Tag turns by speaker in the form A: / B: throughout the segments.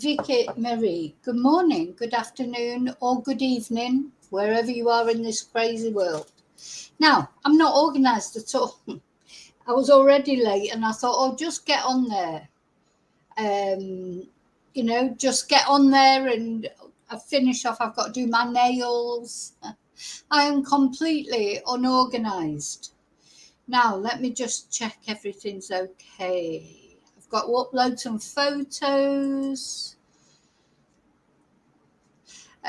A: Vicky Marie, good morning, good afternoon, or good evening, wherever you are in this crazy world. Now, I'm not organised at all. I was already late and I thought, oh, just get on there. Just get on there and I finish off. I've got to do my nails. I am completely unorganised. Now, let me just check everything's okay. I've got to upload some photos.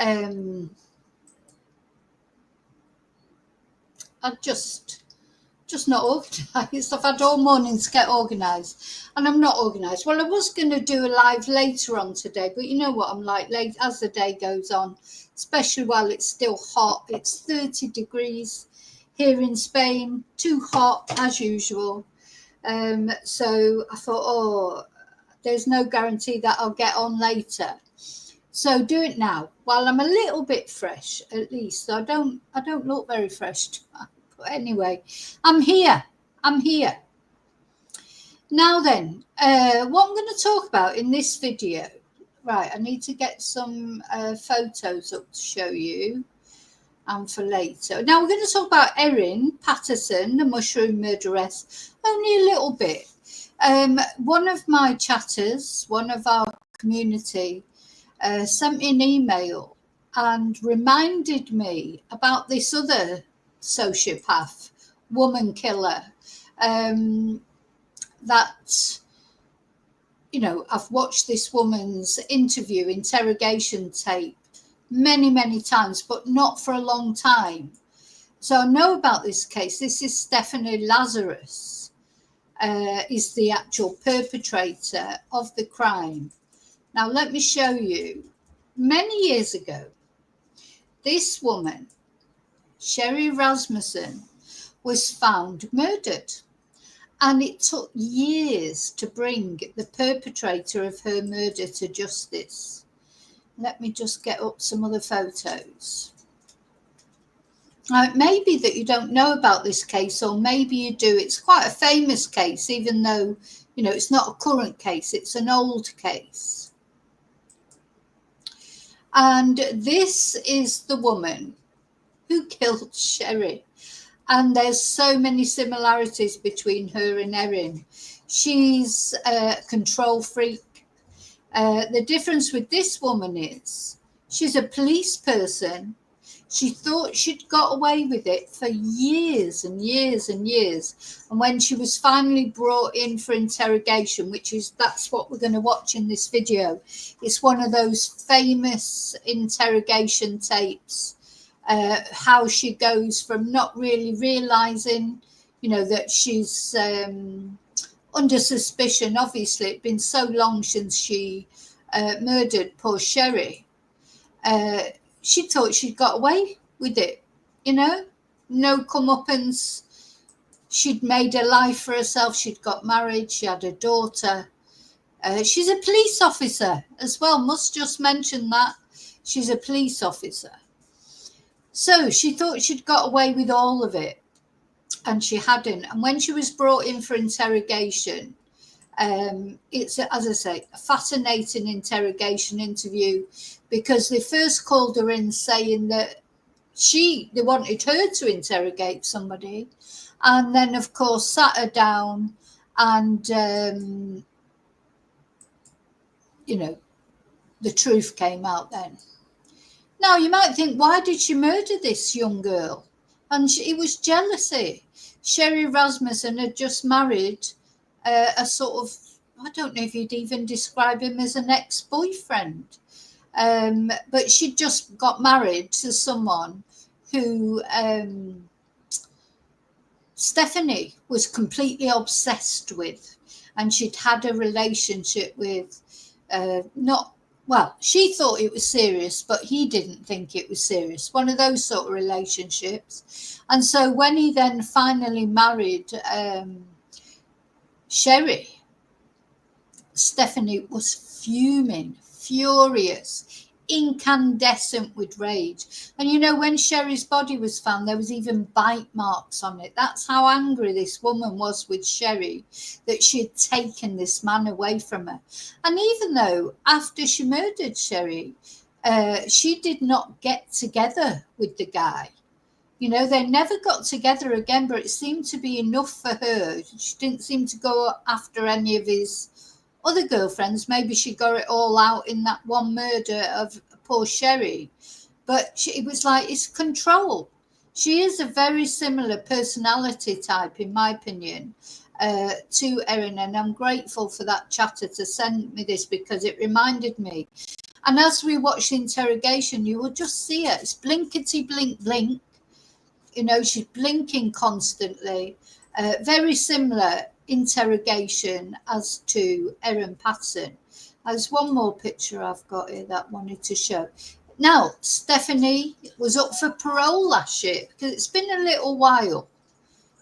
A: I'm just not organised. I've had all morning to get organised and I'm not organised. Well, I was going to do a live later on today, but you know what I'm like late as the day goes on, especially while it's still hot. It's 30 degrees here in Spain, too hot as usual. So I thought, there's no guarantee that I'll get on later. So do it now while I'm a little bit fresh, at least. I don't look very fresh, but anyway, I'm here. Now then, what I'm going to talk about in this video, right, I need to get some photos up to show you and for later. Now we're going to talk about Erin Patterson, the mushroom murderess, only a little bit. One of my chatters, one of our community, sent me an email and reminded me about this other sociopath, woman killer, that, I've watched this woman's interrogation tape many times, but not for a long time. So I know about this case. This is Stephanie Lazarus, is the actual perpetrator of the crime. Now, let me show you. Many years ago, this woman, Sheri Rasmussen, was found murdered. And it took years to bring the perpetrator of her murder to justice. Let me just get up some other photos. Now, it may be that you don't know about this case, or maybe you do. It's quite a famous case, even though, it's not a current case. It's an old case. And this is the woman who killed Sheri. And there's so many similarities between her and Erin. She's a control freak. The difference with this woman is she's a police person. She thought she'd got away with it for years and years and years. And when she was finally brought in for interrogation, that's what we're going to watch in this video. It's one of those famous interrogation tapes, how she goes from not really realizing, that she's under suspicion. Obviously, it'd been so long since she murdered poor Sheri. She thought she'd got away with it, no comeuppance. She'd made a life for herself. She'd got married. She had a daughter. She's a police officer as well. Must just mention that. She's a police officer. So she thought she'd got away with all of it, and she hadn't. And when she was brought in for interrogation, it's, as I say, a fascinating interrogation interview, because they first called her in saying that they wanted her to interrogate somebody, and then of course sat her down and the truth came out then. Now you might think, why did she murder this young girl? And it was jealousy. Sheri Rasmussen had just married a sort of, I don't know if you'd even describe him as an ex-boyfriend. But she just got married to someone who Stephanie was completely obsessed with. And she'd had a relationship with, she thought it was serious, but he didn't think it was serious. One of those sort of relationships. And so when he then finally married Sheri, Stephanie was furious, incandescent with rage. And you know, when Sheri's body was found, there was even bite marks on it. That's how angry this woman was with Sheri, that she had taken this man away from her. And even though after she murdered Sheri, she did not get together with the guy. You know, they never got together again, but it seemed to be enough for her. She didn't seem to go after any of his other girlfriends. Maybe she got it all out in that one murder of poor Sheri. But it was like, it's control. She is a very similar personality type, in my opinion, to Erin. And I'm grateful for that chatter to send me this, because it reminded me. And as we watch the interrogation, you will just see it. It's blinkety blink blink. You know, she's blinking constantly. Very similar interrogation as to Erin Patterson. There's one more picture I've got here that I wanted to show. Now, Stephanie was up for parole last year, because it's been a little while.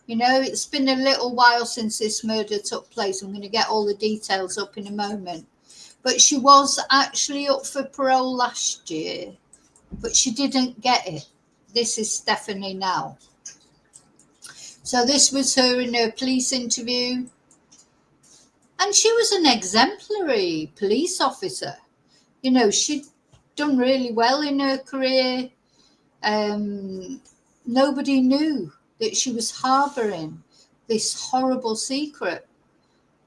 A: You know, it's been a little while since this murder took place. I'm going to get all the details up in a moment. But she was actually up for parole last year, but she didn't get it. This is Stephanie now. So this was her in her police interview. And she was an exemplary police officer. You know, she'd done really well in her career. Nobody knew that she was harbouring this horrible secret.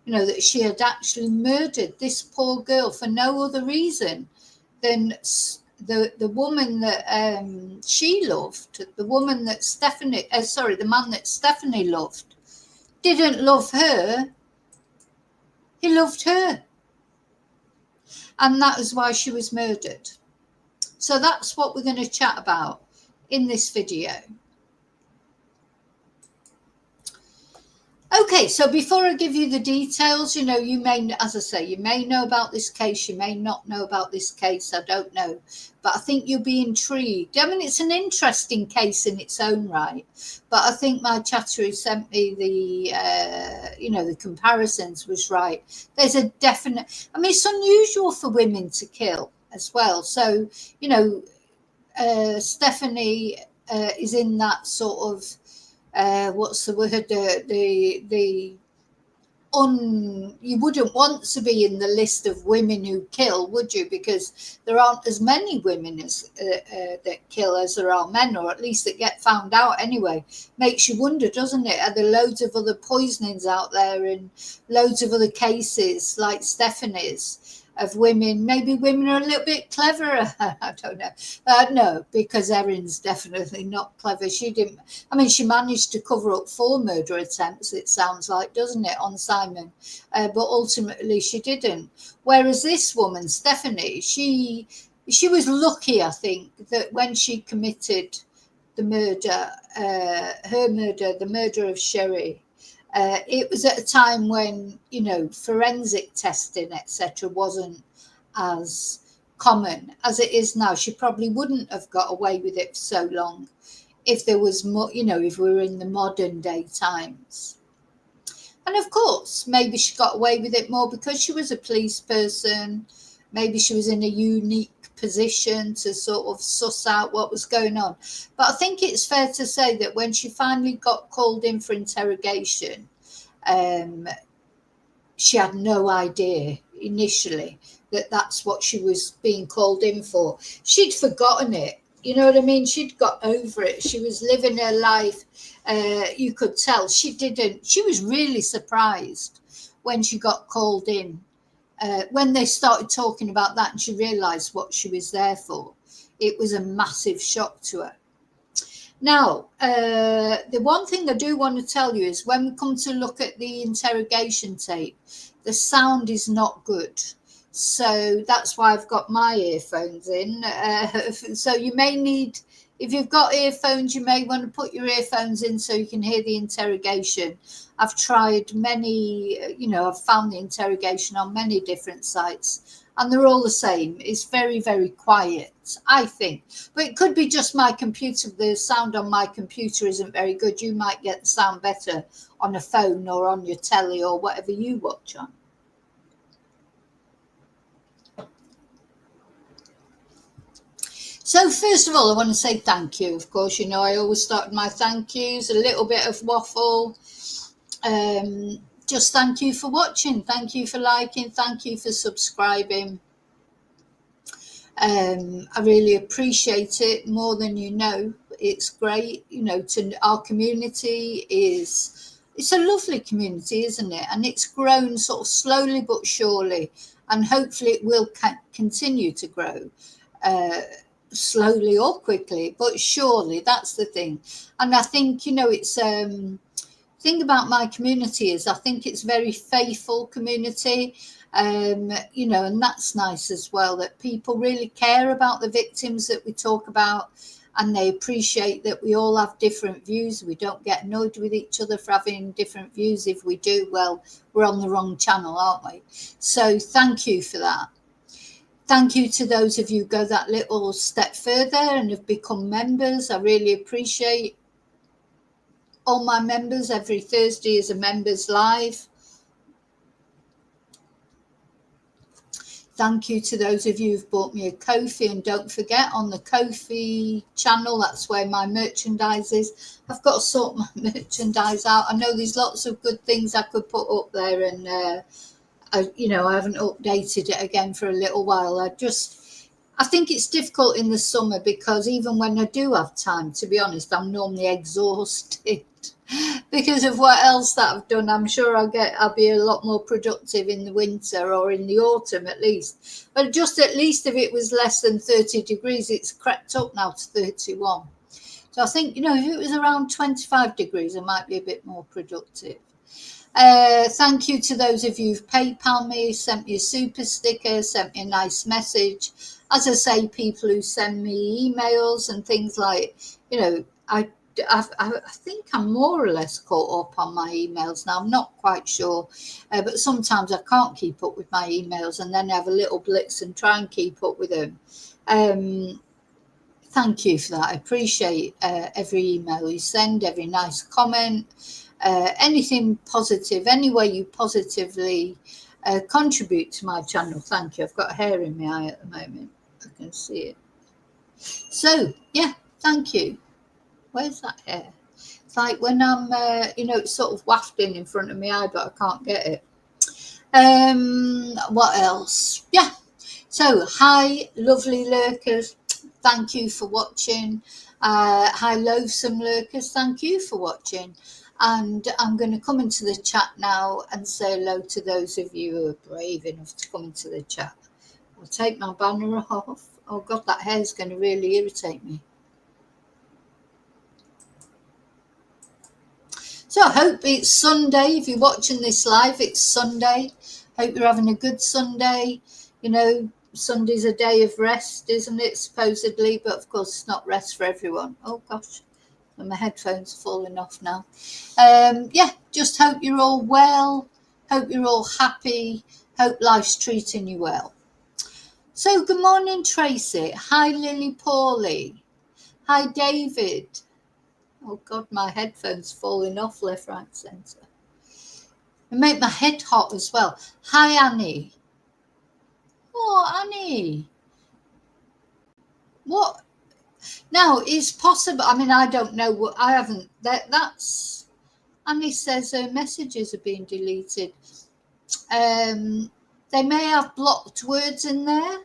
A: You know, that she had actually murdered this poor girl for no other reason than the woman that she loved, the woman that Stephanie, the man that Stephanie loved, didn't love her. He loved her. And that is why she was murdered. So that's what we're going to chat about in this video. Okay, so before I give you the details, you know, you may, as I say, you may know about this case, you may not know about this case, I don't know. But I think you'll be intrigued. I mean, it's an interesting case in its own right. But I think my chatter who sent me the, you know, the comparisons was right. There's a definite, I mean, it's unusual for women to kill as well. So, you know, Stephanie is in that sort of, what's the word, you wouldn't want to be in the list of women who kill, would you? Because there aren't as many women as that kill as there are men, or at least that get found out anyway. Makes you wonder, doesn't it? Are there loads of other poisonings out there and loads of other cases like Stephanie's of women? Maybe women are a little bit cleverer. I don't know. No, because Erin's definitely not clever. She didn't, I mean, she managed to cover up 4 murder attempts, it sounds like, doesn't it, on Simon? But ultimately she didn't. Whereas this woman, Stephanie, she was lucky, I think, that when she committed the murder, the murder of Sheri, it was at a time when, you know, forensic testing, etc., wasn't as common as it is now. She probably wouldn't have got away with it for so long if there was more, you know, if we were in the modern day times. And of course, maybe she got away with it more because she was a police person. Maybe she was in a unique position to sort of suss out what was going on. But I think it's fair to say that when she finally got called in for interrogation, she had no idea initially that that's what she was being called in for. She'd forgotten it. You know what I mean? She'd got over it. She was living her life. You could tell she didn't. She was really surprised when she got called in. When they started talking about that and she realised what she was there for, it was a massive shock to her. Now, the one thing I do want to tell you is when we come to look at the interrogation tape, the sound is not good. So that's why I've got my earphones in. So you may need, if you've got earphones, you may want to put your earphones in so you can hear the interrogation. I've tried many, you know, I've found the interrogation on many different sites and they're all the same. It's very, very quiet, I think. But it could be just my computer. The sound on my computer isn't very good. You might get the sound better on a phone or on your telly or whatever you watch on. So first of all, I want to say thank you. Of course, I always start my thank yous, a little bit of waffle. Just thank you for watching. Thank you for liking. Thank you for subscribing. I really appreciate it more than you know. It's great, to our community it's a lovely community, isn't it? And it's grown sort of slowly but surely, and hopefully it will continue to grow slowly or quickly, but surely. That's the thing. And I think, it's thing about my community is I think it's very faithful community, and that's nice as well, that people really care about the victims that we talk about, and they appreciate that we all have different views. We don't get annoyed with each other for having different views. If we do, well, we're on the wrong channel, aren't we? So thank you for that. Thank you to those of you who go that little step further and have become members. I really appreciate all my members. Every Thursday is a members live. Thank you to those of you who've bought me a Ko-fi, and don't forget, on the Ko-fi channel, that's where my merchandise is. I've got to sort my merchandise out. I know there's lots of good things I could put up there, and I haven't updated it again for a little while. I think it's difficult in the summer, because even when I do have time, to be honest, I'm normally exhausted because of what else that I've done. I'm sure I'll be a lot more productive in the winter, or in the autumn at least. But just at least if it was less than 30 degrees, it's crept up now to 31. So I think, if it was around 25 degrees, I might be a bit more productive. Thank you to those of you who've PayPal me, sent me a super sticker, sent me a nice message. As I say, people who send me emails and things like, I think I'm more or less caught up on my emails now. I'm not quite sure, but sometimes I can't keep up with my emails, and then I have a little blitz and try and keep up with them. Thank you for that. I appreciate every email you send, every nice comment, anything positive, any way you positively contribute to my channel. Thank you. I've got hair in my eye at the moment. I can see it. So, yeah, thank you. Where's that hair? It's like when I'm, it's sort of wafting in front of my eye, but I can't get it. What else? Yeah. So, hi, lovely lurkers. Thank you for watching. Hi, loathsome lurkers. Thank you for watching. And I'm going to come into the chat now and say hello to those of you who are brave enough to come into the chat. I'll take my banner off. Oh, God, that hair is going to really irritate me. So I hope it's Sunday. If you're watching this live, it's Sunday. Hope you're having a good Sunday. Sunday's a day of rest, isn't it, supposedly? But, of course, it's not rest for everyone. Oh, gosh. My headphones are falling off now. Yeah, just hope you're all well. Hope you're all happy. Hope life's treating you well. So, good morning, Tracy. Hi, Lily Paulie. Hi, David. Oh, God, my headphones falling off left, right, centre. It make my head hot as well. Hi, Annie. Oh, Annie. What? Now, it's possible. I mean, I don't know what. I haven't. That's. Annie says her messages are being deleted. They may have blocked words in there.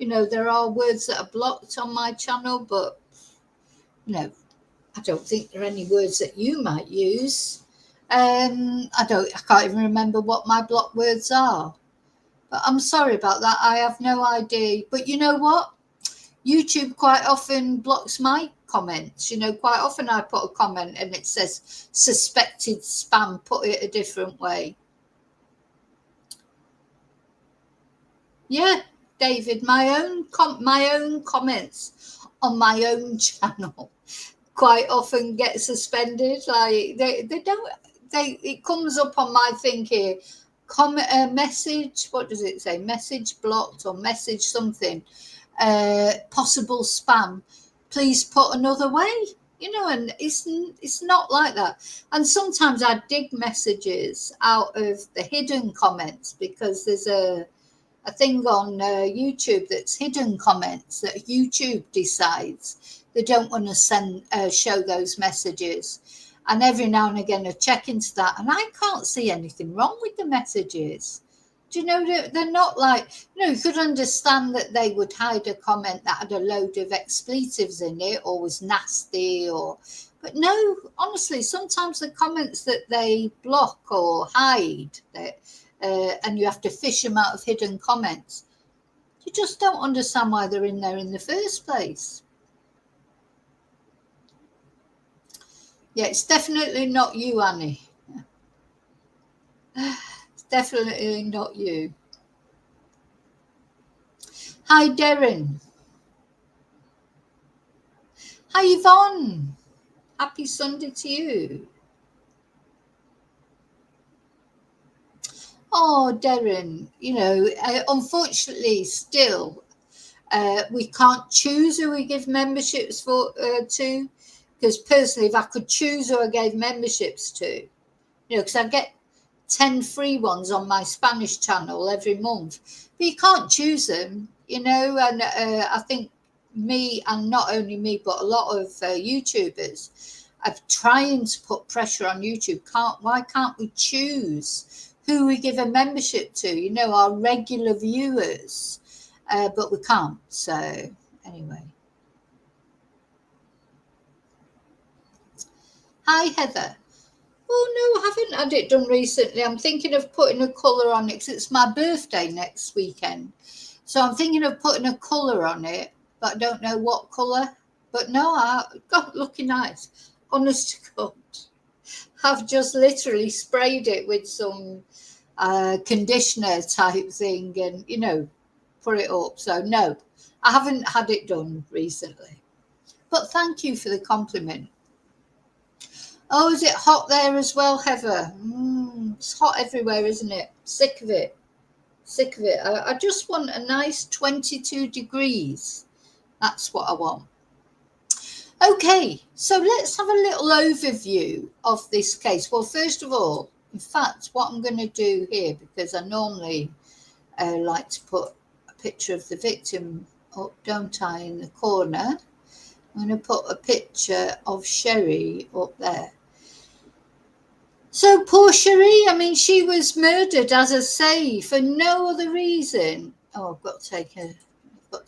A: There are words that are blocked on my channel, but I don't think there are any words that you might use. I can't even remember what my blocked words are. But I'm sorry about that. I have no idea. But you know what? YouTube quite often blocks my comments. Quite often I put a comment and it says suspected spam, put it a different way. Yeah, David, my own comments on my own channel quite often get suspended. Like they don't. It comes up on my thing here. Message. What does it say? Message blocked or message something. Possible spam. Please put another way. And it's not like that. And sometimes I dig messages out of the hidden comments, because there's a a thing on YouTube that's hidden comments that YouTube decides they don't want to send show those messages. And every now and again I check into that, and I can't see anything wrong with the messages. Do you know, they're not like, you could understand that they would hide a comment that had a load of expletives in it or was nasty, but no, honestly, sometimes the comments that they block or hide, and you have to fish them out of hidden comments, you just don't understand why they're in there in the first place. Yeah, it's definitely not you, Annie. It's definitely not you. Hi, Darren. Hi, Yvonne. Happy Sunday to you. Oh, Darren, unfortunately, still, we can't choose who we give memberships to. Because personally, if I could choose who I gave memberships to, because I get 10 free ones on my Spanish channel every month, but you can't choose them, and I think me, and not only me, but a lot of YouTubers are trying to put pressure on YouTube. Why can't we choose who we give a membership to, our regular viewers, but we can't. So anyway. Hi, Heather. Oh, no, I haven't had it done recently. I'm thinking of putting a colour on it because it's my birthday next weekend. So I'm thinking of putting a colour on it, but I don't know what colour. But no, God, looking nice. Honest to God. I've just literally sprayed it with some conditioner type thing and, put it up. So no, I haven't had it done recently. But thank you for the compliment. Oh, is it hot there as well, Heather? It's hot everywhere, isn't it? Sick of it. I just want a nice 22 degrees. That's what I want. Okay, so let's have a little overview of this case. Well, first of all, in fact, what I'm going to do here, because I normally like to put a picture of the victim up, don't I, in the corner. I'm going to put a picture of Sheri up there. So poor Sheri, she was murdered, as I say, for no other reason. Oh, I've got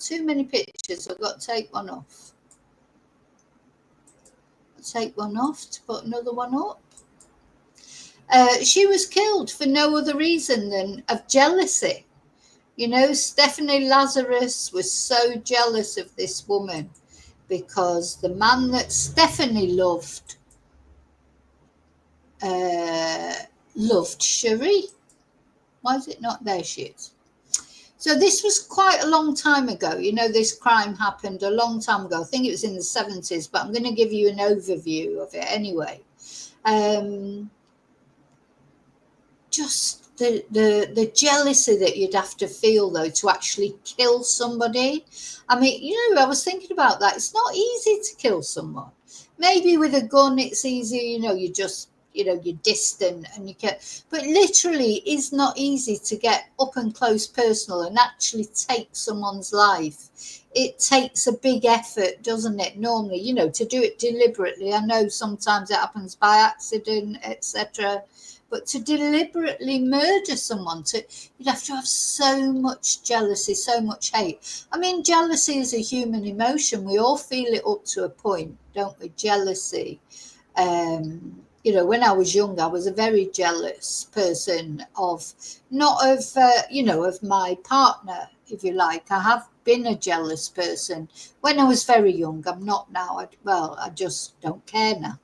A: too many pictures. I've got to take one off. Take one off to put another one up. She was killed for no other reason than of jealousy. Stephanie Lazarus was so jealous of this woman because the man that Stephanie loved Sheri. Why is it not there? She is. So this was quite a long time ago. This crime happened a long time ago. I think it was in the 70s, but I'm going to give you an overview of it anyway. Just the jealousy that you'd have to feel, though, to actually kill somebody. I was thinking about that. It's not easy to kill someone. Maybe with a gun, it's easy, you just, you're distant and you can, but literally it's not easy to get up and close personal and actually take someone's life. It takes a big effort, doesn't it, normally, to do it deliberately. I know sometimes it happens by accident, etc., but to deliberately murder someone, you'd have to have so much jealousy, so much hate. Jealousy is a human emotion. We all feel it up to a point, don't we? Jealousy. When I was young, I was a very jealous person of my partner, if you like. I have been a jealous person when I was very young. I'm not now. I just don't care now.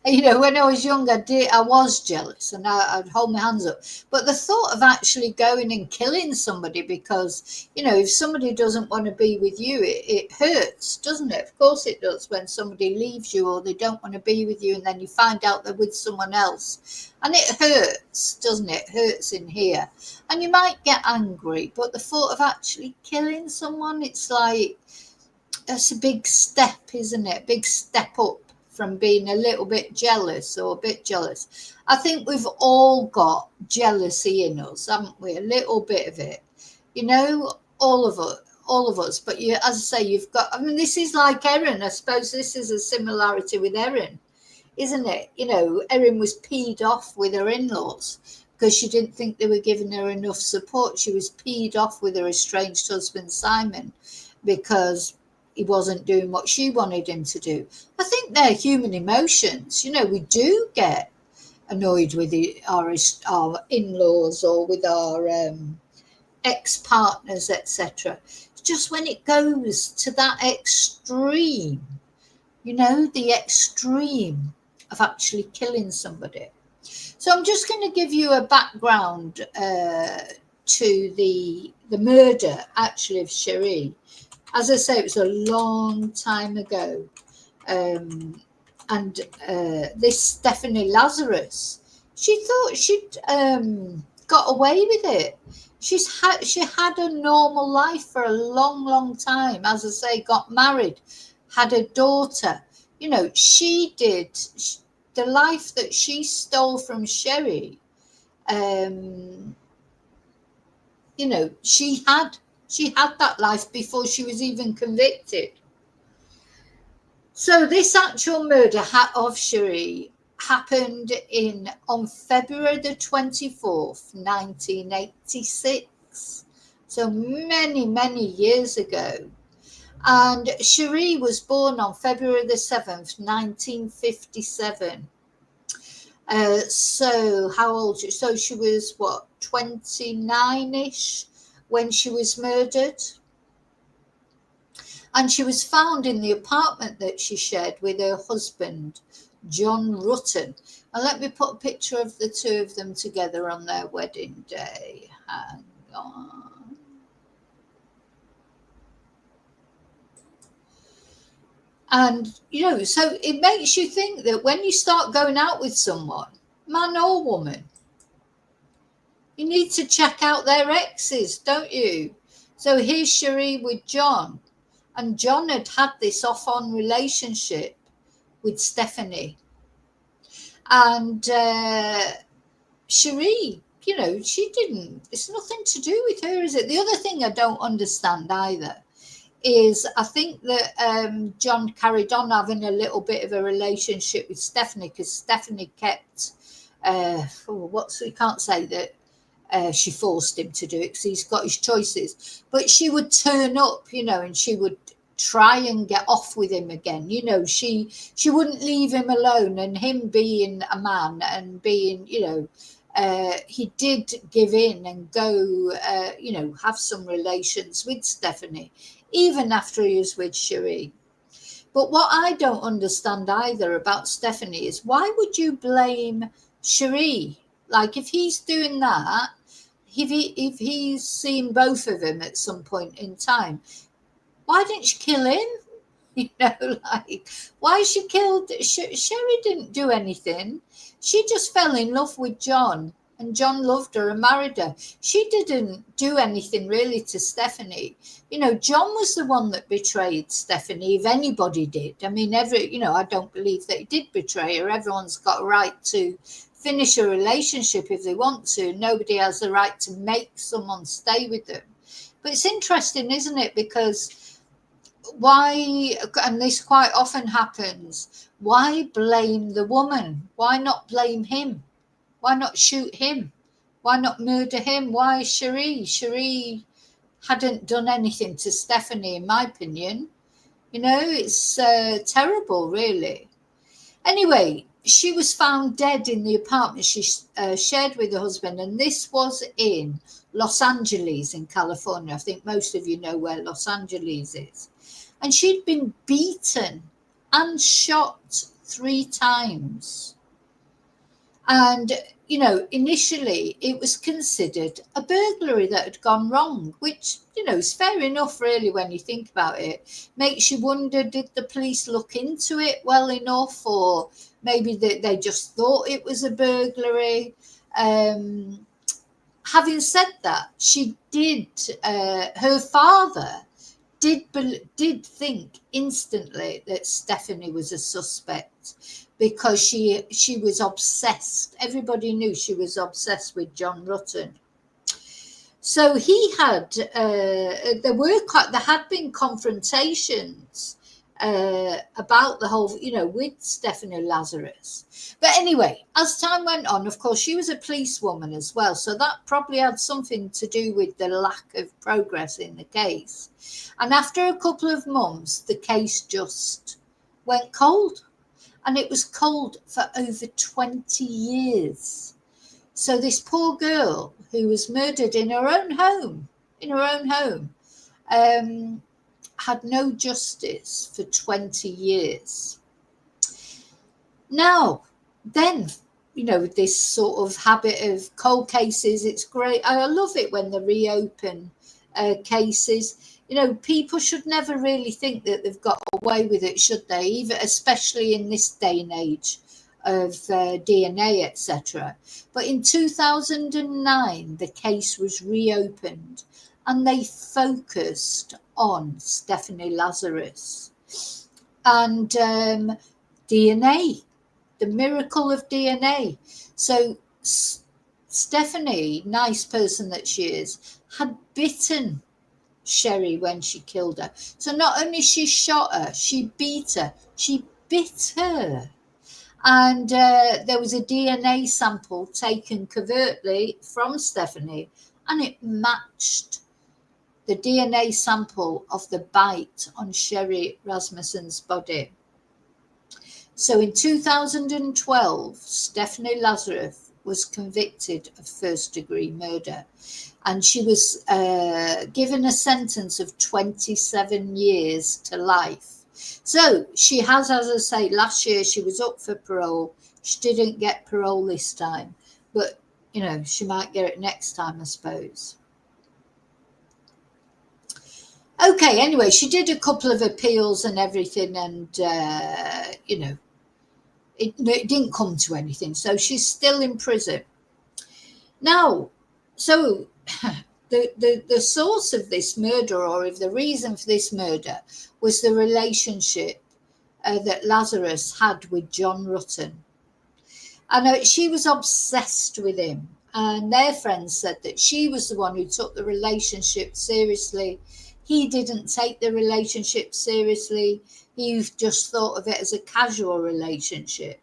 A: When I was young, I was jealous and I'd hold my hands up. But the thought of actually going and killing somebody because, if somebody doesn't want to be with you, it hurts, doesn't it? Of course it does when somebody leaves you or they don't want to be with you and then you find out they're with someone else. And it hurts, doesn't it? It hurts in here. And you might get angry, but the thought of actually killing someone, it's like, that's a big step, isn't it? Big step up from being a little bit jealous or a bit jealous. I think we've all got jealousy in us, haven't we? A little bit of it. you know, all of us. But you, as I say, you've got, I mean, this is like Erin. I suppose this is a similarity with Erin, isn't it? You know, Erin was peed off with her in-laws because she didn't think they were giving her enough support. She was peed off with her estranged husband, Simon, because he wasn't doing what she wanted him to do. I think they're human emotions. You know, we do get annoyed with our in-laws or with our ex-partners, etc. Just when it goes to that extreme, you know, the extreme of actually killing somebody. So I'm just going to give you a background to the murder, actually, of Sheri. As I say, it was a long time ago. And this Stephanie Lazarus, she thought she'd got away with it. She had a normal life for a long time. As I say, got married, had a daughter. You know, she did the life that she stole from Sheri. You know, she had that life before she was even convicted. So this actual murder of Sheri happened on February the 24th, 1986. So many years ago. And Sheri was born on February the 7th, 1957. So how old? So she was what, 29-ish when she was murdered. And she was found in the apartment that she shared with her husband, John Rutten. And let me put a picture of the two of them together on their wedding day. Hang on. And, you know, so it makes you think that when you start going out with someone, man or woman, you need to check out their exes, don't you? So here's Sheri with John. And John had this off-on relationship with Stephanie. And Sheri, you know, it's nothing to do with her, is it? The other thing I don't understand either is I think that John carried on having a little bit of a relationship with Stephanie because Stephanie kept, we can't say that she forced him to do it because he's got his choices, but she would turn up, you know, and she would try and get off with him again. You know, she wouldn't leave him alone, and him being a man and being, you know, he did give in and go, you know, have some relations with Stephanie, even after he was with Sheri. But what I don't understand either about Stephanie is why would you blame Sheri? Like, if he's doing that, if he's seen both of them at some point in time, why didn't you kill him? You know, like, why she killed Sheri didn't do anything. She just fell in love with John, and John loved her and married her. She didn't do anything really to Stephanie. You know, John was the one that betrayed Stephanie, if anybody did. I mean, you know, I don't believe that he did betray her. Everyone's got a right to finish a relationship if they want to. Nobody has the right to make someone stay with them. But it's interesting, isn't it? Because why, and this quite often happens, why blame the woman? Why not blame him? Why not shoot him? Why not murder him? Why Sheri? Sheri hadn't done anything to Stephanie, in my opinion. You know, it's terrible, really. Anyway, she was found dead in the apartment she shared with her husband, and this was in Los Angeles in California. I think most of you know where Los Angeles is. And she'd been beaten and shot 3 times. And, you know, initially it was considered a burglary that had gone wrong, which, you know, is fair enough, really, when you think about it. Makes you wonder, did the police look into it well enough, or maybe they just thought it was a burglary? Having said that, she did, her father did think instantly that Stephanie was a suspect because she was obsessed. Everybody knew she was obsessed with John Rutten. So he had, there had been confrontations about the whole, with Stephanie Lazarus. But anyway, as time went on, of course, she was a policewoman as well. So that probably had something to do with the lack of progress in the case. And after a couple of months, the case just went cold. And it was cold for over 20 years. So this poor girl who was murdered in her own home, had no justice for 20 years. Now, then, with this sort of habit of cold cases, it's great. I love it when they reopen cases. People should never really think that they've got away with it, should they? Even especially in this day and age of DNA, etc. But in 2009, the case was reopened and they focused on Stephanie Lazarus and DNA, the miracle of DNA. So Stephanie, nice person that she is, had bitten Sheri when she killed her. So not only she shot her, she beat her, she bit her. And there was a DNA sample taken covertly from Stephanie, and it matched the DNA sample of the bite on Sheri Rasmussen's body. So in 2012, Stephanie Lazarus was convicted of first-degree murder, and she was given a sentence of 27 years to life. So she has, as I say, last year she was up for parole. She didn't get parole this time, but, she might get it next time, I suppose. Okay, anyway, she did a couple of appeals and everything, and, it didn't come to anything. So she's still in prison. Now, so the source of this murder, or if the reason for this murder, was the relationship that Lazarus had with John Rutten. And she was obsessed with him. And their friends said that she was the one who took the relationship seriously. He didn't take the relationship seriously. He just thought of it as a casual relationship.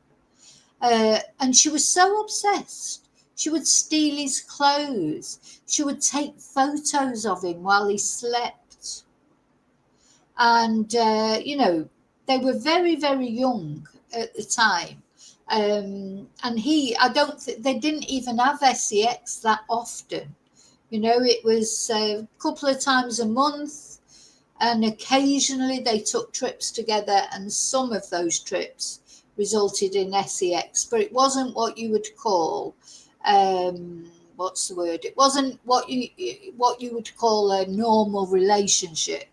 A: And she was so obsessed. She would steal his clothes. She would take photos of him while he slept. And, they were very, very young at the time. And they didn't even have sex that often. It was a couple of times a month, and occasionally they took trips together, and some of those trips resulted in sex, but it wasn't what you would call, what's the word? It wasn't what you would call a normal relationship.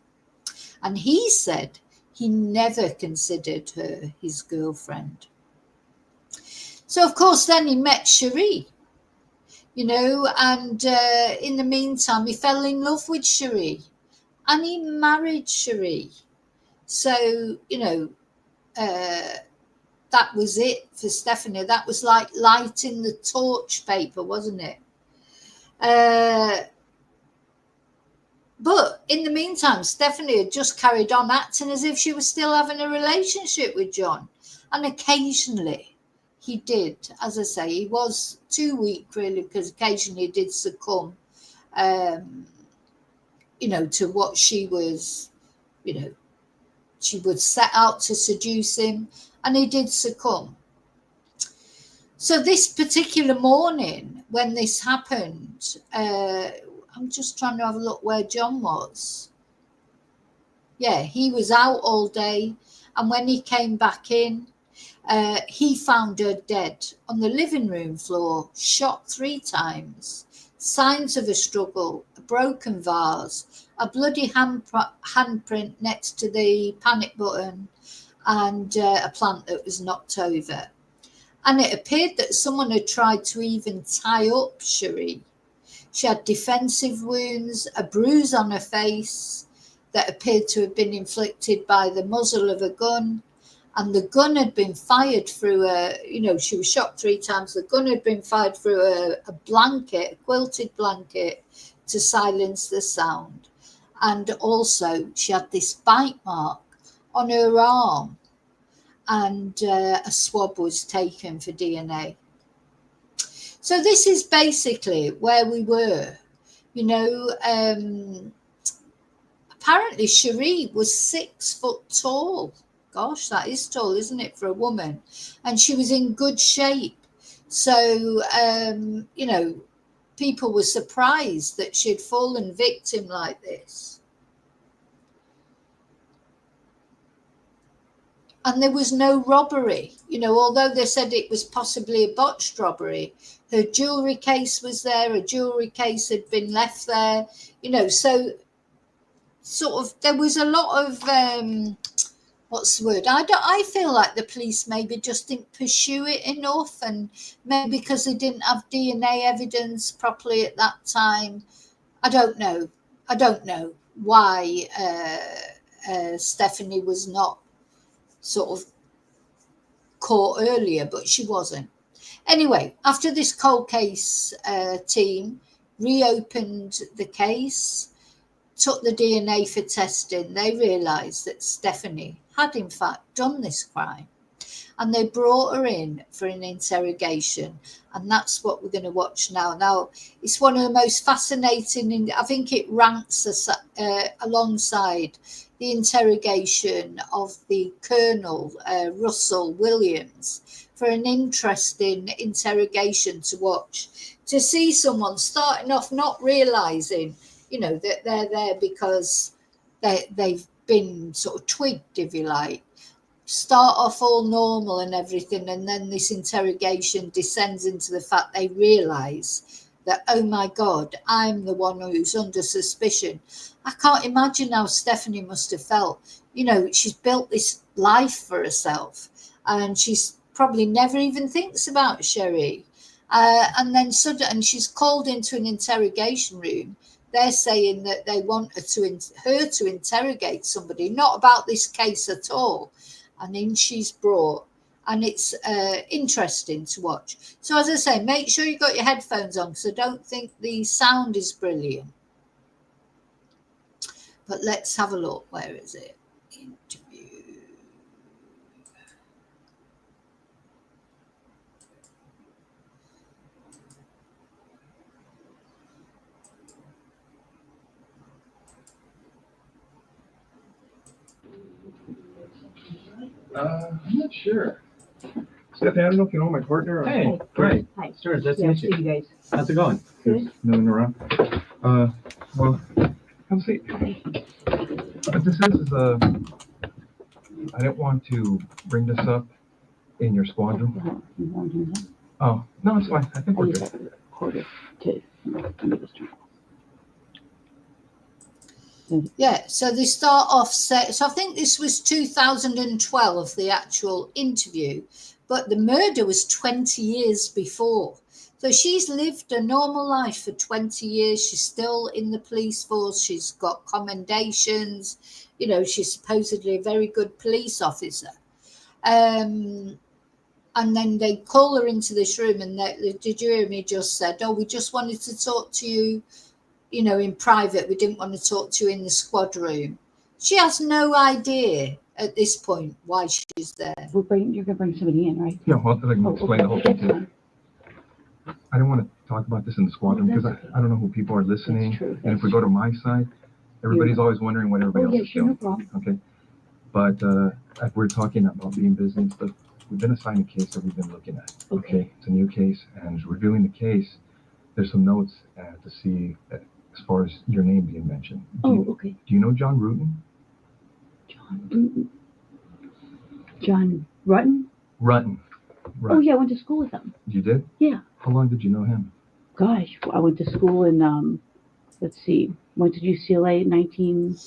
A: And he said he never considered her his girlfriend. So, of course, then he met Sheri, and in the meantime, he fell in love with Sheri and he married Sheri. So, that was it for Stephanie. That was like lighting the torch paper, wasn't it? But in the meantime, Stephanie had just carried on acting as if she was still having a relationship with John. And occasionally he did, as I say, he was too weak really, because occasionally he did succumb, to what she was, she would set out to seduce him, and he did succumb. So this particular morning when this happened, I'm just trying to have a look where John was. Yeah, he was out all day, and when he came back in, he found her dead on the living room floor, shot 3 times, signs of a struggle, a broken vase, a bloody handprint next to the panic button, and a plant that was knocked over. And it appeared that someone had tried to even tie up Sheri. She had defensive wounds, a bruise on her face that appeared to have been inflicted by the muzzle of a gun. And the gun had been fired through she was shot 3 times. The gun had been fired through a blanket, a quilted blanket, to silence the sound. And also she had this bite mark on her arm, and a swab was taken for DNA. So this is basically where we were. You know, apparently Sheri was 6 foot tall. Gosh, that is tall, isn't it, for a woman? And she was in good shape. So, you know, people were surprised that she'd fallen victim like this. And there was no robbery, you know, although they said it was possibly a botched robbery. Her jewellery case was there, a jewellery case had been left there, you know, so sort of there was a lot of, what's the word? I feel like the police maybe just didn't pursue it enough, and maybe because they didn't have DNA evidence properly at that time. I don't know why Stephanie was not sort of caught earlier, but she wasn't. Anyway, after this cold case team reopened the case, took the DNA for testing, they realised that Stephanie had in fact done this crime, and they brought her in for an interrogation, and that's what we're going to watch now. Now, it's one of the most fascinating, I think it ranks alongside the interrogation of the Colonel Russell Williams, for an interesting interrogation to watch, to see someone starting off not realising, you know, that they're there because they've been sort of twigged, if you like, start off all normal and everything, and then this interrogation descends into the fact they realise that, oh my God, I'm the one who's under suspicion. I can't imagine how Stephanie must have felt. You know, she's built this life for herself, and she's probably never even thinks about Sheri. And then suddenly she's called into an interrogation room. They're saying that they want her to interrogate somebody, not about this case at all. And in she's brought, and it's interesting to watch. So as I say, make sure you got your headphones on, because I don't think the sound is brilliant. But let's have a look. Where is it? Interview.
B: I'm not sure. Stephanie, I don't know if you know my partner.
C: Hey, great. Hi. Sure, nice to meet you.
D: You guys.
C: How's it going?
D: Good.
B: Milling around. Well, have a seat. What this is I didn't want to bring this up in your squadron. Oh, no, it's fine. I think we're good.
D: Quarter to
A: Yeah, so they start off, so I think this was 2012, the actual interview, but the murder was 20 years before. So she's lived a normal life for 20 years. She's still in the police force. She's got commendations. You know, she's supposedly a very good police officer. And then they call her into this room, and did you hear me just said, oh, we just wanted to talk to you, you know, in private. We didn't want to talk to you in the squad room. She has no idea at this point why she's there.
D: you're going to bring somebody in, right?
B: Yeah, well, I can explain the whole thing to you. I didn't want to talk about this in the squadron because I don't know who people are listening. And if we go to my side, everybody's always wondering what everybody else is doing.
D: No problem.
B: Okay. But we're talking about being busy and stuff. We've been assigned a case that we've been looking at. Okay. It's a new case, and reviewing the case, there's some notes to see as far as your name being mentioned.
D: Okay.
B: Do you know John Rutten?
D: John Rutten?
B: Rutten. Right.
D: Oh, yeah, I went to school with him.
B: You did?
D: Yeah.
B: How long did you know him?
D: Gosh, I went to school in, let's see, went to UCLA in 19...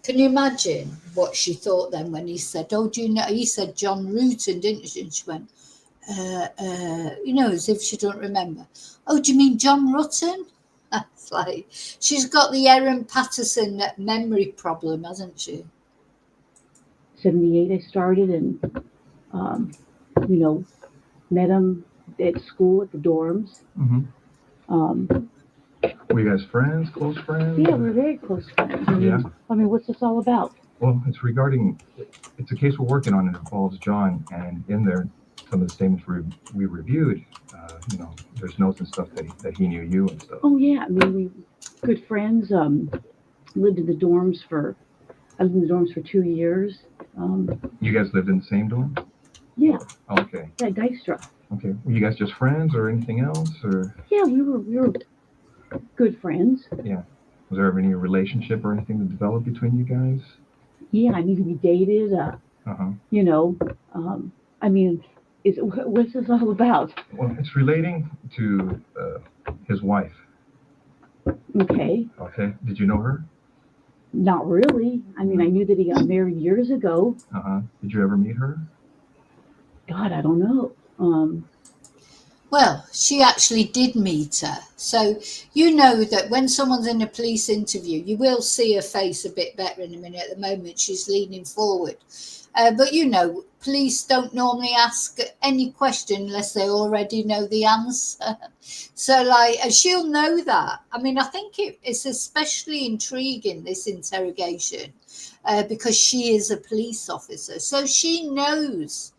A: Can you imagine what she thought then when he said, oh, do you know, he said John Rutten, didn't she? And she went, you know, as if she don't remember. Oh, do you mean John Rutten? That's like, she's got the Erin Patterson memory problem, hasn't she?
D: 78 I started, and, you know, met him at school at the dorms.
B: Mm-hmm. Were you guys friends, close friends?
D: Yeah, we're very close friends.
B: Yeah.
D: I mean, what's this all about?
B: Well, it's a case we're working on. It involves John, and in there, some of the statements we reviewed, there's notes and stuff that he knew you and stuff.
D: Oh yeah, I mean, we good friends. Lived in the dorms I lived in the dorms for 2 years.
B: You guys lived in the same dorm?
D: Yeah.
B: Oh, okay.
D: Yeah, Dystra.
B: Okay. Were you guys just friends or anything else, or?
D: Yeah, we were good friends.
B: Yeah. Was there ever any relationship or anything that developed between you guys?
D: Yeah, I mean, we dated. You know, I mean, what's this all about?
B: Well, it's relating to his wife.
D: Okay.
B: Okay. Did you know her?
D: Not really. I mean, I knew that he got married years ago.
B: Did you ever meet her?
D: God, I don't know.
A: Well, she actually did meet her. So you know that when someone's in a police interview, you will see her face a bit better in a minute. At the moment, she's leaning forward. But police don't normally ask any question unless they already know the answer. So, she'll know that. I mean, I think it's especially intriguing, this interrogation, because she is a police officer. So she knows,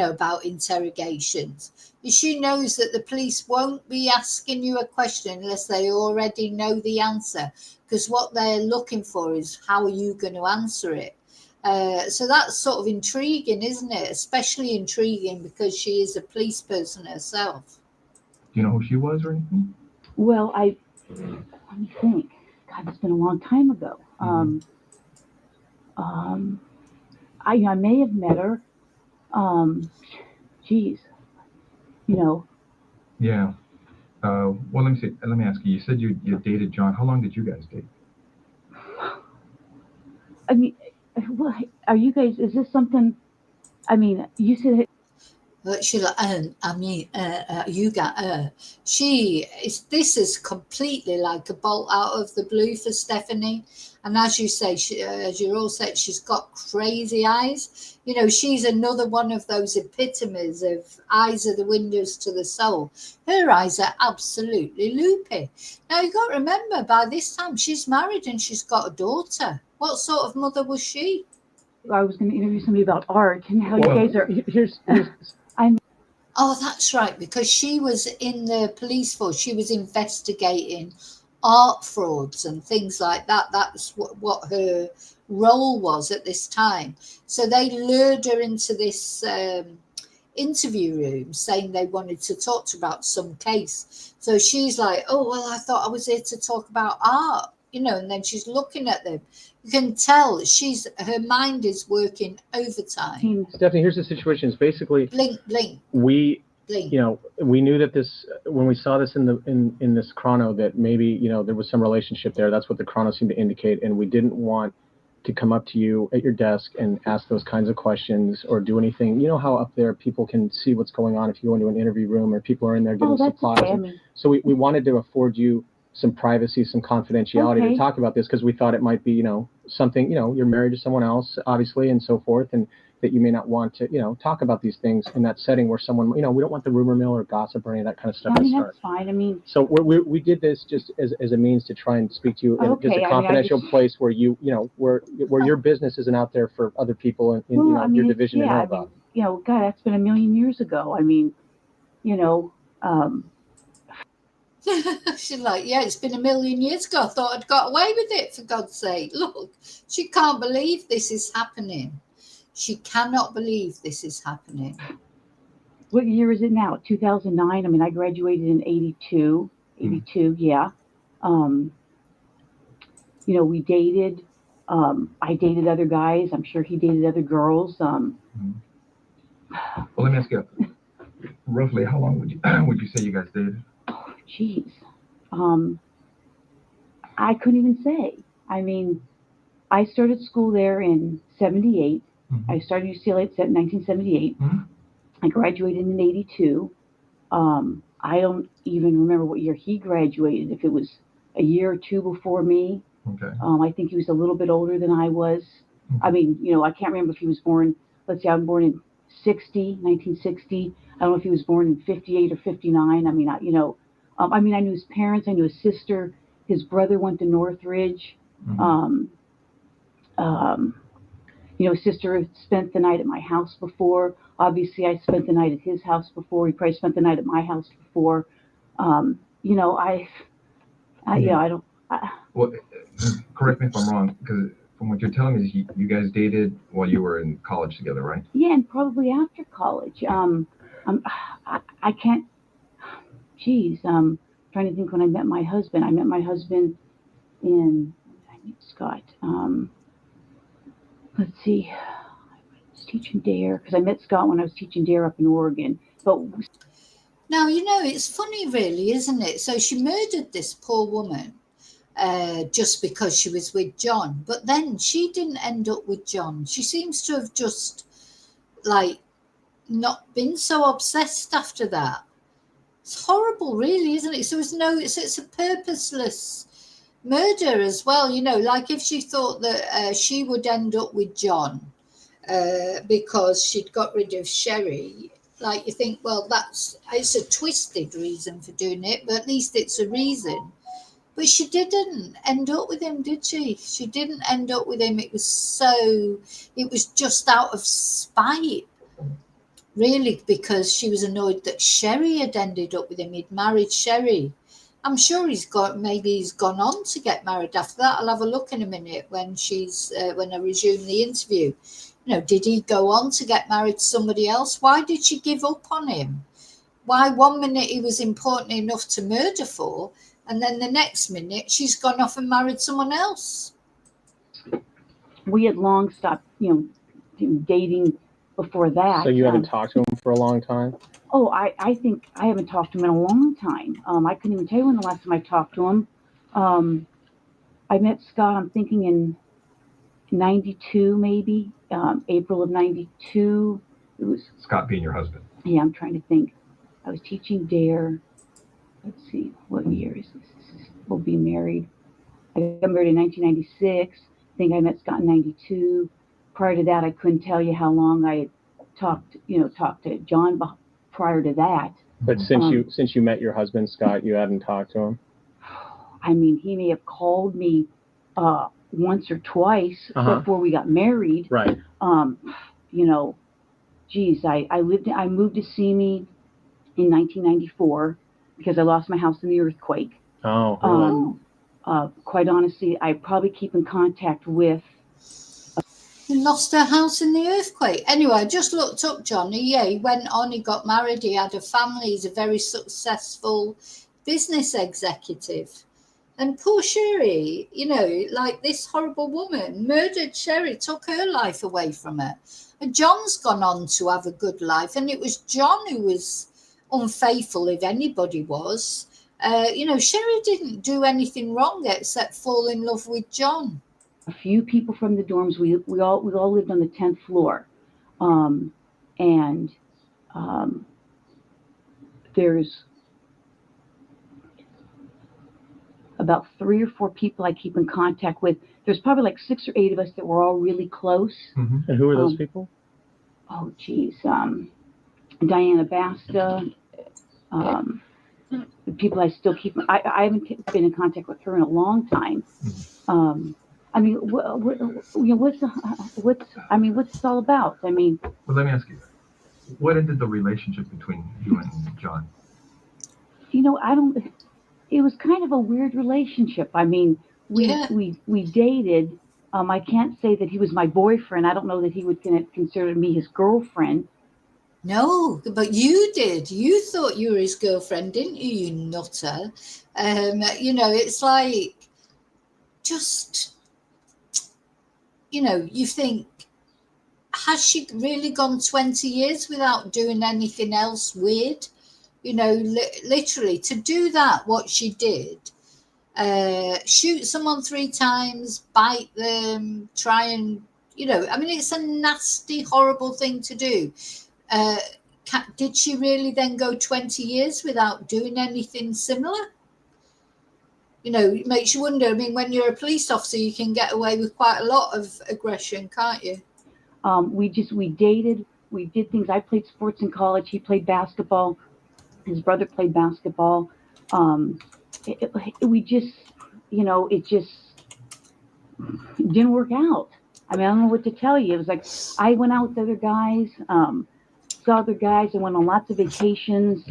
A: about interrogations. She knows that the police won't be asking you a question unless they already know the answer, because what they're looking for is how are you going to answer it. So that's sort of intriguing, isn't it? Especially intriguing because she is a police person herself.
B: Do you know who she was or anything?
D: Well, let me think. God, it's been a long time ago. I may have met her. Geez,
B: Yeah. Well, let me ask you. You said you dated John. How long did you guys date?
D: I mean, well, are you guys? Is this something? I mean, you said.
A: But she you got her. This is completely like a bolt out of the blue for Stephanie. And as you say, as you all said, she's got crazy eyes. She's another one of those epitomes of eyes are the windows to the soul. Her eyes are absolutely loopy. Now, you got to remember, by this time, she's married and she's got a daughter. What sort of mother was she?
D: I was going to interview somebody about art and how you guys are.
C: Here's
A: Oh, that's right, because she was in the police force. She was investigating art frauds and things like that. That's what her role was at this time. So they lured her into this interview room saying they wanted to talk about some case. So she's like, oh, well, I thought I was here to talk about art, and then she's looking at them. You can tell her mind is working overtime.
C: Stephanie, here's the situation. It's basically
A: Blink, blink.
C: We
A: blink.
C: We knew that this, when we saw this in this chrono, that maybe there was some relationship there. That's what the chrono seemed to indicate, and we didn't want to come up to you at your desk and ask those kinds of questions or do anything. You know how up there people can see what's going on if you go into an interview room or people are in there getting supplies.
D: Okay.
C: So we wanted to afford you some privacy, some confidentiality to talk about this, because we thought it might be, something, you're married to someone else, obviously, and so forth, and that you may not want to, talk about these things in that setting where someone, we don't want the rumor mill or gossip or any of that kind of stuff to start.
D: That's fine. I mean,
C: so we did this just as a means to try and speak to you in just a confidential place where where your business isn't out there for other people in your division to know about.
D: God, that's been a million years ago. I mean,
A: She's like, yeah, it's been a million years ago. I thought I'd got away with it, for God's sake. Look, she can't believe this is happening. She cannot believe this is happening.
D: What year is it now? 2009? I mean, I graduated in 82. 82, yeah. We dated. I dated other guys. I'm sure he dated other girls.
B: Well, let me ask you, roughly how long would you say you guys dated?
D: Oh, geez. I couldn't even say. I mean, I started school there in 78. I started UCLA in 1978. I graduated in 82. I don't even remember what year he graduated, if it was a year or two before me.
B: Okay.
D: I think he was a little bit older than I was. I mean, I can't remember if he was born, let's see, I'm born in 1960. I don't know if he was born in 58 or 59. I mean, I mean, I knew his parents, I knew his sister, his brother went to Northridge. His sister spent the night at my house before. Obviously, I spent the night at his house before. He probably spent the night at my house before. I don't.
B: Well, correct me if I'm wrong, because from what you're telling me, you guys dated while you were in college together, right?
D: Yeah, and probably after college. I can't. Geez, trying to think when I met my husband. I met my husband in. I meet Scott. Let's see. I was teaching DARE because I met Scott when I was teaching DARE up in Oregon. But
A: Now, it's funny, really, isn't it? So she murdered this poor woman just because she was with John. But then she didn't end up with John. She seems to have just, not been so obsessed after that. It's horrible, really, isn't it? So it's a purposeless murder as well, like if she thought that she would end up with John because she'd got rid of Sheri. Like, you think, well, it's a twisted reason for doing it, but at least it's a reason. But she didn't end up with him, did she? She didn't end up with him. It was just out of spite, really, because she was annoyed that Sheri had ended up with him. He'd married Sheri. I'm sure he's gone on to get married after that. I'll have a look in a minute when I resume the interview. Did he go on to get married to somebody else? Why did she give up on him? Why one minute he was important enough to murder for, and then the next minute she's gone off and married someone else?
D: we had long stopped, dating before that.
C: So you haven't talked to him for a long time?
D: Oh, I think I haven't talked to him in a long time. I couldn't even tell you when the last time I talked to him. I met Scott, I'm thinking in 92, maybe, April of 92. It was
B: Scott being your husband.
D: Yeah, I'm trying to think. I was teaching DARE. Let's see, what year is this? We'll be married. I got married in 1996. I think I met Scott in 92. Prior to that, I couldn't tell you how long I had talked to John prior to that.
C: But since you met your husband, Scott, you hadn't talked to him?
D: I mean, he may have called me once or twice before we got married.
C: Right.
D: Geez, I moved to Simi in 1994 because I lost my house in the earthquake.
C: Oh, really?
D: Quite honestly, I probably keep in contact with.
A: He lost her house in the earthquake. Anyway, I just looked up Johnny. Yeah, he went on, he got married, he had a family, he's a very successful business executive. And poor Sheri, like this horrible woman, murdered Sheri, took her life away from her. And John's gone on to have a good life. And it was John who was unfaithful, if anybody was. Sheri didn't do anything wrong except fall in love with John.
D: A few people from the dorms. We all lived on the 10th floor, and there's about 3 or 4 people I keep in contact with. There's probably like 6 or 8 of us that were all really close.
C: Mm-hmm. And who are those people?
D: Oh, geez, Diana Basta. The people I still keep. I haven't been in contact with her in a long time. I mean, what's this all about? I mean,
B: well, let me ask you, what ended the relationship between you and John?
D: It was kind of a weird relationship. I mean, we dated. I can't say that he was my boyfriend. I don't know that he would consider me his girlfriend.
A: No, but you did. You thought you were his girlfriend, didn't you, you nutter? It's like, just, you think, has she really gone 20 years without doing anything else weird? Literally, to do that, what she did, shoot someone 3 times, bite them, try and, it's a nasty, horrible thing to do. Did she really then go 20 years without doing anything similar? It makes you wonder. I mean, when you're a police officer, you can get away with quite a lot of aggression, can't you?
D: We dated. We did things. I played sports in college. He played basketball. His brother played basketball. We just, it just didn't work out. I mean, I don't know what to tell you. It was like I went out with other guys, saw other guys, and went on lots of vacations.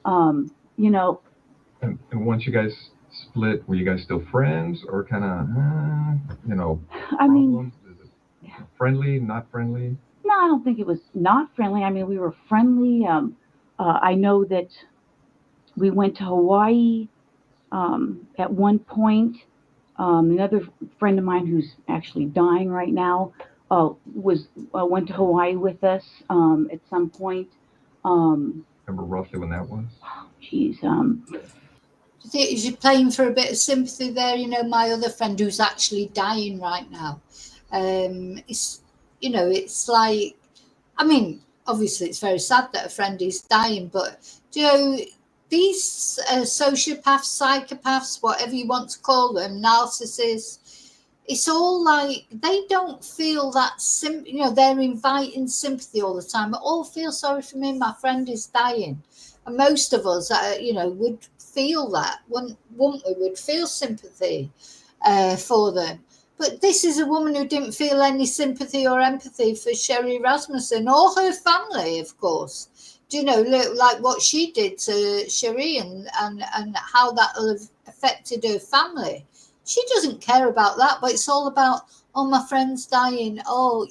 D: Um, you know,
B: And once you guys split, were you guys still friends, or kind of,
D: I mean,
B: problems? Is it friendly, not friendly?
D: no, I don't think it was not friendly. I mean, we were friendly. I know that we went to Hawaii at one point. Another friend of mine who's actually dying right now went to Hawaii with us at some point.
B: Remember roughly when that was?
D: Geez,
A: Is you playing for a bit of sympathy there? My other friend who's actually dying right now. It's like, I mean, obviously it's very sad that a friend is dying, but these sociopaths, psychopaths, whatever you want to call them, narcissists, it's all like they don't feel that they're inviting sympathy all the time. I all feel sorry for me, my friend is dying. And most of us, would feel that, wouldn't we? Would feel sympathy for them. But this is a woman who didn't feel any sympathy or empathy for Sheri Rasmussen or her family, of course. Do you know, like what she did to Sheri and how that will have affected her family? She doesn't care about that, but it's all about, oh, my friend's dying. Oh,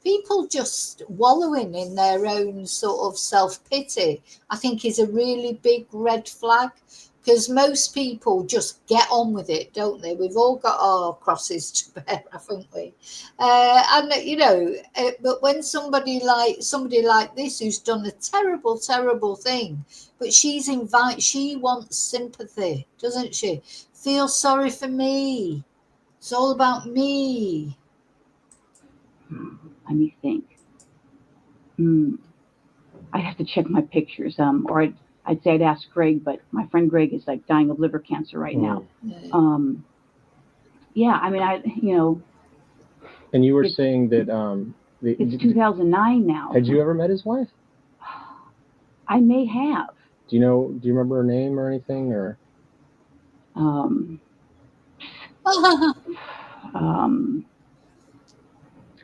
A: people just wallowing in their own sort of self-pity, I think is a really big red flag. Because most people just get on with it, don't they? We've all got our crosses to bear, haven't we? But when somebody like this who's done a terrible, terrible thing, but she wants sympathy, doesn't she? Feel sorry for me. It's all about me.
D: let me think. I'd have to check my pictures, or I'd say I'd ask Greg, but my friend Greg is like dying of liver cancer right now. Yeah, I mean,
C: And you were saying that
D: it's 2009 now.
C: Had you ever met his wife?
D: I may have.
C: Do you remember her name or anything, or?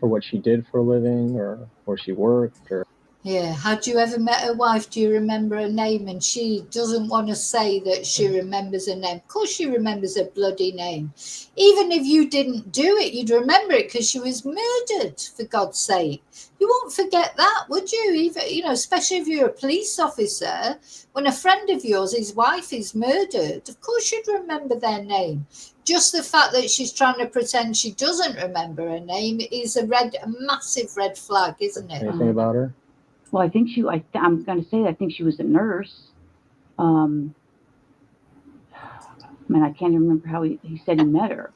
C: Or what she did for a living, or where she worked, or?
A: Yeah. Had you ever met her wife? Do you remember her name? And she doesn't want to say that she remembers her name. Of course she remembers her bloody name. Even if you didn't do it, you'd remember it because she was murdered, for God's sake. You won't forget that, would you? Even, especially if you're a police officer, when a friend of yours, his wife is murdered, of course you'd remember their name. Just the fact that she's trying to pretend she doesn't remember her name is a massive red flag, isn't it?
C: Anything about her?
D: Well, I think I'm going to say that I think she was a nurse. Man, I can't remember how he said he met her.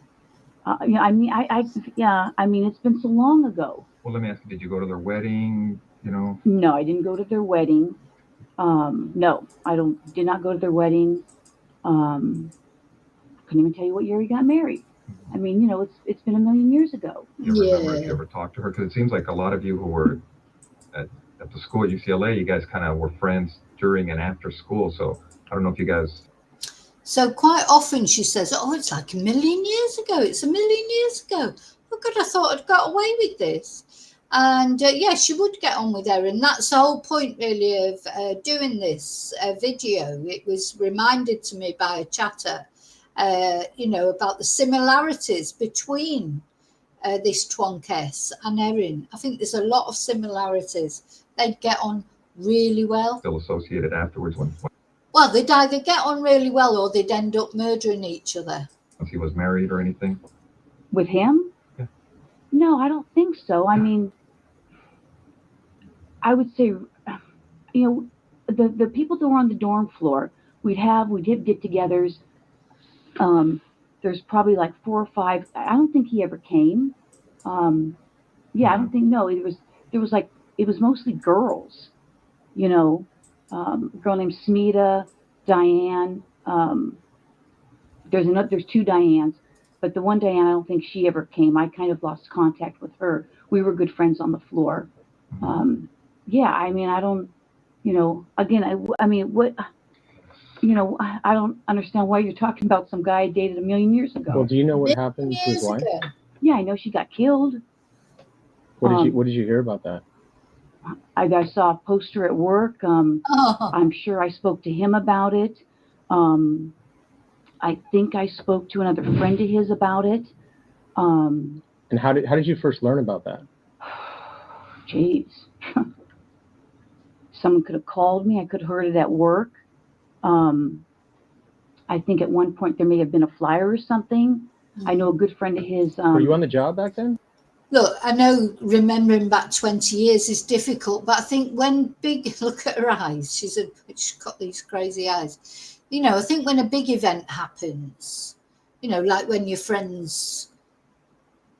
D: I mean, I mean, it's been so long ago.
B: Well, let me ask you, did you go to their wedding,
D: No, I didn't go to their wedding. No, did not go to their wedding. Couldn't even tell you what year he got married. I mean, it's been a million years ago.
B: You remember if you ever talked to her? Because it seems like a lot of you who were at the school at UCLA, you guys kind of were friends during and after school. So I don't know if you guys.
A: So quite often she says, oh, it's like a million years ago. It's a million years ago. Oh, God, I thought I'd got away with this. And she would get on with her. And that's the whole point, really, of doing this video. It was reminded to me by a chatter, about the similarities between this Twonkess and Erin. I think there's a lot of similarities. They'd get on really well.
B: Still associated afterwards when
A: Well, they'd either get on really well or they'd end up murdering each other.
B: If he was married or anything?
D: With him?
B: Yeah.
D: No, I don't think so. I mean, I would say, the people that were on the dorm floor, we did get-togethers. There's probably like 4 or 5. I don't think he ever came. I don't think, no, it was mostly girls, a girl named Smita, Diane. There's 2 Dianes, but the one Diane, I don't think she ever came. I kind of lost contact with her. We were good friends on the floor. I mean, I don't, again, I mean, what, I don't understand why you're talking about some guy I dated a million years ago.
C: Well, do you know what
A: Million
C: happened to his
A: years
C: wife?
A: ago.
D: Yeah, I know she got killed.
C: What did you hear about that?
D: I saw a poster at work.
A: Oh,
D: I'm sure I spoke to him about it. I think I spoke to another friend of his about it.
C: And how did you first learn about that?
D: Jeez. Someone could have called me. I could have heard it at work. I think at one point there may have been a flyer or something. I know a good friend of his.
C: Were you on the job back then?
A: look, I know remembering back 20 years is difficult, but I think when look at her eyes, she's got these crazy eyes. I think when a big event happens, like when your friend's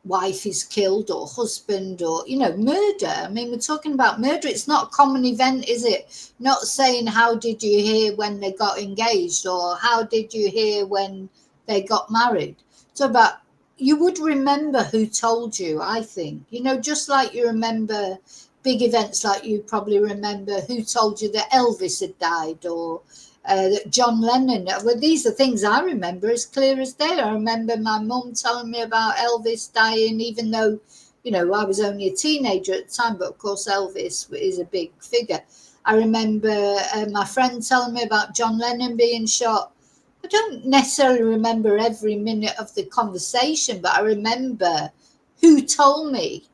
A: wife is killed or husband or, murder. I mean, we're talking about murder. It's not a common event, is it? Not saying how did you hear when they got engaged or how did you hear when they got married. It's about, you would remember who told you, I think. Just like you remember big events, like you probably remember who told you that Elvis had died or that John Lennon. Well, these are things I remember as clear as day. I remember my mum telling me about Elvis dying, even though, I was only a teenager at the time, but of course Elvis is a big figure. I remember my friend telling me about John Lennon being shot. I don't necessarily remember every minute of the conversation, but I remember who told me.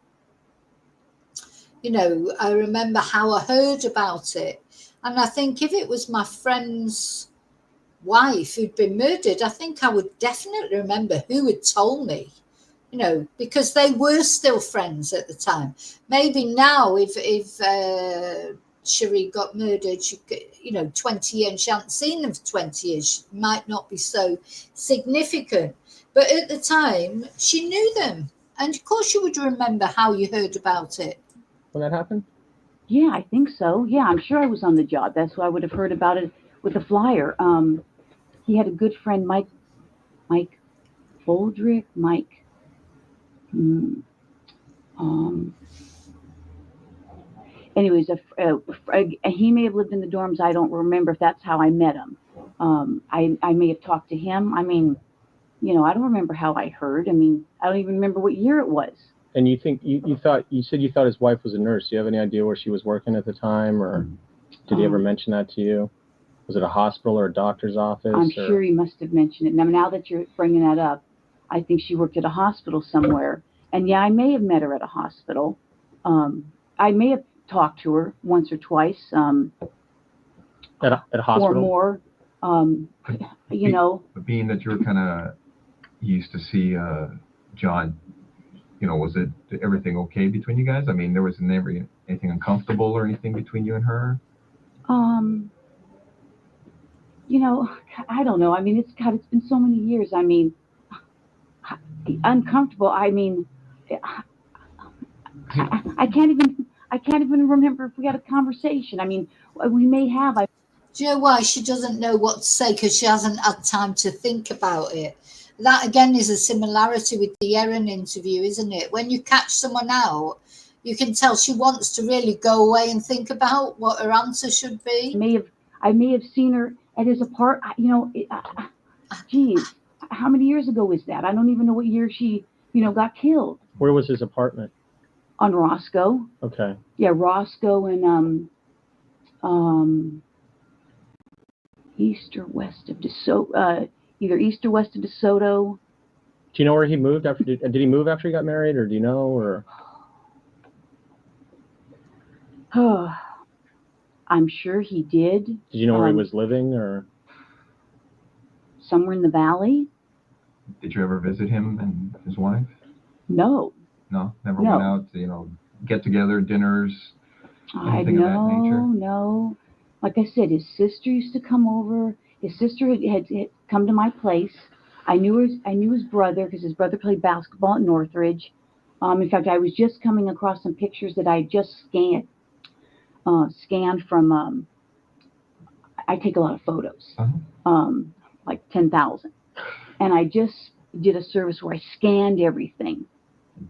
A: I remember how I heard about it. And I think if it was my friend's wife who'd been murdered, I think I would definitely remember who had told me, because they were still friends at the time. Maybe now if Sheri got murdered, 20 years, and she hadn't seen them for 20 years, it might not be so significant. But at the time, she knew them. And of course you would remember how you heard about it.
C: When that happened?
D: Yeah, I think so. Yeah, I'm sure I was on the job. That's why I would have heard about it with the flyer. He had a good friend, Mike Boldrick, anyways, he may have lived in the dorms. I don't remember if that's how I met him. I may have talked to him. I mean, I don't remember how I heard. I mean, I don't even remember what year it was.
C: And you think you thought his wife was a nurse. Do you have any idea where she was working at the time, or did he ever mention that to you? Was it a hospital or a doctor's office?
D: I'm sure he must have mentioned it. Now that you're bringing that up, I think she worked at a hospital somewhere. And yeah, I may have met her at a hospital. I may have talked to her once or twice.
C: At a hospital?
D: Or more.
B: But being that you're kind of used to see John, was everything okay between you guys? I mean, there was never anything uncomfortable or anything between you and her?
D: I don't know. I mean, it's been so many years. I mean, uncomfortable. I mean, I can't even remember if we had a conversation. I mean, we may have.
A: Do you know why she doesn't know what to say? Because she hasn't had time to think about it. That again is a similarity with the Erin interview, isn't it? When you catch someone out, you can tell she wants to really go away and think about what her answer should be.
D: I may have seen her at his apartment. Geez, how many years ago was that? I don't even know what year she, got killed.
C: Where was his apartment?
D: On Roscoe.
C: Okay.
D: Yeah, Roscoe and east or west of DeSoto. Either east or west of DeSoto.
C: Do you know where he moved after? Did he move after he got married, or do you know? Or
D: I'm sure he did.
C: Did you know where he was living, or
D: somewhere in the valley?
B: Did you ever visit him and his wife?
D: No.
B: No, never went out to, get together, dinners, anything of that nature?
D: No. Like I said, his sister used to come over. His sister had come to my place. I knew his brother because his brother played basketball at Northridge. In fact, I was just coming across some pictures that I just scanned from. I take a lot of photos, like 10,000, and I just did a service where I scanned everything.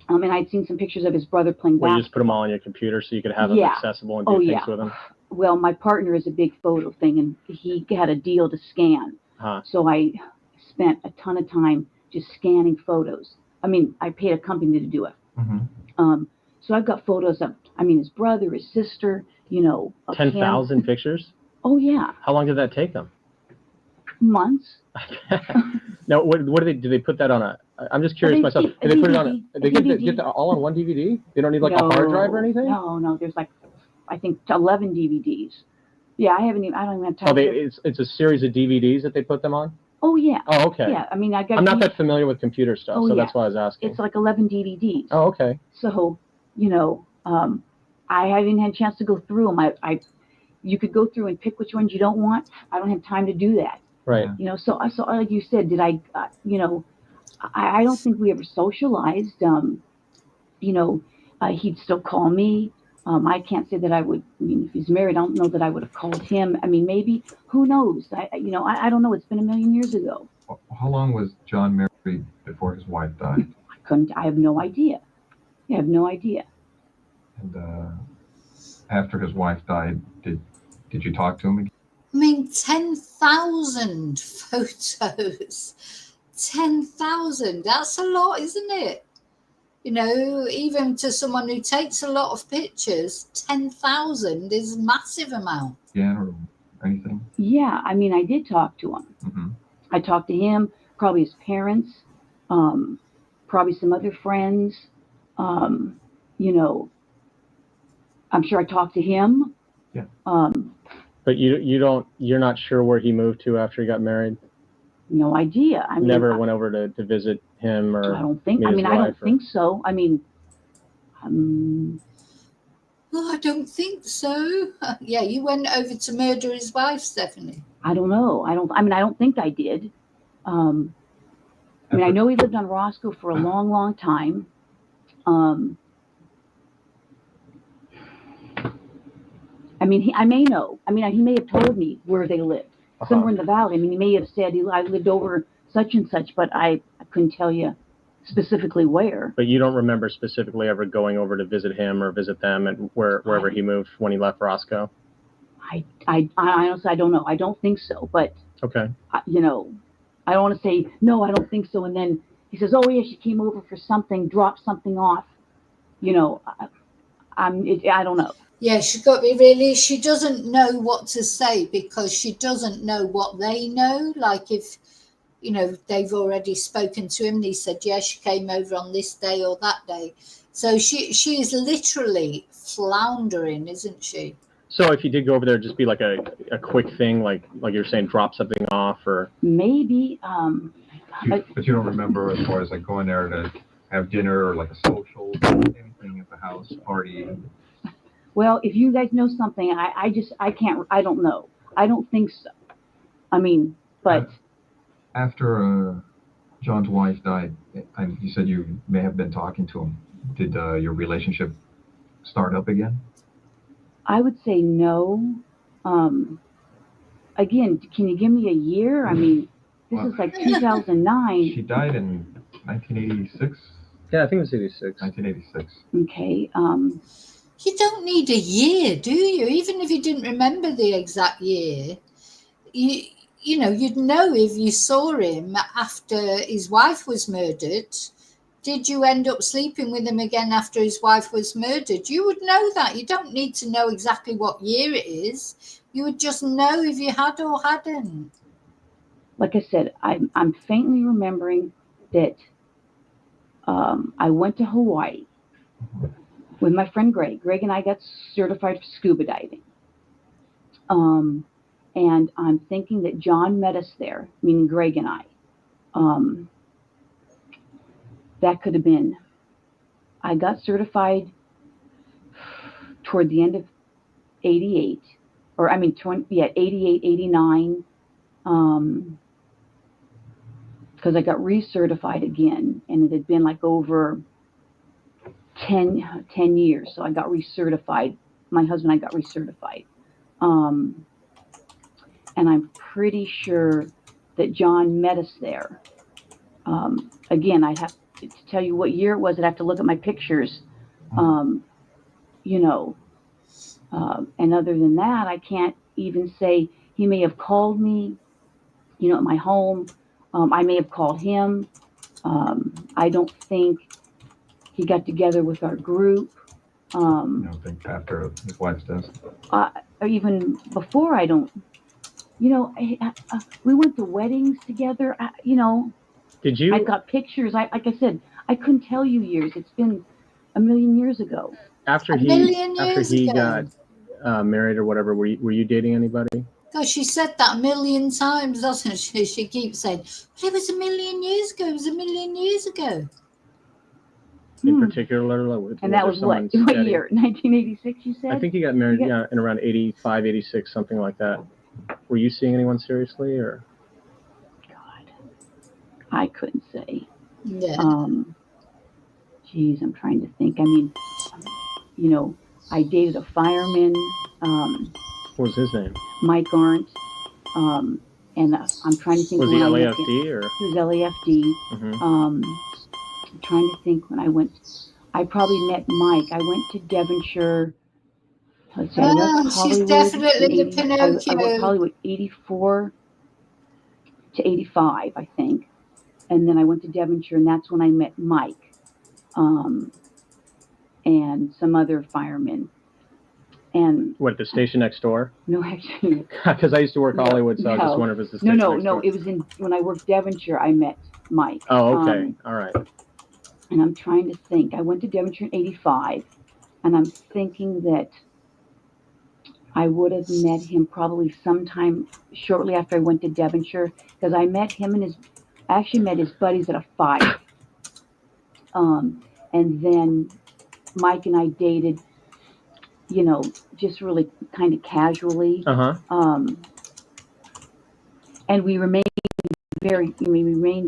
D: And I'd seen some pictures of his brother playing basketball.
C: You just put them all on your computer so you could have them accessible and do things with them?
D: well, my partner is a big photo thing, and he had a deal to scan. So I spent a ton of time just scanning photos. I mean, I paid a company to do it. So I've got photos of, his brother, his sister,
C: 10,000 pictures?
D: Oh, yeah.
C: How long did that take them?
D: Months.
C: Now, what do they put that on a? I'm just curious myself. Do they put it on a? They get all on one DVD? They don't need like a hard drive or anything?
D: No. There's like, I think 11 DVDs. Yeah, I don't even have time.
C: It's a series of DVDs that they put them on?
D: Oh, yeah.
C: Oh, okay.
D: Yeah, I'm
C: not that familiar with computer stuff, so that's why I was asking.
D: It's like 11 DVDs.
C: Oh, okay.
D: So, I haven't had a chance to go through them. You could go through and pick which ones you don't want. I don't have time to do that.
C: Right.
D: So like you said, did I, I don't think we ever socialized. He'd still call me. I can't say that I would. If he's married, I don't know that I would have called him. Maybe. Who knows? I don't know. It's been a million years ago.
B: How long was John married before his wife died?
D: I have no idea. I have no idea.
B: And after his wife died, did you talk to him again?
A: 10,000 photos. 10,000. That's a lot, isn't it? Even to someone who takes a lot of pictures, 10,000 is a massive amount.
B: Yeah, or anything?
D: Yeah, I did talk to him.
B: Mm-hmm.
D: I talked to him, probably his parents, probably some other friends. I'm sure I talked to him.
B: Yeah.
C: But you're not sure where he moved to after he got married?
D: No idea.
C: Never went over to visit him or
D: I don't think.
C: meet his
D: I don't think so.
A: I don't think so. Yeah, you went over to murder his wife, Stephanie.
D: I don't know. I don't think I did. I know he lived on Roscoe for a long, long time. I may know. He may have told me where they lived, somewhere in the valley. He may have said I lived over such and such, but I couldn't tell you specifically where.
C: But you don't remember specifically ever going over to visit him or visit them and wherever he moved when he left Roscoe?
D: I honestly, I don't know. I don't think so, but
C: okay.
D: I don't want to say no. I don't think so, and then he says, "Oh yeah, she came over for something, dropped something off." I don't know.
A: Yeah, she doesn't know what to say because she doesn't know what they know. Like if, they've already spoken to him and he said, yeah, she came over on this day or that day. So she is literally floundering, isn't she?
C: So if you did go over there, just be like a quick thing, like you're saying, drop something off or?
D: Maybe.
B: But you don't remember as far as like going there to have dinner or like a social, anything at the house, party?
D: Well, if you guys know something, I don't know. I don't think so. But.
B: After John's wife died, and you said you may have been talking to him, did your relationship start up again?
D: I would say no. Again, can you give me a year? This is like 2009.
B: She died in 1986?
C: Yeah, I think it was 86.
B: 1986.
D: Okay.
A: You don't need a year, do you? Even if you didn't remember the exact year, you'd know if you saw him after his wife was murdered. Did you end up sleeping with him again after his wife was murdered? You would know that. You don't need to know exactly what year it is. You would just know if you had or hadn't.
D: Like I said, I'm faintly remembering that I went to Hawaii with my friend Greg. Greg and I got certified for scuba diving. And I'm thinking that John met us there, meaning Greg and I. That could have been. I got certified toward the end of 88, 88, 89, because I got recertified again, and it had been like over 10 years. So I got recertified. My husband and I got recertified. And I'm pretty sure that John met us there. Again, I'd have to tell you what year it was. I'd have to look at my pictures. And other than that, I can't even say. He may have called me, at my home. I may have called him. I don't think he got together with our group.
B: I don't think after his wife's death.
D: Or even before, I don't. We went to weddings together.
C: Did you?
D: I've got pictures. Like I said, I couldn't tell you years. It's been a million years ago.
C: After he got married or whatever, were you dating anybody?
A: Gosh, she said that a million times, doesn't she? She keeps saying, "But it was a million years ago. It was a million years ago."
C: In particular,
D: and that was what year? 1986, you said?
C: I think he got married, in around 85, 86, something like that. Were you seeing anyone seriously, or?
D: God, I couldn't say.
A: Yeah.
D: Geez, I'm trying to think. I mean, I dated a fireman.
C: What was his name?
D: Mike Arndt. And I'm trying to think.
C: Was he LAFD or?
D: He was LAFD. I'm trying to think when I went. I probably met Mike. I went to Devonshire. Let's see, I left Hollywood.
A: She's definitely the Pinocchio.
D: I went Hollywood 84 to 85, I think. And then I went to Devonshire, and that's when I met Mike. And some other firemen. And
C: what, the station next door?
D: No, actually.
C: Because I used to work Hollywood, so I was just wondering if it's the station next door.
D: It was when I worked Devonshire, I met Mike.
C: Oh, okay. All right.
D: And I'm trying to think. I went to Devonshire in 85, and I'm thinking that I would have met him probably sometime shortly after I went to Devonshire, because I met him and I actually met his buddies at a fight. And then Mike and I dated, just really kind of casually. And we remained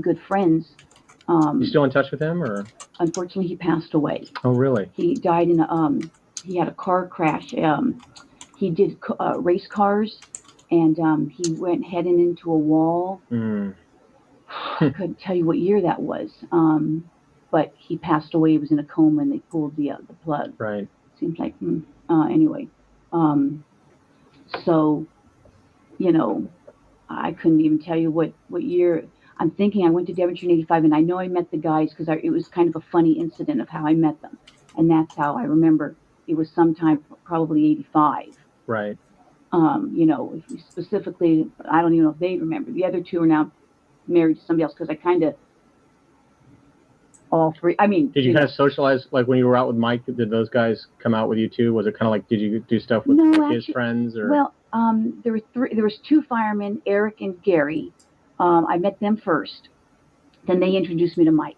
D: good friends.
C: You still in touch with him, or?
D: Unfortunately, he passed away.
C: Oh, really?
D: He died he had a car crash. He did race cars, and he went heading into a wall. I couldn't tell you what year that was. But he passed away. He was in a coma, and they pulled the plug.
C: Right.
D: Seems like, anyway. So, I couldn't even tell you what year. I'm thinking I went to Devonshire in 85, and I know I met the guys because it was kind of a funny incident of how I met them. And that's how I remember it was sometime probably 85.
C: Right.
D: Specifically, I don't even know if they remember. The other two are now married to somebody else because I kind of, all three, I mean.
C: Did you kind of socialize, like when you were out with Mike, did those guys come out with you too? Was it kind of like, did you do stuff with his friends? Or?
D: Well, there was two firemen, Eric and Gary. I met them first. Then they introduced me to Mike.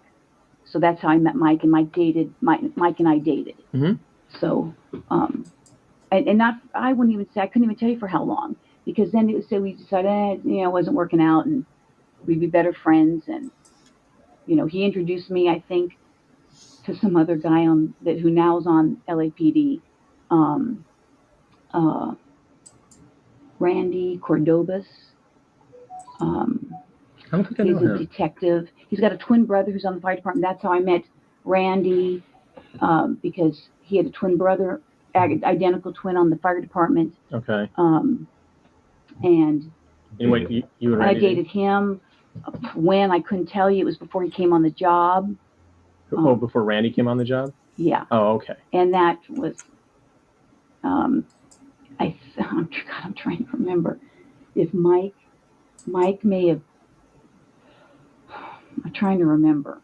D: So that's how I met Mike, and Mike and I dated.
C: Mm-hmm.
D: So, and not, I wouldn't even say, I couldn't even tell you for how long, because then it was, so we decided, it wasn't working out, and we'd be better friends. And, he introduced me, I think, to some other guy who now is on LAPD, Randy Cordobas.
C: I don't think I know
D: he's a
C: him.
D: detective. He's got a twin brother who's on the fire department. That's how I met Randy, because he had a twin brother, identical twin on the fire department.
C: Okay.
D: And
C: anyway, you and Randy
D: I dated him when I couldn't tell you. It was before he came on the job.
C: Before Randy came on the job?
D: Yeah.
C: Oh, okay.
D: And that was, I'm trying to remember if Mike may have, I'm trying to remember.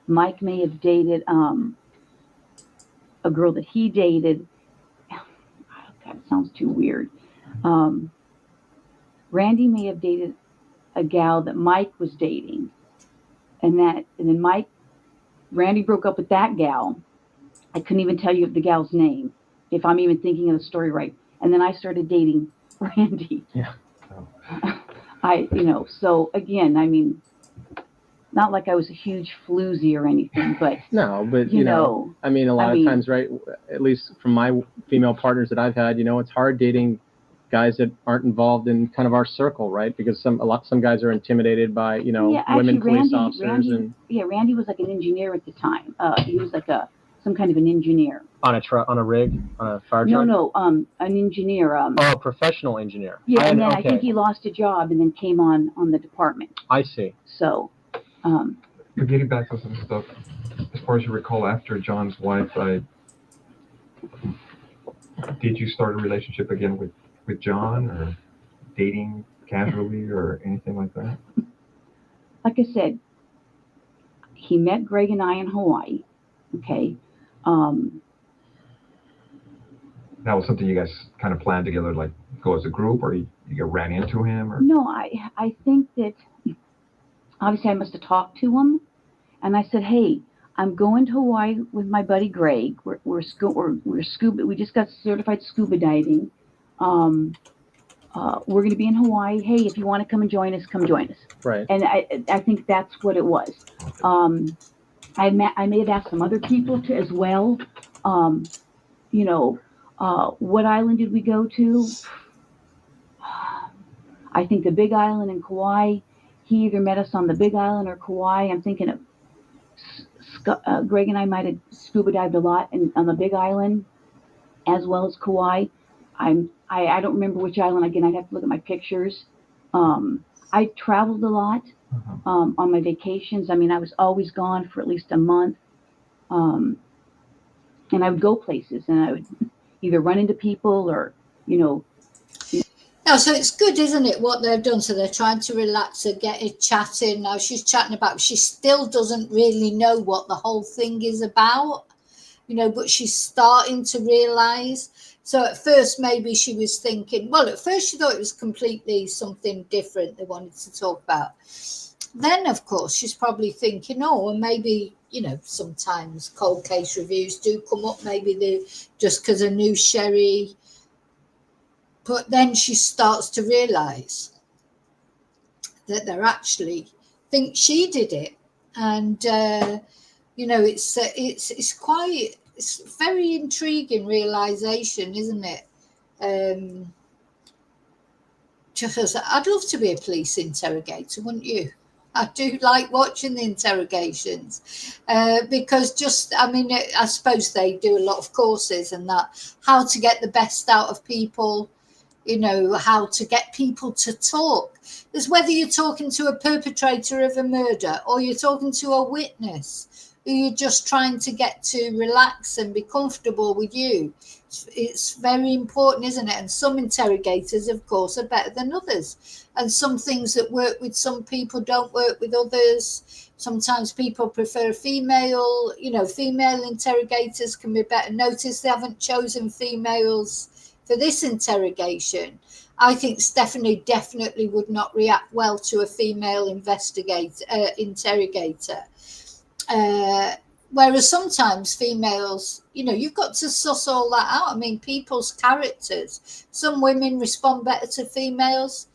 D: Mike may have dated a girl that he dated. God, it sounds too weird. Randy may have dated a gal that Mike was dating, and then Randy broke up with that gal. I couldn't even tell you the gal's name, if I'm even thinking of the story right. And then I started dating Randy.
C: Yeah.
D: Oh. So again, I mean, not like I was a huge floozy or anything, but
C: no, but I mean, a lot of times, right? At least from my female partners that I've had, it's hard dating guys that aren't involved in kind of our circle, right? Because some guys are intimidated by women police officers.
D: Randy was like an engineer at the time. He was like a some kind of an engineer.
C: On a rig, on a fire truck?
D: No, an engineer.
C: Oh, a professional engineer.
D: Yeah, and then
C: okay.
D: I think he lost a job and then came on the department.
C: I see.
D: So,
B: You're getting back to some stuff. As far as you recall, after John's wife died, did you start a relationship again with John, or dating casually, or anything like that?
D: like I said, he met Greg and I in Hawaii. Okay.
B: That was something you guys kind of planned together, like go as a group, or you ran into him, or?
D: No, I think that obviously I must have talked to him, and I said, hey, I'm going to Hawaii with my buddy Greg. We're scuba. We just got certified scuba diving. We're going to be in Hawaii. Hey, if you want to come and join us, come join us.
C: Right.
D: And I think that's what it was. I may have asked some other people to as well. What island did we go to? I think the Big Island in Kauai. He either met us on the Big Island or Kauai. I'm thinking of Greg and I might have scuba dived a lot on the Big Island as well as Kauai. I don't remember which island. Again, I'd have to look at my pictures. I traveled a lot on my vacations. I mean, I was always gone for at least a month. And I would go places, and I would either run into people or,
A: No, so it's good, isn't it, what they've done? So they're trying to relax her, get it chatting. Now she's chatting about, she still doesn't really know what the whole thing is about, but she's starting to realise. So at first, maybe she was thinking, well, at first she thought it was completely something different they wanted to talk about. Then, of course, she's probably thinking, oh, and maybe, sometimes cold case reviews do come up, maybe they just because of new Sheri. But then she starts to realise that they're actually think she did it, and it's very intriguing realisation, isn't it? Because I'd love to be a police interrogator, wouldn't you? I do like watching the interrogations because I suppose they do a lot of courses and that, how to get the best out of people. How to get people to talk. There's whether you're talking to a perpetrator of a murder or you're talking to a witness who you're just trying to get to relax and be comfortable with you. It's very important, isn't it? And some interrogators, of course, are better than others. And some things that work with some people don't work with others. Sometimes people prefer female, female interrogators can be better. Notice they haven't chosen females for this interrogation. I think Stephanie definitely would not react well to a female interrogator. Whereas sometimes females, you've got to suss all that out. I mean, people's characters. Some women respond better to females,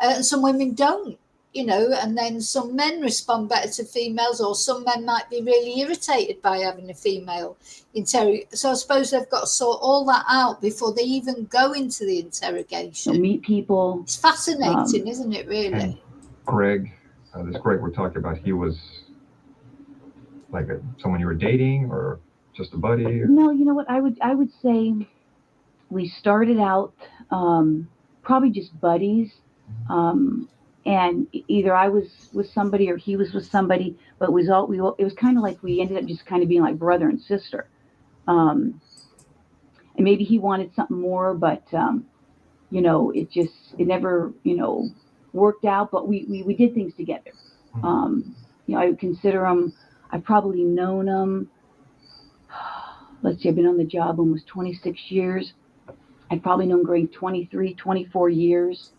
A: and some women don't. And then some men respond better to females, or some men might be really irritated by having a female interrogate. So I suppose they've got to sort all that out before they even go into the interrogation.
D: So meet people.
A: It's fascinating, isn't it, really?
B: And Greg, this Greg we're talking about, he was like someone you were dating, or just a buddy? Or?
D: No, you know what? I would say we started out probably just buddies. And either I was with somebody or he was with somebody, but it was kind of like we ended up just kind of being like brother and sister. And maybe he wanted something more, but it never, worked out, but we did things together. I would consider him, I've probably known him, let's see, I've been on the job almost 26 years. I've probably known Greg 23, 24 years.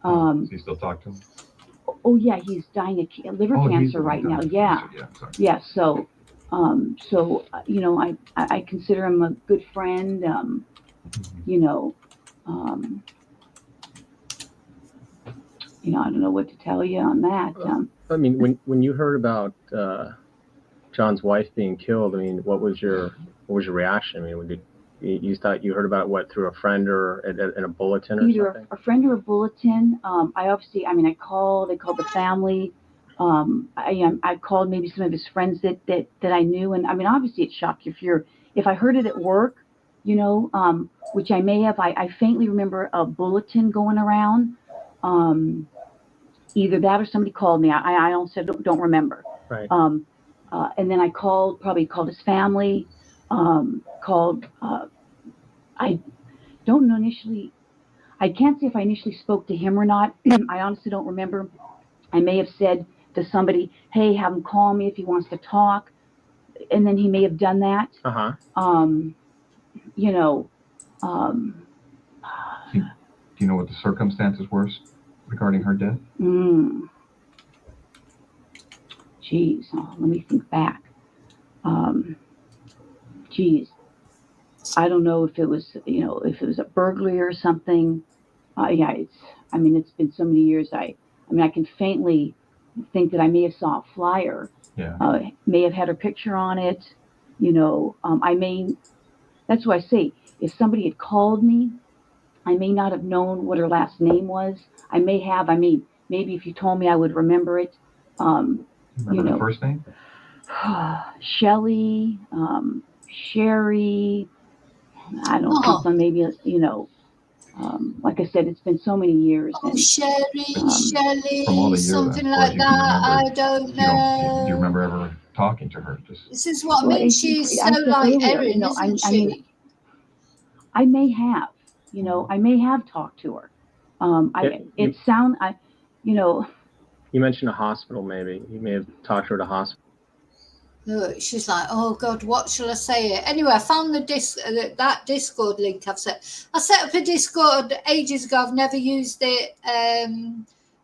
B: Does he still talk to him?
D: Oh yeah, he's dying of liver cancer right now. Yeah. Yeah. So, I consider him a good friend. I don't know what to tell you on that.
C: I mean, when you heard about John's wife being killed, I mean, what was your reaction? I mean, you thought you heard about it, through a friend or in a bulletin or
D: either
C: something?
D: a friend or a bulletin. I called the family. I called maybe some of his friends that I knew, and I mean, obviously it shocked you if I heard it at work, which I may have. I faintly remember a bulletin going around. Either that or somebody called me. I honestly don't remember.
C: Right.
D: And then I probably called his family. I don't know initially. I can't say if I initially spoke to him or not. I honestly don't remember. I may have said to somebody, "Hey, have him call me if he wants to talk," and then he may have done that.
C: Uh-huh.
D: You know.
B: Do you know what the circumstances were regarding her death?
D: Geez, let me think back. Geez, I don't know if it was, if it was a burglary or something. Yeah, it's been so many years. I can faintly think that I may have saw a flyer.
B: Yeah.
D: May have had her picture on it. That's why I say, if somebody had called me, I may not have known what her last name was. I may have. Maybe if you told me, I would remember it.
B: Remember the first name?
D: Shelley, Sheri. I don't know. Maybe like I said, it's been so many years.
A: Oh, Shelley,
B: from all the years,
A: something like that. I don't know.
B: Do you remember ever talking to her?
A: This is what I mean. She's so like Erin, isn't she?
D: I may have. I may have talked to her.
C: You mentioned a hospital, maybe. You may have talked to her at a hospital.
A: Look, she's like, oh God, what shall I say? Anyway, I found that Discord link I've set. I set up a Discord ages ago. I've never used it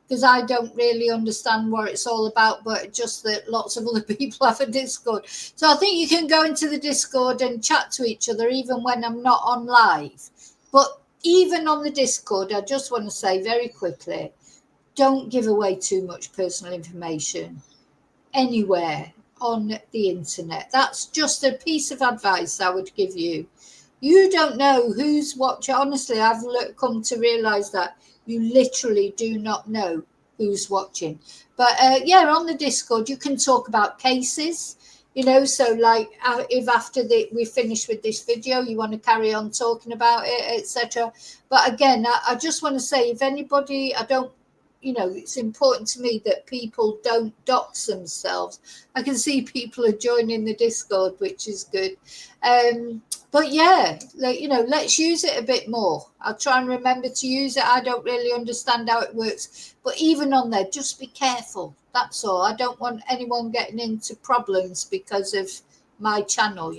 A: because I don't really understand what it's all about, but just that lots of other people have a Discord. So I think you can go into the Discord and chat to each other even when I'm not on live. But even on the Discord, I just want to say very quickly, don't give away too much personal information anywhere on the internet. That's just a piece of advice I would give you. You don't know who's watching. Honestly, I've come to realize that you literally do not know who's watching. But on the Discord, you can talk about cases, so like if after we finish with this video, you want to carry on talking about it, etc. But again, I just want to say, if anybody, it's important to me that people don't dox themselves. I can see people are joining the Discord, which is good. But yeah, let's use it a bit more. I'll try and remember to use it. I don't really understand how it works. But even on there, just be careful. That's all. I don't want anyone getting into problems because of my channel,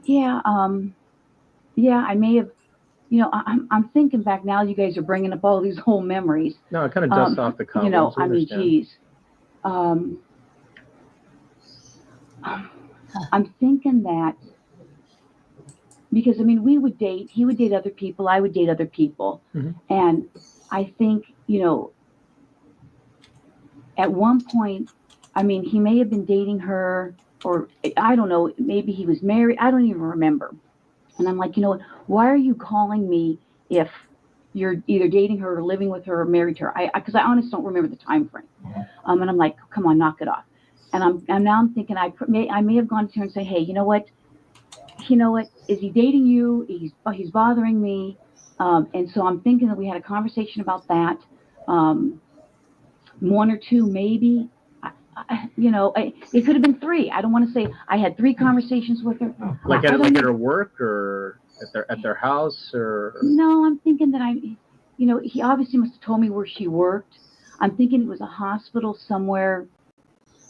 D: Yeah. I may have. I'm thinking back now. You guys are bringing up all these whole memories.
C: No, it kind of dusts off the cuff.
D: Geez. I'm thinking that because we would date. He would date other people. I would date other people, and I think at one point, he may have been dating her, or I don't know. Maybe he was married. I don't even remember. And I'm like, why are you calling me if you're either dating her or living with her or married to her? Because I honestly don't remember the time frame. And I'm like, come on, knock it off. And I'm thinking I may have gone to her and say, hey, you know what? Is he dating you? He's bothering me. And so I'm thinking that we had a conversation about that. One or two, maybe. It could have been three. I don't want to say I had 3 conversations with her.
C: Like at her work or at their house or.
D: No, I'm thinking that he obviously must have told me where she worked. I'm thinking it was a hospital somewhere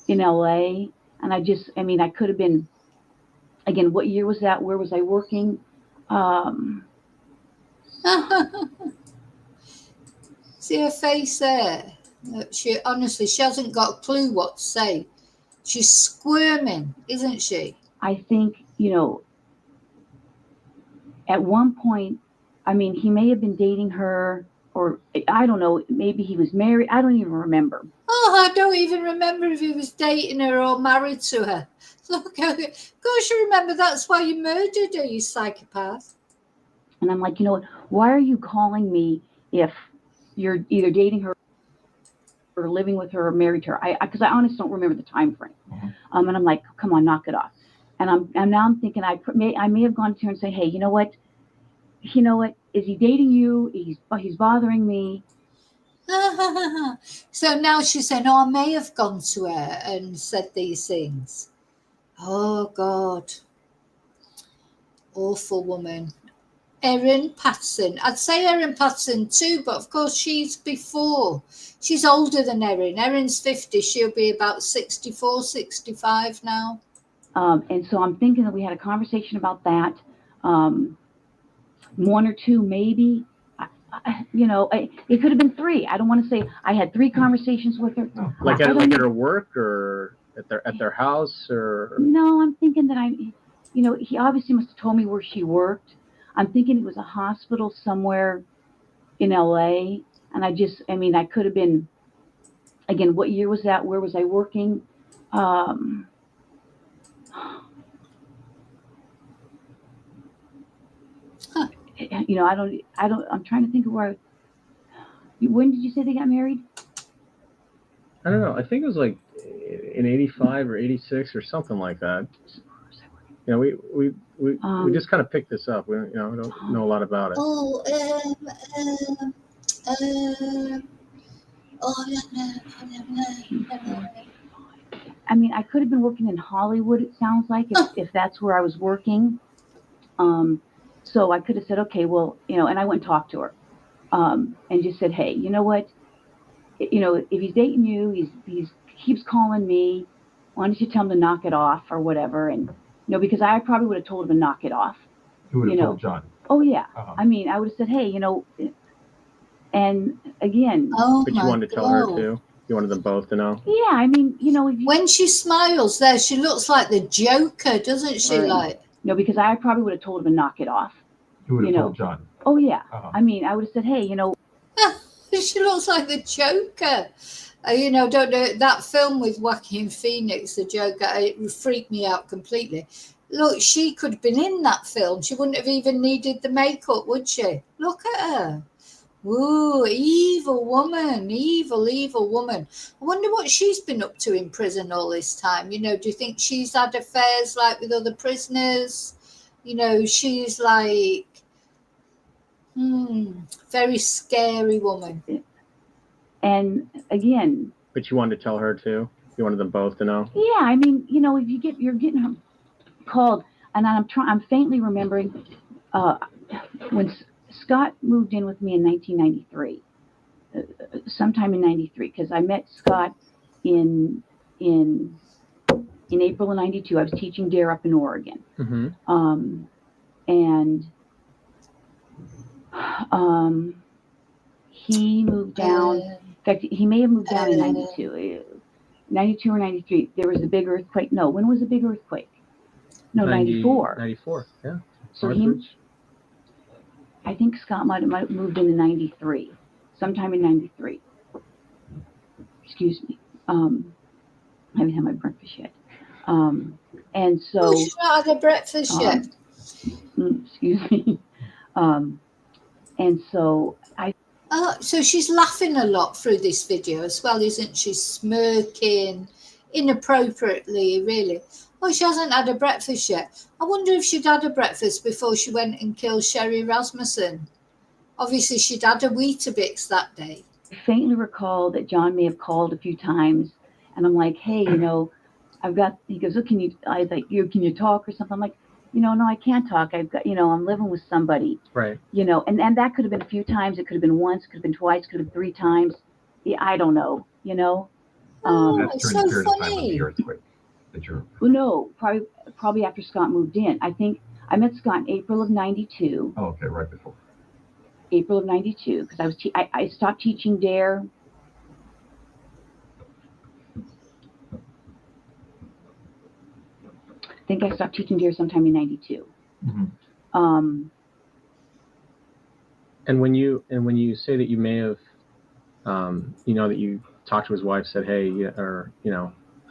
D: in LA, and I could have been. Again, what year was that? Where was I working?
A: See her face there. She hasn't got a clue what to say. She's squirming, isn't she?
D: I think, at one point, he may have been dating her, or I don't know, maybe he was married. I don't even remember.
A: Oh, I don't even remember if he was dating her or married to her. Look, of course you remember. That's why you murdered her, you psychopath.
D: And I'm like, why are you calling me if you're either dating her or living with her or married to her. Because I honestly don't remember the time frame. And I'm like, come on, knock it off. And now I'm thinking I may have gone to her and say, hey, you know what? Is he dating you? He's bothering me.
A: So now she's saying, oh, I may have gone to her and said these things. Oh, God. Awful woman. Erin Patterson. I'd say Erin Patterson too, but of course she's before. She's older than Erin. Erin's 50. She'll be about 64, 65 now.
D: And so I'm thinking that we had a conversation about that. One or two, maybe. It could have been three. I don't want to say I had 3 conversations with her.
C: Like at her work or at their house or.
D: No, I'm thinking that he obviously must have told me where she worked. I'm thinking it was a hospital somewhere in LA. And I could have been, again, what year was that? Where was I working? I'm trying to think of when did you say they got married?
C: I don't know. I think it was like in 85 or 86 or something like that. We just kind of picked this up. We don't know a lot about it.
D: I could have been working in Hollywood, it sounds like, if that's where I was working. So I could have said, okay, well, and I went and talked to her, and just said, hey, you know what? If he's dating you, he's keeps calling me. Why don't you tell him to knock it off or whatever? And because I probably would have told him to knock it off.
B: You would have told John.
D: Oh yeah. I would have said, hey, and again.
A: Oh,
C: but you wanted to tell her too. You wanted them both to know.
D: Yeah,
A: when she smiles, there she looks like the Joker, doesn't she? Like.
D: No, because I probably would have told him to knock it off.
B: You would have told John.
D: Oh yeah. I would have said, hey,
A: She looks like the Joker. Don't know that film with Joaquin Phoenix, the Joker. It freaked me out completely. Look, she could have been in that film. She wouldn't have even needed the makeup, would she? Look at her. Ooh, evil woman, evil woman. I wonder what she's been up to in prison all this time. Do you think she's had affairs like with other prisoners? She's like, very scary woman.
D: And again.
C: But you wanted to tell her too? You wanted them both to know?
D: Yeah, if you're getting called, and I'm faintly remembering when Scott moved in with me in 1993, sometime in 93, because I met Scott in April of 92. I was teaching DARE up in Oregon. And he moved down. In fact, he may have moved down in 92. 92 or 93. There was a big earthquake. No, when was the big earthquake? No, 94.
C: 94, yeah.
D: So I think Scott might have moved in 93, sometime in 93. Excuse me. I haven't had my breakfast yet. And so.
A: She's not had her breakfast yet.
D: Excuse me. And so
A: so she's laughing a lot through this video as well, isn't she? Smirking inappropriately, really. Oh, she hasn't had her breakfast yet. I wonder if she'd had her breakfast before she went and killed Sheri Rasmussen. Obviously, she'd had her Weetabix that day.
D: I faintly recall that John may have called a few times, and I'm like, hey, he goes, oh, can you talk or something? I'm like, no, I can't talk. I've got, I'm living with somebody.
C: Right.
D: And that could have been a few times. It could have been once, could have been twice, could have been 3 times. Yeah, I don't know,
A: That's so funny.
D: Well, no, probably after Scott moved in. I think I met Scott in April of 92.
B: Oh, okay, right before.
D: April of 92, because I stopped teaching DARE. I think I stopped teaching DARE sometime in 92.
C: And when you say that you may have, that you talked to his wife, said, hey, or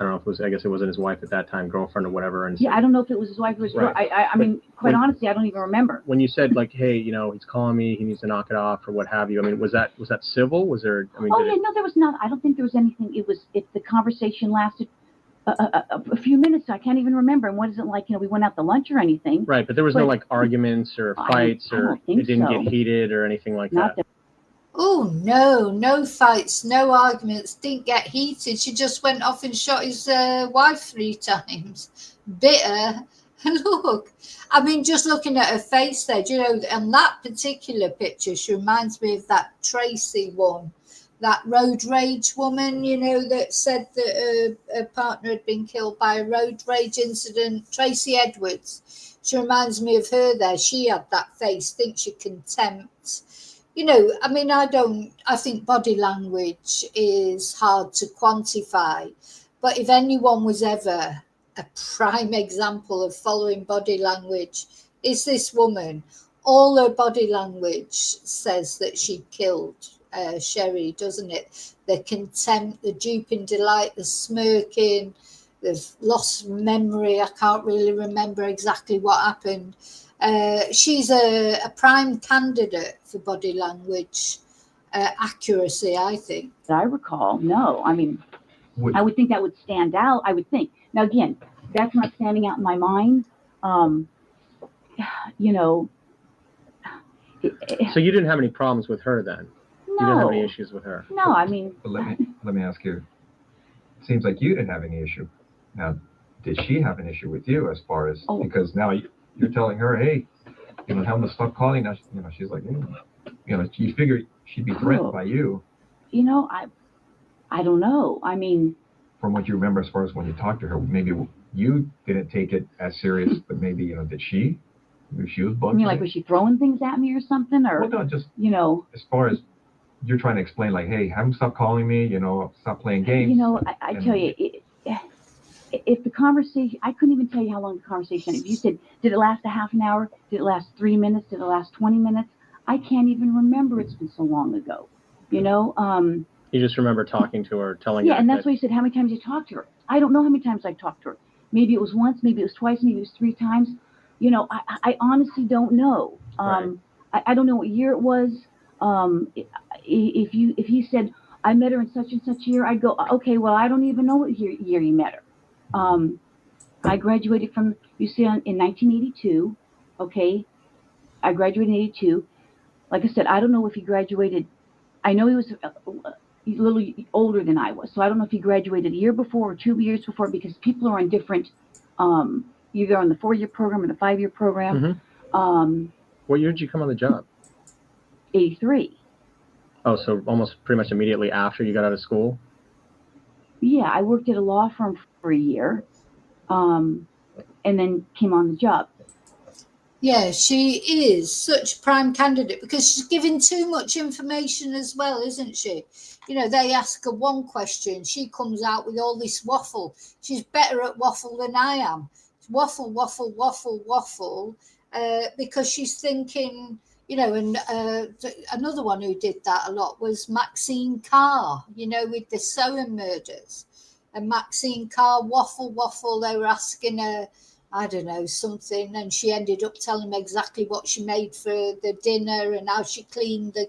C: I don't know if it was, I guess it wasn't his wife at that time, girlfriend or whatever. And
D: Yeah, I don't know if it was his wife or his girl.
C: Right.
D: I mean, quite honestly, I don't even remember.
C: When you said like, hey, you know, he's calling me, he needs to knock it off or what have you. I mean, was that civil? Was there? I mean,
D: Oh yeah, no, there was not. I don't think there was anything. If the conversation lasted a few minutes, I can't even remember. And what is it like? You know, we went out to lunch or anything.
C: Right, but there was no like arguments or fights
D: I
C: or
D: don't think
C: it didn't
D: so.
C: get heated or anything like
D: Not
C: that.
A: Oh no, no fights, no arguments, didn't get heated. She just went off and shot his wife 3 times. Bitter. Look, I mean, just looking at her face there, do you know, and that particular picture, she reminds me of that Tracy one, that road rage woman, you know, that said that her partner had been killed by a road rage incident. Tracy Edwards. She reminds me of her there. She had that face, thinks she contempt. You know, I mean, I think body language is hard to quantify, but if anyone was ever a prime example of following body language, is this woman. All her body language says that she killed Sheri, doesn't it? The contempt, the duping delight, the smirking, the lost memory. I can't really remember exactly what happened. She's a prime candidate for body language accuracy, I think.
D: that I recall. No, I mean, I would think that would stand out. I would think. Now again, that's not standing out in my mind. You know.
C: So you didn't have any problems with her then?
D: No.
C: You didn't have any issues with her?
D: No, I mean.
B: But let me ask you. It seems like you didn't have any issue. Now, did she have an issue with you as far as because now you're telling her, hey, you know, tell them to stop calling. Now, you know, she's like, you know, you figure she'd be threatened by you.
D: You know, I don't know. I mean,
B: from what you remember, as far as when you talked to her, maybe you didn't take it as serious, but maybe, you know, did she? Maybe she was bugging.
D: You mean like was she throwing things at me or something, or?
B: Well, no, just
D: you know.
B: As far as you're trying to explain, like, hey, have them stop calling me. You know, stop playing games.
D: You know, I tell you. If the conversation, I couldn't even tell you how long the conversation. If you said, did it last a half an hour? Did it last 3 minutes? Did it last 20 minutes? I can't even remember. It's been so long ago. You know.
C: You just remember talking to her, telling her.
D: Yeah, and that's why you said how many times you talked to her. I don't know how many times I talked to her. Maybe it was once, maybe it was twice, maybe it was 3 times. You know, I honestly don't know.
C: Right.
D: I don't know what year it was. If he said I met her in such and such year, I'd go, okay, well, I don't even know what year you met her. I graduated from UCLA in 1982. Okay, I graduated in 82. Like I said, I don't know if he graduated. I know he was a little older than I was, so I don't know if he graduated a year before or 2 years before, because people are on different, either on the 4-year program or the 5-year program.
C: Mm-hmm. What year did you come on the job?
D: 83.
C: Oh, so almost pretty much immediately after you got out of school?
D: Yeah, I worked at a law firm for a year, and then came on the job.
A: Yeah, she is such prime candidate because she's giving too much information as well, isn't she? You know, they ask her one question, she comes out with all this waffle. She's better at waffle than I am. Waffle, waffle, waffle, waffle, because she's thinking, you know, and another one who did that a lot was Maxine Carr, you know, with the Soham murders. And Maxine Carr, waffle, waffle, they were asking her, I don't know, something, and she ended up telling them exactly what she made for the dinner and how she cleaned the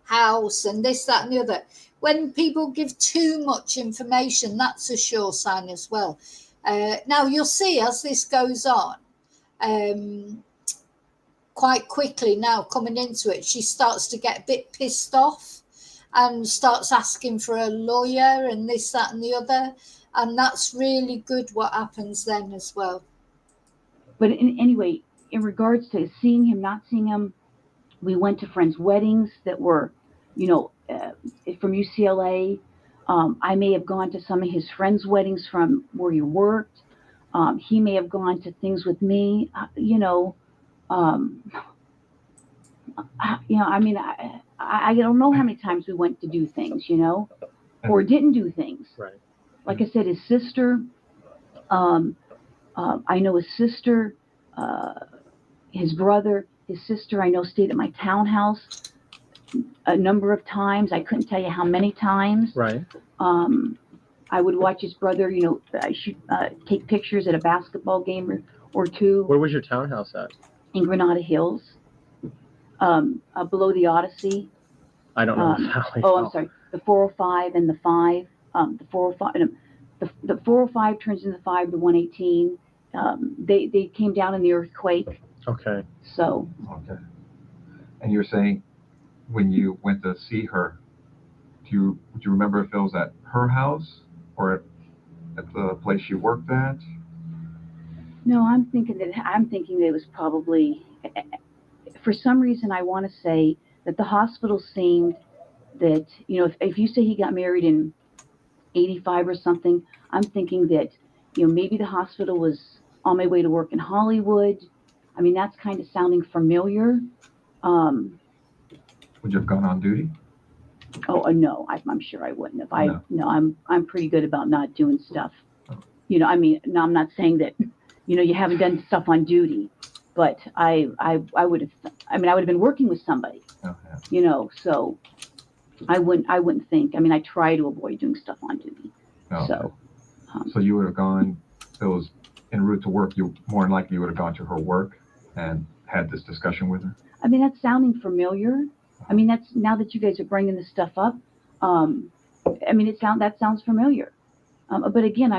A: house and this, that, and the other. When people give too much information, that's a sure sign as well. Now, you'll see as this goes on, quite quickly now coming into it, she starts to get a bit pissed off and starts asking for a lawyer and this, that, and the other. And that's really good what happens then as well.
D: But anyway, in regards to seeing him, not seeing him, we went to friends' weddings that were, you know, from UCLA. I may have gone to some of his friends' weddings from where he worked. He may have gone to things with me, you know. I mean, I don't know how many times we went to do things, you know, or didn't do things.
C: Right.
D: Like I said, his sister, I know his sister, his brother, his sister, I know stayed at my townhouse a number of times. I couldn't tell you how many times.
C: Right.
D: I would watch his brother, take pictures at a basketball game or two.
C: Where was your townhouse at?
D: In Granada Hills, below the Odyssey.
C: I don't know the valley.
D: I'm sorry. The 405 and the 5. The 405. The 405 turns into 5. The 118. They came down in the earthquake.
C: Okay.
D: So.
B: Okay. And you're saying when you went to see her, would you remember if it was at her house or at the place she worked at?
D: No, I'm thinking that it was probably, for some reason, I want to say that the hospital seemed that, if you say he got married in 85 or something, I'm thinking that, maybe the hospital was on my way to work in Hollywood. I mean, that's kind of sounding familiar.
B: Would you have gone on duty?
D: Oh, no, I'm sure I wouldn't have.
B: No.
D: I'm pretty good about not doing stuff.
B: Oh.
D: No, I'm not saying that, you haven't done stuff on duty, but I would have, I would have been working with somebody,
B: Oh, yeah.
D: So I wouldn't think, I try to avoid doing stuff on duty.
B: Okay.
D: So.
B: So you would have gone, if it was en route to work, you more than likely would have gone to her work and had this discussion with her?
D: That's sounding familiar. That's, now that you guys are bringing this stuff up, that sounds familiar. But again,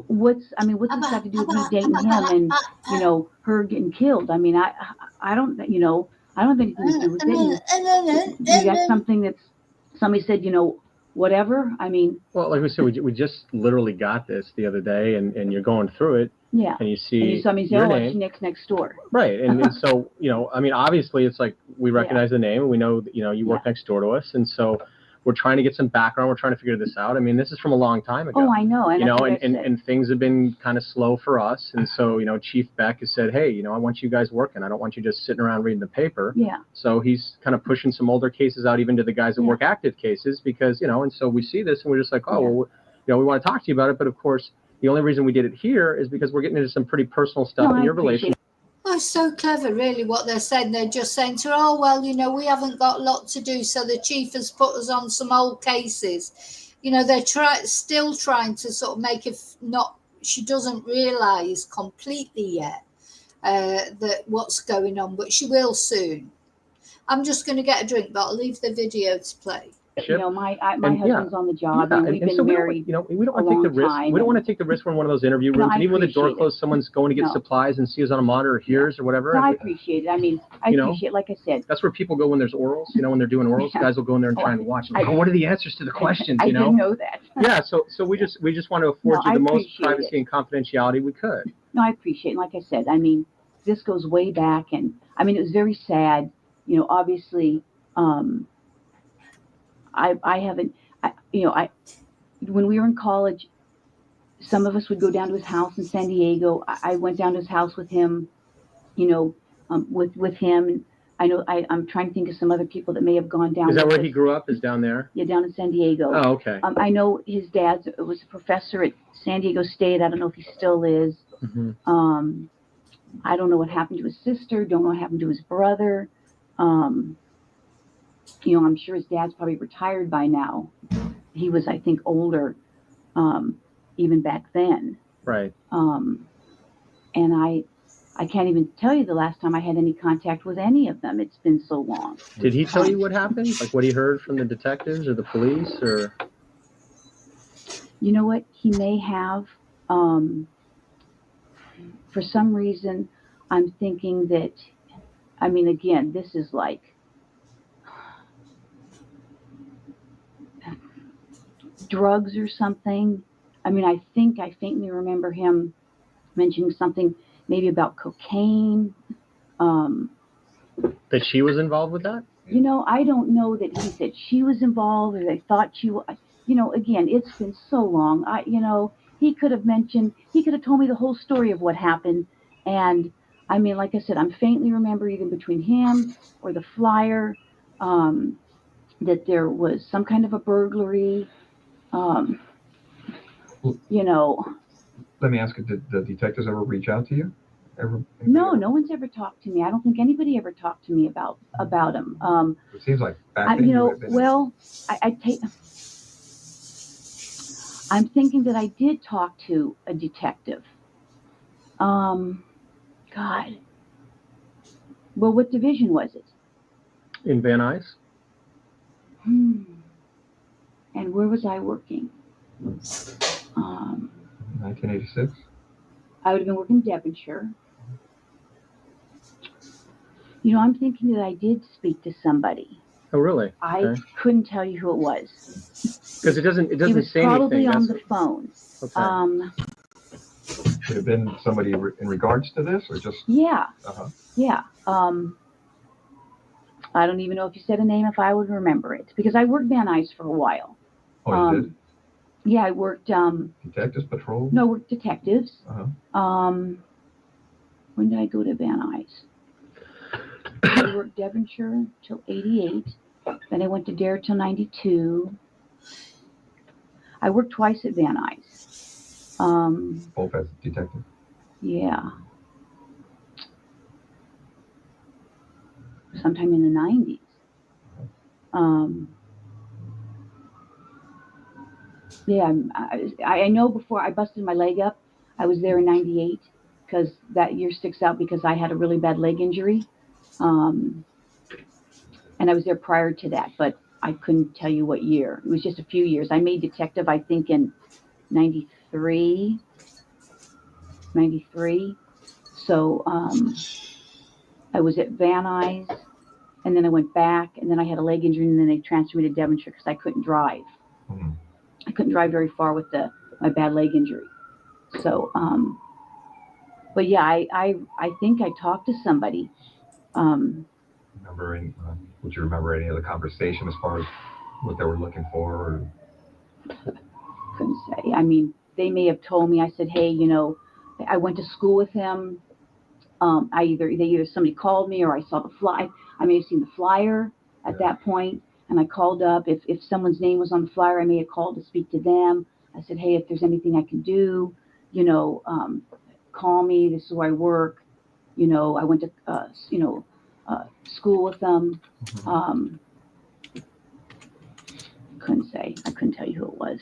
D: what's this got to do with me dating him and, her getting killed? I don't, I don't have anything to do with it. You got something that's, somebody said, whatever.
C: Well, like we said, we just literally got this the other day, and you're going through it.
D: Yeah.
C: And you see
D: and you saw me say,
C: your
D: oh,
C: name.
D: she next door.
C: Right. And so, obviously it's like we recognize the name and we know that, you work next door to us. And so we're trying to get some background. We're trying to figure this out. This is from a long time ago.
D: Oh, I know. And
C: and things have been kind of slow for us. And so, Chief Beck has said, hey, I want you guys working. I don't want you just sitting around reading the paper.
D: Yeah.
C: So he's kind of pushing some older cases out even to the guys that work active cases because, and so we see this and we're just like, well, we want to talk to you about it. But of course, the only reason we did it here is because we're getting into some pretty personal stuff in your relationship.
A: Oh, it's so clever, really, what they're saying. They're just saying to her, oh, well, we haven't got a lot to do, so the chief has put us on some old cases. They're still trying to sort of make it she doesn't realise completely yet that what's going on, but she will soon. I'm just going to get a drink, but I'll leave the video to play.
D: My husband's on the job, and we've been
C: so
D: married.
C: We don't want to take the risk. We don't want to take the risk when one of those interview rooms, and even when the door closed, someone's going to get supplies and see us on a monitor, or hears or whatever.
D: No, I appreciate it. I appreciate it. Like I said,
C: that's where people go when there's orals. When they're doing orals, guys will go in there and try and watch. What are the answers to the questions?
D: I didn't know that.
C: Yeah. So we just want to afford you the most privacy and confidentiality we could.
D: No, I appreciate it. Like I said, this goes way back, and it was very sad. Obviously. I haven't, when we were in college, some of us would go down to his house in San Diego. I went down to his house with him, with him. And I know I'm trying to think of some other people that may have gone down.
C: Is that where he grew up? Is down there?
D: Yeah, down in San Diego.
C: Oh, okay.
D: I know his dad was a professor at San Diego State. I don't know if he still is.
C: Mm-hmm.
D: I don't know what happened to his sister. Don't know what happened to his brother. I'm sure his dad's probably retired by now. He was, I think, older, even back then.
C: Right.
D: And I can't even tell you the last time I had any contact with any of them. It's been so long.
C: Did he tell you what happened? Like what he heard from the detectives or the police or?
D: You know what? He may have. For some reason, I'm thinking that, again, this is like, drugs or something. I think I faintly remember him mentioning something maybe about cocaine.
C: That she was involved with that?
D: I don't know that he said she was involved or they thought she was. Again, it's been so long. He could have told me the whole story of what happened. And like I said, I'm faintly remember either between him or the flyer that there was some kind of a burglary.
B: Let me ask you, did the detectives ever reach out to you?
D: No one's ever talked to me. I don't think anybody ever talked to me about him.
B: It seems like back then
D: I'm thinking that I did talk to a detective. God. Well, what division was it?
C: In Van Nuys?
D: And where was I working?
B: 1986?
D: I would have been working in Devonshire. You know, I'm thinking that I did speak to somebody.
C: Oh, really?
D: I couldn't tell you who it was.
C: Because it doesn't
D: It was
C: say
D: probably
C: anything.
D: on the phone.
C: Okay.
B: Would have been somebody in regards to this, or just?
D: Yeah.
B: Uh-huh.
D: Yeah. I don't even know if you said a name, if I would remember it, because I worked Van Nuys for a while.
B: Oh, you did?
D: Yeah, I worked.
B: Detectives, patrol?
D: No, worked detectives.
B: Uh-huh.
D: When did I go to Van Nuys? I worked Devonshire till 88. Then I went to Dare till 92. I worked twice at Van Nuys.
B: Both as detective?
D: Yeah. Sometime in the 90s. Yeah, I know before I busted my leg up, I was there in 98, because that year sticks out because I had a really bad leg injury. And I was there prior to that, but I couldn't tell you what year. It was just a few years. I made detective, I think, in 93. So I was at Van Nuys, and then I went back, and then I had a leg injury, and then they transferred me to Devonshire because I couldn't drive.
B: Mm-hmm.
D: I couldn't drive very far with my bad leg injury. So, but yeah, I think I talked to somebody.
B: Would you remember any of the conversation as far as what they were looking for? Or?
D: Couldn't say. I mean, they may have told me. I said, hey, you know, I went to school with him. Either somebody called me or I saw the fly. I may have seen the flyer at that point, and I called up. If someone's name was on the flyer, I may have called to speak to them. I said, hey, if there's anything I can do, you know, call me. This is where I work. You know, I went to school with them. Couldn't say. I couldn't tell you who it was.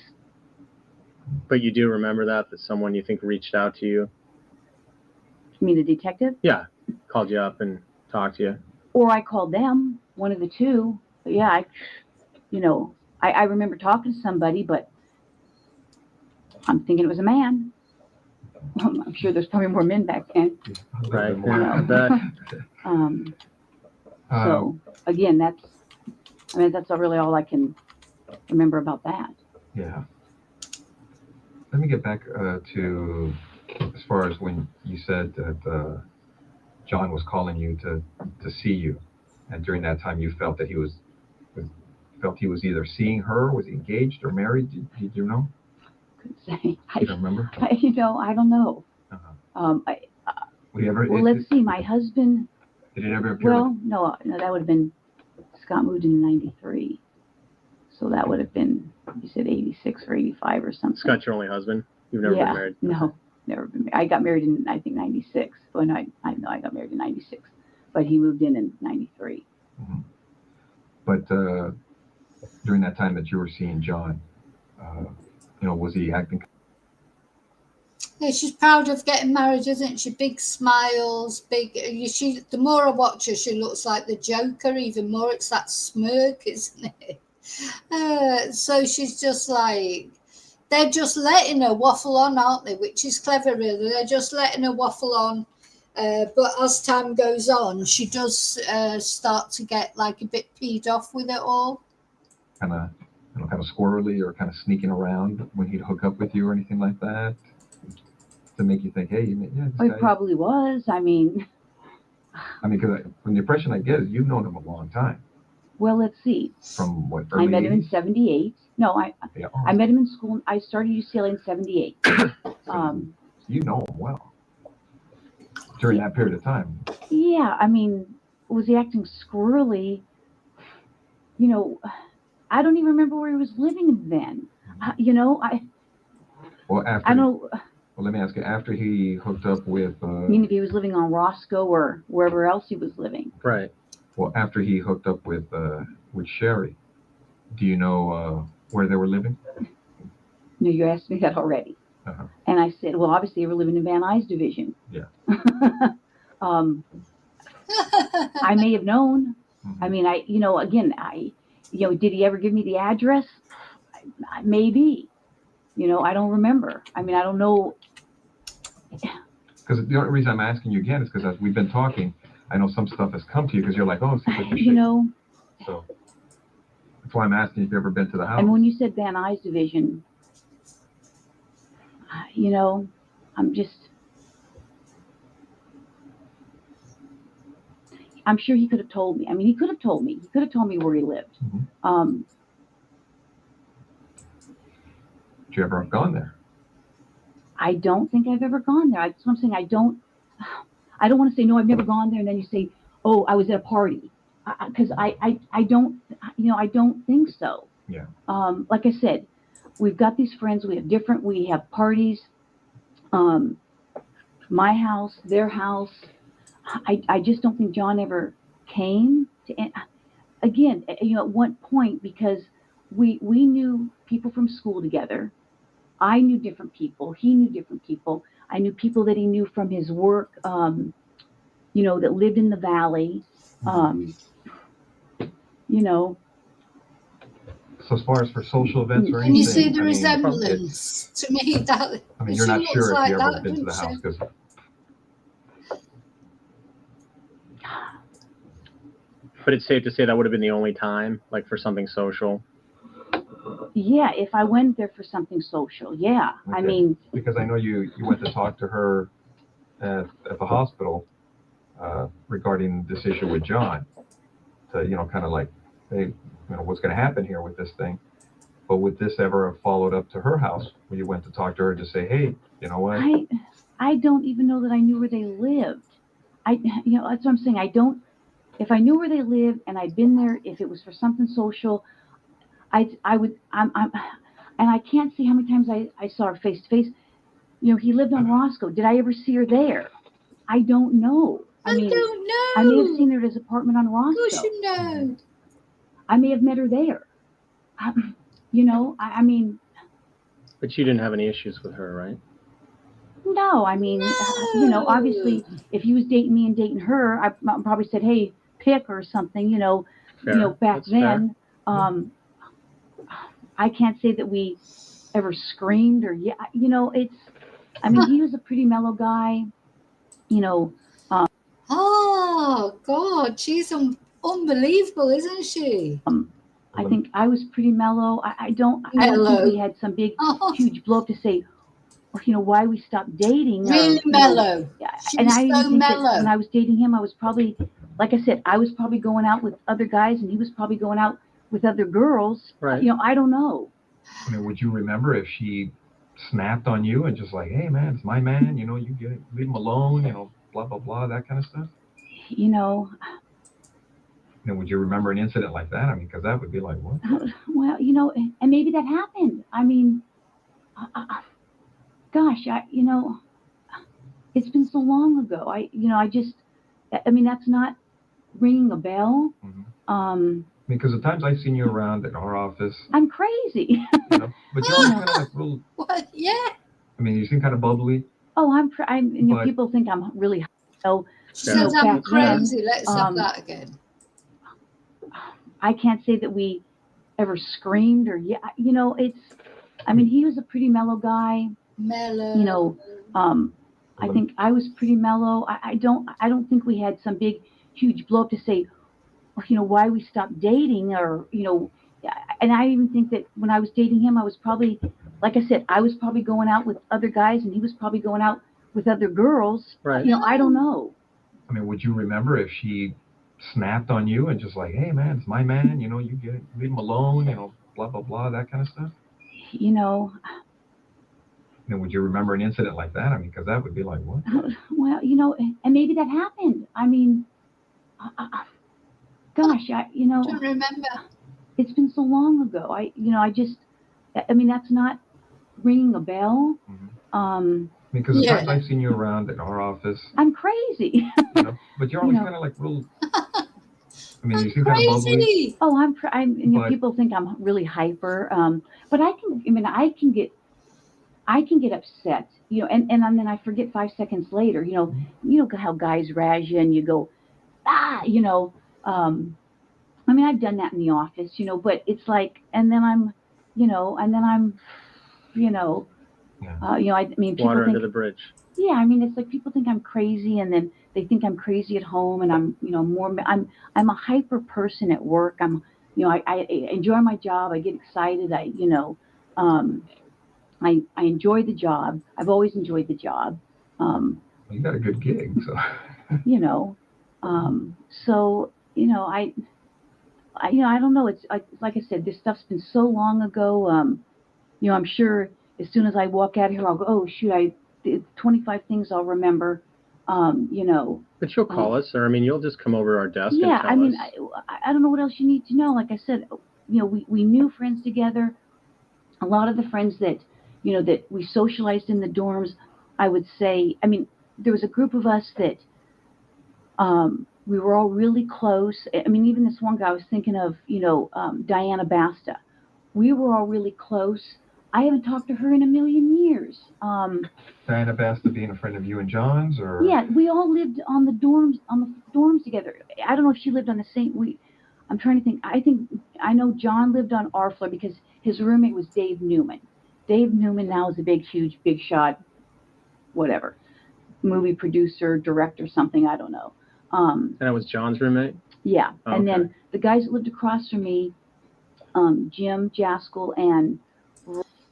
C: But you do remember that someone you think reached out to you?
D: You mean the detective?
C: Yeah, called you up and talked to you.
D: Or I called them, one of the two. But yeah, I remember talking to somebody, but I'm thinking it was a man. I'm sure there's probably more men back then.
C: Right.
D: I bet. So again, that's really all I can remember about that.
B: Yeah. Let me get back to as far as when you said that John was calling you to see you, and during that time you felt that he was either seeing her, was he engaged or married? Did you know?
D: Couldn't say.
B: You don't remember?
D: I don't know.
B: Uh-huh.
D: Let's see. My husband.
B: Did it ever appear?
D: Well, no, that would have been. Scott moved in '93, so that would have been. You said '86 or '85 or something.
C: Scott's your only husband? You've never been married?
D: No, never been married. I got married in, I think, '96. Well, no, I know I got married in '96, but he moved in '93.
B: Mm-hmm. But during that time that you were seeing John, was he acting?
A: Yeah, she's proud of getting married, isn't she? Big smiles, the more I watch her, she looks like the Joker even more. It's that smirk, isn't it? So she's just like, they're just letting her waffle on, aren't they? Which is clever, really. They're just letting her waffle on. But as time goes on, she does start to get like a bit peed off with it all.
B: Kind of squirrely, or kind of sneaking around when he'd hook up with you or anything like that, to make you think, hey, yeah.
D: It probably was. I mean,
B: because from the impression I get is you've known him a long time.
D: Well, let's see.
B: From what?
D: I met him in '78. No, I met him in school. I started UCLA in '78.
B: You know him well during that period of time.
D: Yeah, I mean, was he acting squirrely? I don't even remember where he was living then.
B: Well, after.
D: I don't.
B: Well, let me ask you. After he hooked up with.
D: I mean, if he was living on Roscoe or wherever else he was living.
C: Right.
B: Well, after he hooked up with Sheri, do you know where they were living?
D: No, you asked me that already.
B: Uh-huh.
D: And I said, well, obviously, you were living in Van Nuys division.
B: Yeah.
D: I may have known.
B: Mm-hmm.
D: I mean, again, did he ever give me the address? Maybe. I don't remember. I mean, I don't know.
B: Because the only reason I'm asking you again is because as we've been talking, I know some stuff has come to you because you're like, oh, it seems like So that's why I'm asking if you've ever been to the house.
D: And when you said Van Nuys division, I'm sure he could have told me. I mean, he could have told me. He could have told me where he lived.
B: Mm-hmm. Did you ever have gone there?
D: I don't think I've ever gone there. That's what I'm saying. I don't want to say, no, I've never gone there. And then you say, oh, I was at a party. Because I don't, I don't think so.
B: Yeah.
D: Like I said, we've got these friends. We have parties. My house, their house. I just don't think John ever came to, again, at one point, because we knew people from school together. I knew different people. He knew different people. I knew people that he knew from his work, that lived in the valley.
B: So as far as for social events or
A: Can
B: anything,
A: you see the resemblance to me? That
B: you're not sure if
A: like
B: you ever
A: that,
B: been to the
A: doesn't
B: house
A: she?
B: because.
C: But it's safe to say that would have been the only time, like for something social.
D: Yeah, if I went there for something social, yeah.
B: Okay.
D: I mean,
B: because I know you went to talk to her at the hospital regarding this issue with John, to kind of like, hey, what's going to happen here with this thing? But would this ever have followed up to her house when you went to talk to her to say, hey, you know what?
D: I don't even know that I knew where they lived. That's what I'm saying. I don't. If I knew where they lived and I'd been there, if it was for something social, I would. And I can't see how many times I saw her face to face. He lived on Roscoe. Did I ever see her there? I don't know. I mean,
A: don't know.
D: I may have seen her at his apartment on Roscoe.
A: Of course you know.
D: I may have met her there. I mean.
C: But you didn't have any issues with her, right?
D: No, I mean,
A: No.
D: Obviously, if he was dating me and dating her, I probably said, hey, pick or something,
C: Fair.
D: back
C: That's
D: then. I can't say that we ever screamed or, I mean, he was a pretty mellow guy,
A: Oh, God, she's unbelievable, isn't she?
D: I think I was pretty mellow. I don't think we had some big, huge blow up to say, why we stopped dating.
A: Really mellow.
D: And I even think
A: mellow.
D: that when I was dating him, I was probably, like I said, I was probably going out with other guys and he was probably going out with other girls.
C: Right.
D: I don't know.
B: I mean, would you remember if she snapped on you and just like, hey, man, it's my man, you leave him alone, blah, blah, blah, that kind of stuff? Would you remember an incident like that? I mean, because that would be like, what?
D: Well, and maybe that happened. I mean, gosh, it's been so long ago. I mean, that's not ringing a bell.
B: Mm-hmm. Because the times I've seen you around at our office,
D: I'm crazy.
B: but you're always kind of like real.
A: What? Yeah.
B: I mean, you seem kind of bubbly.
D: Oh, people think I'm really.
A: She says I'm crazy.
D: Then,
A: Let's have that again.
D: I can't say that we ever screamed or, I mean, he was a pretty mellow guy.
A: Mellow.
D: I think I was pretty mellow. I don't think we had some big, huge blow up to say, why we stopped dating or, and I even think that when I was dating him, I was probably, like I said, I was probably going out with other guys and he was probably going out with other girls.
C: Right.
D: I don't know.
B: I mean, would you remember if she snapped on you and just like, hey, man, it's my man, you leave him alone, blah, blah, blah, that kind of stuff? Would you remember an incident like that? I mean, because that would be like, what?
D: Well, and maybe that happened. I mean, gosh, I
A: don't remember.
D: It's been so long ago. I mean, that's not ringing a bell.
B: Mm-hmm. Because the times I've seen you around at our office,
D: I'm crazy.
B: But you're always kind of like real. I mean, you seem kind of bubbly.
D: Oh, people think I'm really hyper. But I can get I can get upset, and then I forget 5 seconds later, how guys razz you and you go, I mean, I've done that in the office, but it's like, and then I'm, I mean, people
C: Water
D: think,
C: under the bridge.
D: yeah, I mean, it's like people think I'm crazy, and then they think I'm crazy at home, and I'm, I'm a hyper person at work. I enjoy my job. I get excited. I enjoy the job. I've always enjoyed the job.
B: You got a good gig, so.
D: So I don't know. It's like I said, this stuff's been so long ago. I'm sure as soon as I walk out of here, I'll go, oh shoot, I did 25 things I'll remember.
C: But you'll call us, or I mean, you'll just come over our desk.
D: Yeah,
C: and tell
D: I mean,
C: us.
D: I don't know what else you need to know. Like I said, we knew friends together. A lot of the friends that that we socialized in the dorms, I would say. I mean, there was a group of us that. We were all really close. I mean, even this one guy I was thinking of, Diana Basta. We were all really close. I haven't talked to her in a million years.
B: Diana Basta being a friend of you and John's, or?
D: Yeah, we all lived on the dorms together. I don't know if she lived on the same. I'm trying to think. I know John lived on our floor because his roommate was Dave Newman. Dave Newman now is a big shot, whatever, movie producer, director, something. I don't know.
C: And that was John's roommate?
D: Yeah.
C: Oh,
D: and
C: okay.
D: then the guys that lived across from me, Jim Jaskell and...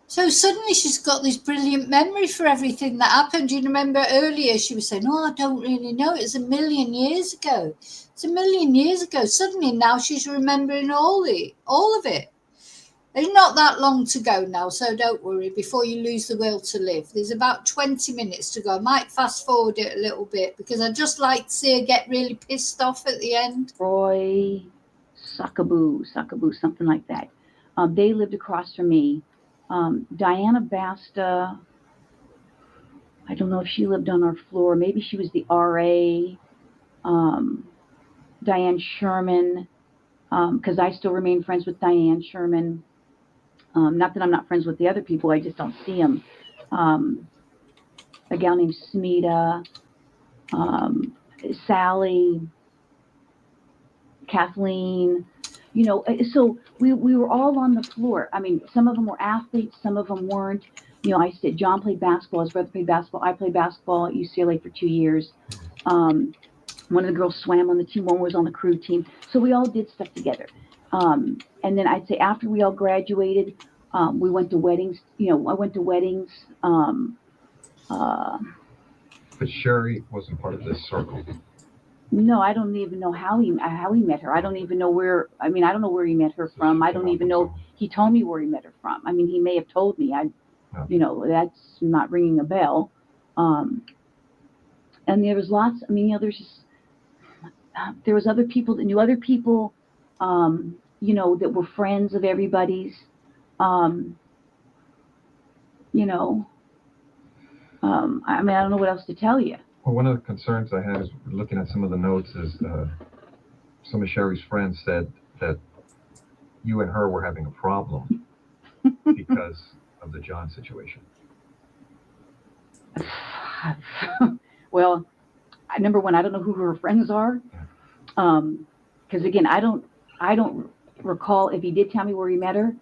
A: So suddenly she's got this brilliant memory for everything that happened. You remember earlier she was saying, oh, I don't really know. It's a million years ago. It's a million years ago. Suddenly now she's remembering all of it. There's not that long to go now, so don't worry before you lose the will to live. There's about 20 minutes to go. I might fast forward it a little bit because I'd just like to see her get really pissed off at the end.
D: Roy Suckaboo, something like that. They lived across from me. Diana Basta, I don't know if she lived on our floor. Maybe she was the RA. Diane Sherman, because I still remain friends with Diane Sherman. Not that I'm not friends with the other people, I just don't see them. A gal named Smita, Sally, Kathleen, so we were all on the floor. I mean, some of them were athletes, some of them weren't. I said John played basketball, his brother played basketball, I played basketball at UCLA for 2 years. One of the girls swam on the team, one was on the crew team. So we all did stuff together. And then I'd say after we all graduated, we went to weddings. I went to weddings.
B: But Sheri wasn't part of this circle.
D: No, I don't even know how he met her. I don't even know where. I mean, I don't know where he met her from. I don't even know. He told me where he met her from. I mean, he may have told me. That's not ringing a bell. And there was lots. I mean, there's just there was other people that knew other people. That were friends of everybody's. I mean, I don't know what else to tell you.
B: Well, one of the concerns I had is looking at some of the notes is some of Sheri's friends said that you and her were having a problem because of the John situation.
D: Well, number one, I don't know who her friends are. Because again, I don't recall if he did tell me where he met her.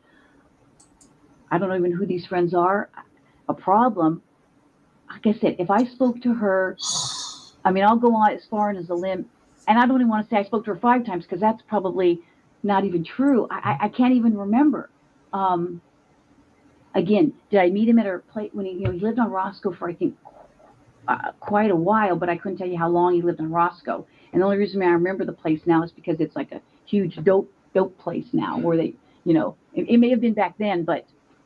D: I don't even know who these friends are. A problem. Like I said, if I spoke to her, I mean, I'll go on as far as a limb, and I don't even want to say I spoke to her 5 times because that's probably not even true. I can't even remember. Again, did I meet him at her place when he lived on Roscoe for I think quite a while, but I couldn't tell you how long he lived in Roscoe. And the only reason I remember the place now is because it's like a huge dope place now where they, it may have been back then, but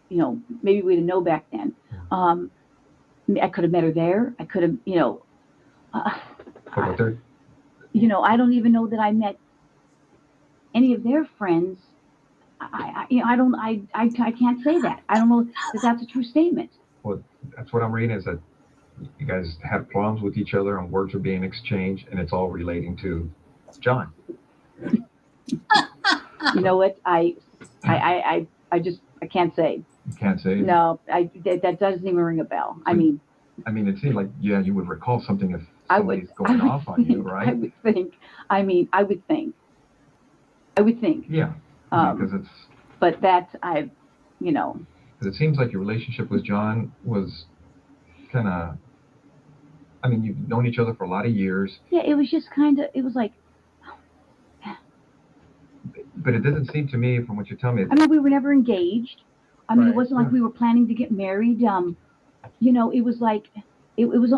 D: maybe we didn't know back then. I could have met her there. I could have, I don't even know that I met any of their friends. I can't say that. I don't know that that's a true statement.
B: Well, that's what I'm reading is that you guys have problems with each other and words are being exchanged and it's all relating to John.
D: You know what? I can't say.
B: You can't say it?
D: No, that doesn't even ring a bell. I mean,
B: it seemed like, yeah, you would recall something if
D: I
B: somebody's going off on you, right?
D: I would think. I would think.
B: Yeah, because it's...
D: But that's, you know.
B: Because it seems like your relationship with John was kind of... I mean, you've known each other for a lot of years.
D: Yeah, it was just kind of, it was like...
B: But it doesn't seem to me, from what you're telling me...
D: I mean, we were never engaged. I mean,
C: Right.
D: it wasn't like we were planning to get married. You know, it was like, it was...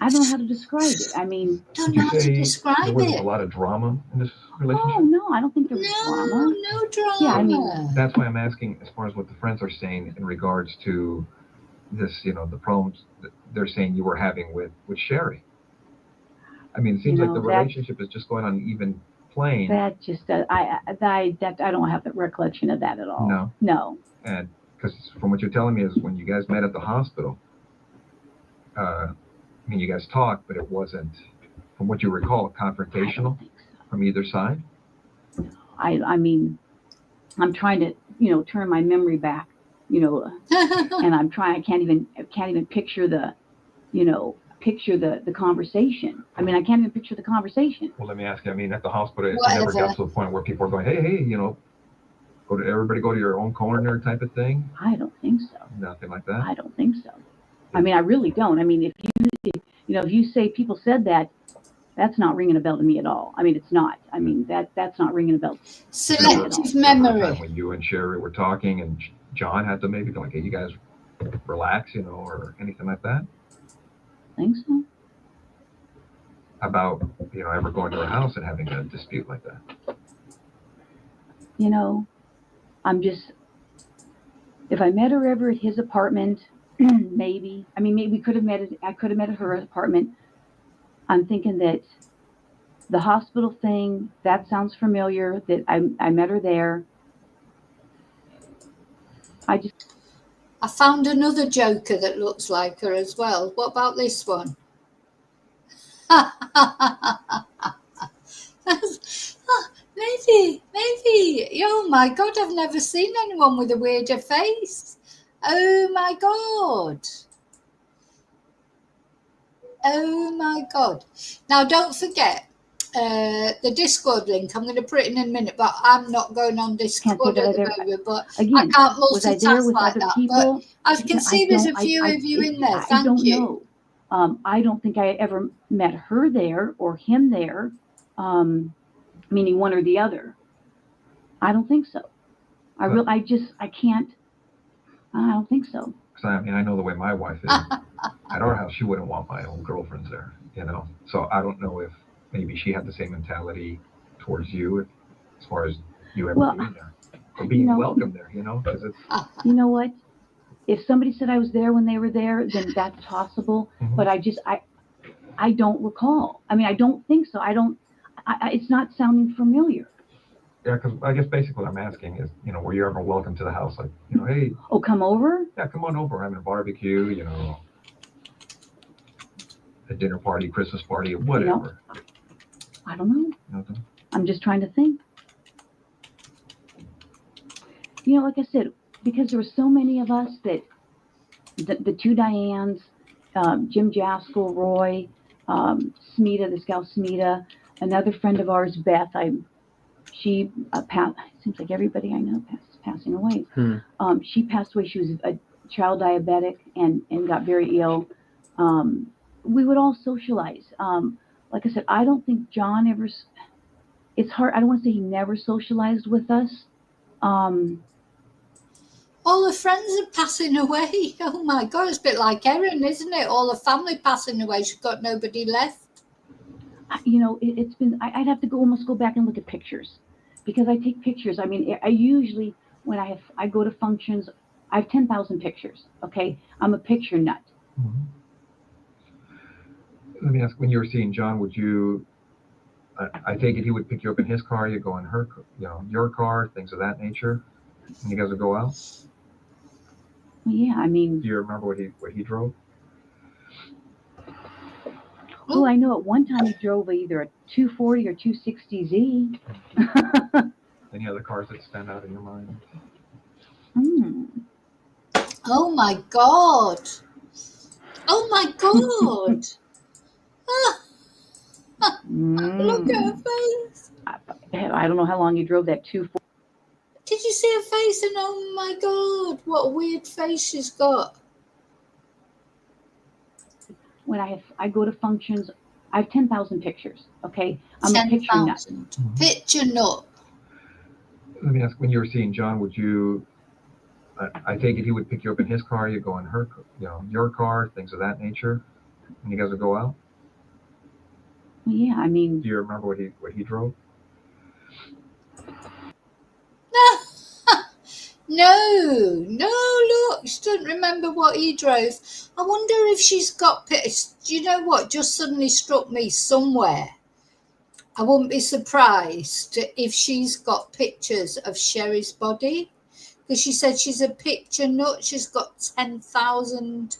D: I don't know how to describe it. I mean...
A: Don't know how to describe
B: there wasn't
A: it.
B: a lot of drama in this relationship?
D: Oh, no, I don't think there was drama.
A: No drama.
D: Yeah, I mean...
B: That's why I'm asking, as far as what the friends are saying in regards to this, you know, the problems that they're saying you were having with Sheri. I mean, it seems like the relationship is just going on an even plane.
D: That just, I don't have the recollection of that at all. No.
B: And because from what you're telling me is when you guys met at the hospital, I mean, you guys talked, but it wasn't, from what you recall, confrontational from either side?
D: I mean, I'm trying to, you know, turn my memory back, you know, and I'm trying, I can't even picture the, you know, the conversation. I mean, I can't even picture the conversation.
B: Well, let me ask you, I mean, at the hospital, it never got to the point where people are going, hey, you know, everybody go to your own corner type of thing?
D: I don't think so.
B: Nothing like that?
D: I don't think so. I mean, I really don't. I mean, if you say people said that, that's not ringing a bell to me at all. I mean, it's not. I mean, that's not ringing a bell.
A: Selective memory.
B: When you and Sheri were talking and John had to maybe go like, hey, you guys relax, you know, or anything like that?
D: I think so.
B: About, you know, ever going to her house and having a dispute like that?
D: You know, I'm just, if I met her ever at his apartment, maybe. I mean, maybe I could have met at her apartment. I'm thinking that the hospital thing, that sounds familiar, that I met her there. I
A: found another joker that looks like her as well. What about this one? Maybe. Oh my God, I've never seen anyone with a weirder face. Oh my God. Now, don't forget the Discord link. I'm going to put it in a minute, but I'm not going on Discord at the moment. But again, I can't multitask like that. People? But I can see there's a few of you in there. Thank you.
D: I don't think I ever met her there or him there, meaning one or the other. I don't think so. I can't. I don't think so.
B: I mean, I know the way my wife is. At our house, she wouldn't want my own girlfriends there, you know? So I don't know if maybe she had the same mentality towards you as far as you ever being there. Or being welcome there, you know? 'Cause it's...
D: You know what? If somebody said I was there when they were there, then that's possible. Mm-hmm. But I don't recall. I mean, I don't think so. It's not sounding familiar.
B: Yeah, because I guess basically what I'm asking is, you know, were you ever welcome to the house? Like, you know, hey.
D: Oh, come over?
B: Yeah, come on over. We're having a barbecue, you know, a dinner party, Christmas party, whatever.
D: You know, I don't know.
B: Nothing?
D: I'm just trying to think. You know, like I said, because there were so many of us that the two Dianes, Jim Jaskell, Roy, Smita, this gal Smita, another friend of ours, Beth, she passed. It seems like everybody I know is passing away. She passed away. She was a child diabetic and got very ill. We would all socialize. Like I said, I don't think John ever. It's hard. I don't want to say he never socialized with us.
A: All the friends are passing away. Oh my God, it's a bit like Erin, isn't it? All the family passing away. She's got nobody left.
D: You know, it's been. I'd have to almost go back and look at pictures, because I take pictures. I mean, I usually when I go to functions, I have 10,000 pictures. Okay, I'm a picture nut.
B: Mm-hmm. Let me ask: when you were seeing John, would you? I take it he would pick you up in his car. You go in her, you know, your car, things of that nature. And you guys would go out.
D: Well, yeah, I mean.
B: Do you remember what he drove?
D: Oh, I know at one time he drove either a 240 or 260Z.
B: Any other cars that stand out in your mind?
A: Oh my God. Oh my God. Look at her face.
D: I don't know how long you drove that 240.
A: Did you see her face? And oh my God, what a weird face she's got.
D: When I go to functions, I have 10,000 pictures. Okay, I'm a picture nut.
A: 10,000. Picture nut.
B: Let me ask, when you were seeing John, would you, I take it he would pick you up in his car, you go in her, your car, things of that nature, and you guys would go out?
D: Yeah, I mean.
B: Do you remember what he drove?
A: No, look, she doesn't remember what he drove. I wonder if she's got pictures. Do you know what just suddenly struck me somewhere? I wouldn't be surprised if she's got pictures of Sheri's body, because she said she's a picture nut. She's got 10,000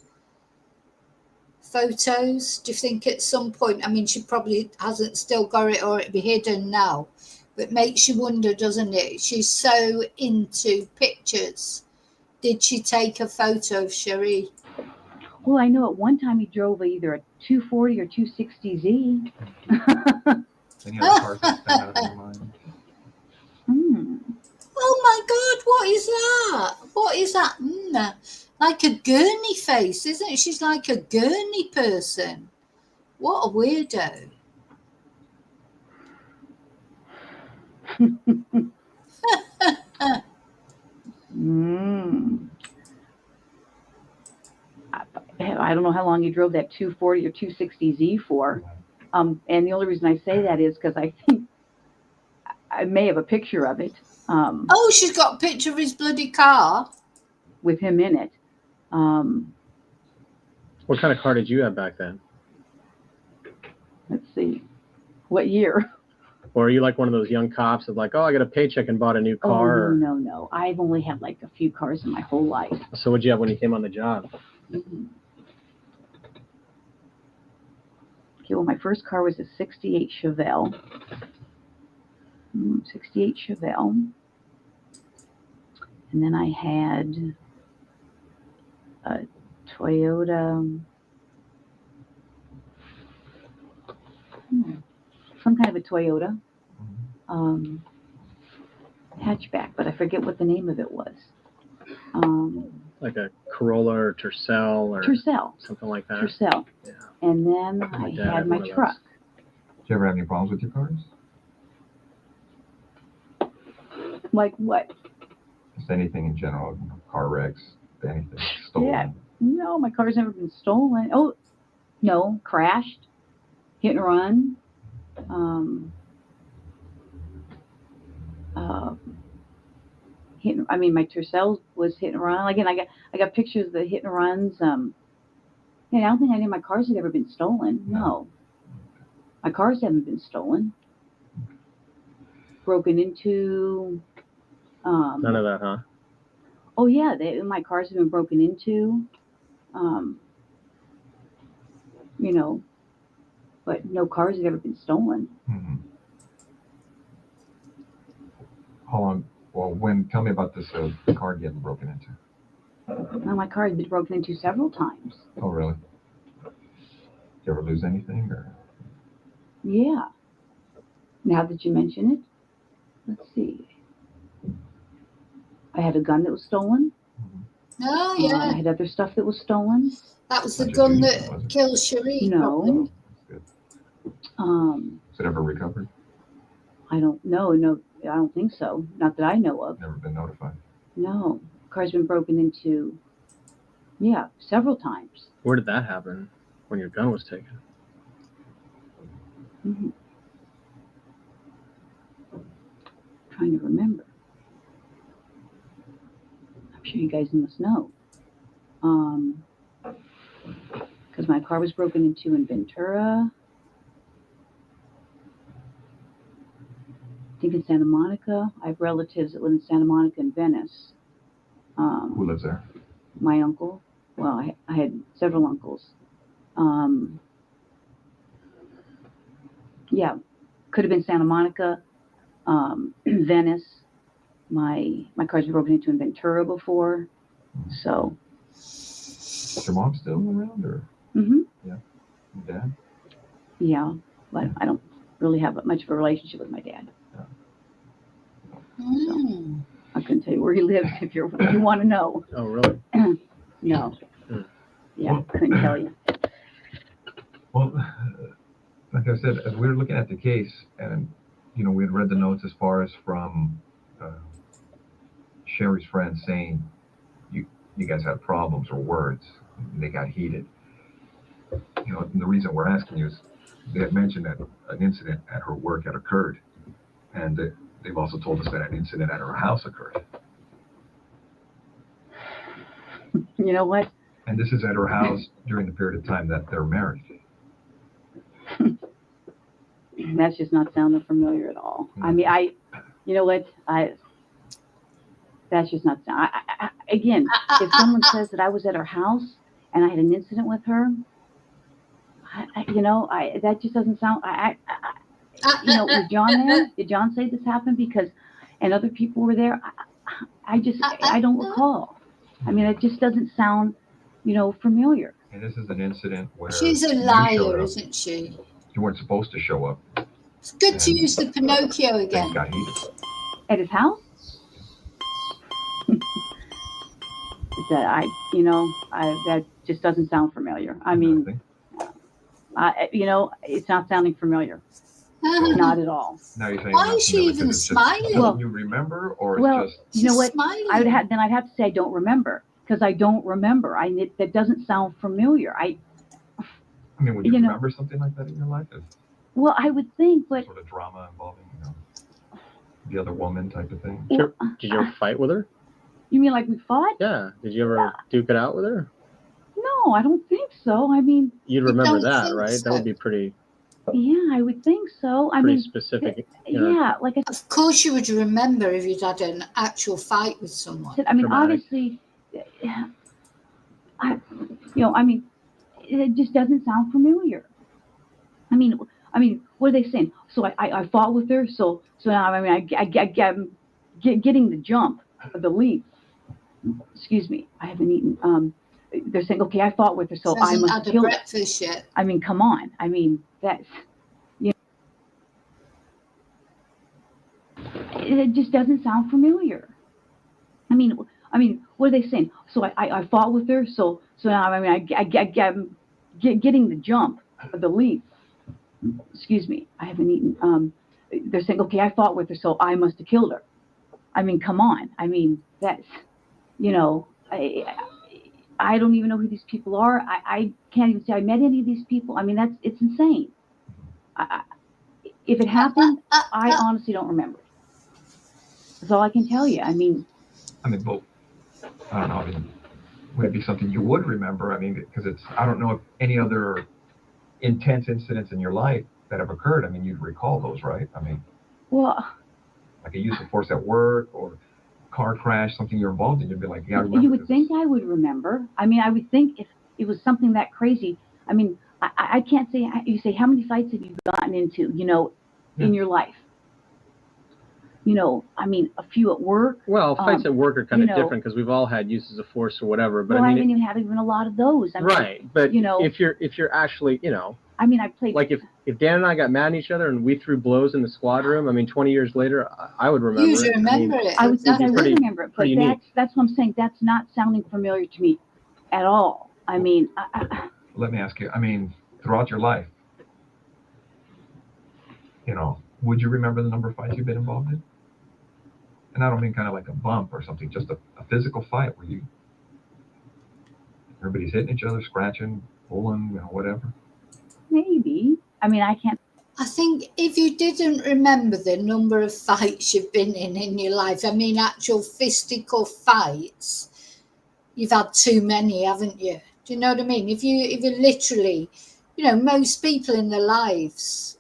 A: photos. Do you think at some point, I mean, she probably hasn't still got it or it'd be hidden now, but makes you wonder, doesn't it? She's so into pictures. Did she take a photo of Sheri?
D: Well, I know at one time he drove either a 240 or 260Z.
B: Any other cars that stand out in your mind?
A: Oh my God, what is that? What is that? Like a gurney face, isn't it? She's like a gurney person. What a weirdo.
D: I don't know how long you drove that 240 or 260Z for. And the only reason I say that is because I think I may have a picture of it.
A: Oh, she's got a picture of his bloody car.
D: With him in it.
C: What kind of car did you have back then?
D: Let's see. What year?
C: Or are you like one of those young cops that like, oh, I got a paycheck and bought a new car?
D: Oh, no. I've only had like a few cars in my whole life.
C: So what'd you have when you came on the job?
D: Okay, well, my first car was a 68 Chevelle. 68 Chevelle. And then I had a Toyota, some kind of a Toyota hatchback, but I forget what the name of it was.
C: Like a Corolla or Tercel or something like that.
D: Tercel.
C: Yeah.
D: And then I had my truck.
B: Did you ever have any problems with your cars?
D: Like what?
B: Just anything in general, car wrecks, anything stolen.
D: Yeah. No, my car's never been stolen. Oh, no, crashed, hit and run. My Tercel was hit and run. Again, I got pictures of the hit and runs. I don't think any of my cars had ever been stolen. No. My cars haven't been stolen. Broken into.
C: None of that, huh?
D: Oh yeah, my cars have been broken into. But no cars have ever been stolen.
B: Mm-hmm. How long? Well, tell me about this car getting broken into.
D: Well, my car has been broken into several times.
B: Oh, really? Did you ever lose anything, or?
D: Yeah. Now that you mention it, let's see. I had a gun that was stolen.
A: Oh, yeah.
D: I had other stuff that was stolen.
A: That was the gun that killed Sheri.
D: No.
B: Good.
D: Was
B: it ever recovered?
D: I don't know. No, I don't think so. Not that I know of.
B: Never been notified?
D: No. Car's been broken into, several times.
C: Where did that happen? When your gun was taken?
D: Trying to remember. I'm sure you guys must know. Because my car was broken into in Ventura. I think in Santa Monica. I have relatives that live in Santa Monica and Venice.
B: Who lives there?
D: My uncle. Well, I had several uncles. Could have been Santa Monica, Venice, my car's been broken into in Ventura before. So.
B: Is your mom still around, or?
D: Mm-hmm.
B: Yeah. Your dad?
D: Yeah, but I don't really have much of a relationship with my dad.
A: Mm.
D: I couldn't tell you where he lives if you want to know.
C: Oh, really?
D: No.
C: Mm.
D: Yeah, couldn't tell you.
B: Well, like I said, as we were looking at the case, and we had read the notes as far as from Sheri's friend saying you guys had problems or words, and they got heated. And the reason we're asking you is they had mentioned that an incident at her work had occurred, and they've also told us that an incident at her house occurred.
D: You know what?
B: And this is at her house during the period of time that they're married.
D: That's just not sounding familiar at all. I mean, you know what? That's just not sound. Again, if someone says that I was at her house and I had an incident with her, that just doesn't sound. Was John there? Did John say this happened? And other people were there. I don't recall. I mean, it just doesn't sound, familiar.
B: And this is an incident where
A: She's a liar, isn't she?
B: You weren't supposed to show up.
A: It's good to use the Pinocchio again.
B: Things got heated.
D: At his house? That just doesn't sound familiar. I mean, it's not sounding familiar. Not at all.
B: Now you're saying
A: why is she even smiling?
B: Well, you remember, or it's just
D: you know what?
A: Smiling.
D: I'd have to say I don't remember, because I don't remember. That doesn't sound familiar.
B: I mean, would you remember something like that in your life?
D: Well, I would think, but
B: sort of drama involving, the other woman type of thing.
C: Did you ever fight with her?
D: You mean like we fought?
C: Yeah. Did you ever duke it out with her?
D: No, I don't think so. I mean,
C: you'd remember that, right?
A: So.
C: That would be pretty.
D: Yeah, I would think so.
C: Pretty specific.
D: Yeah, like
A: of course you would remember if you'd had an actual fight with someone.
D: I mean,
C: Dramatic.
D: obviously, it just doesn't sound familiar. I mean, what are they saying? So I fought with her. So now I'm getting the jump, the leap. Excuse me, I haven't eaten. They're saying, okay, I fought with her, so I must kill her.
A: Breakfast yet.
D: I mean, come on. I mean, that's it just doesn't sound familiar. I mean, what are they saying? So I fought with her, so now I'm getting the jump, the leap. Excuse me, I haven't eaten. They're saying, okay, I fought with her, so I must have killed her. I mean, come on. I mean, that's I don't even know who these people are. I can't even say I met any of these people. I mean, it's insane. If it happened, I honestly don't remember it. That's all I can tell you. I mean,
B: well, I don't know. I mean, would it be something you would remember? I mean, because I don't know if any other intense incidents in your life that have occurred. I mean, you'd recall those, right? I mean,
D: well,
B: like a use of force at work or car crash, something you're involved in, you'd be like, yeah, I remember.
D: You would think I would remember. I mean, I would think if it was something that crazy. I mean, I can't say. You say, how many fights have you gotten into? In your life. I mean, a few at work.
C: Well, fights at work are kind of different because we've all had uses of force or whatever. But
D: well,
C: I
D: didn't even have a lot of those. I mean,
C: right, but if you're actually,
D: I mean, I played.
C: Like if Dan and I got mad at each other and we threw blows in the squad room, I mean, 20 years later, I would remember
A: it.
C: Remember
A: it.
D: I would think I would remember it, but
C: unique.
D: that's what I'm saying. That's not sounding familiar to me at all. I mean,
B: let me ask you. I mean, throughout your life, would you remember the number of fights you've been involved in? And I don't mean kind of like a bump or something, just a physical fight where everybody's hitting each other, scratching, pulling, whatever.
D: Maybe. I mean, I can't.
A: I think if you didn't remember the number of fights you've been in your life, I mean, actual fistical fights, you've had too many, haven't you? Do you know what I mean? If you literally, most people in their lives,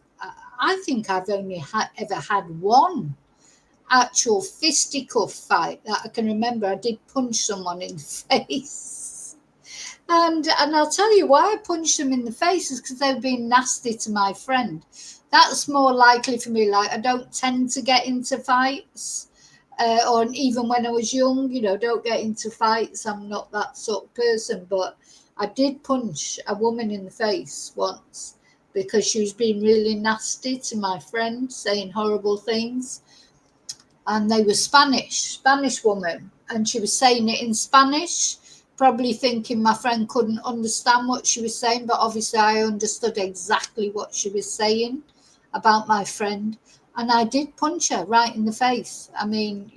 A: I think I've only ever had one actual fisticuff fight that I can remember. I did punch someone in the face. And I'll tell you why I punched them in the face is because they were being nasty to my friend. That's more likely for me. Like, I don't tend to get into fights. or even when I was young, don't get into fights. I'm not that sort of person, but I did punch a woman in the face once because she was being really nasty to my friend, saying horrible things. And they were Spanish woman, and she was saying it in Spanish, probably thinking my friend couldn't understand what she was saying, but obviously I understood exactly what she was saying about my friend. And I did punch her right in the face. I mean,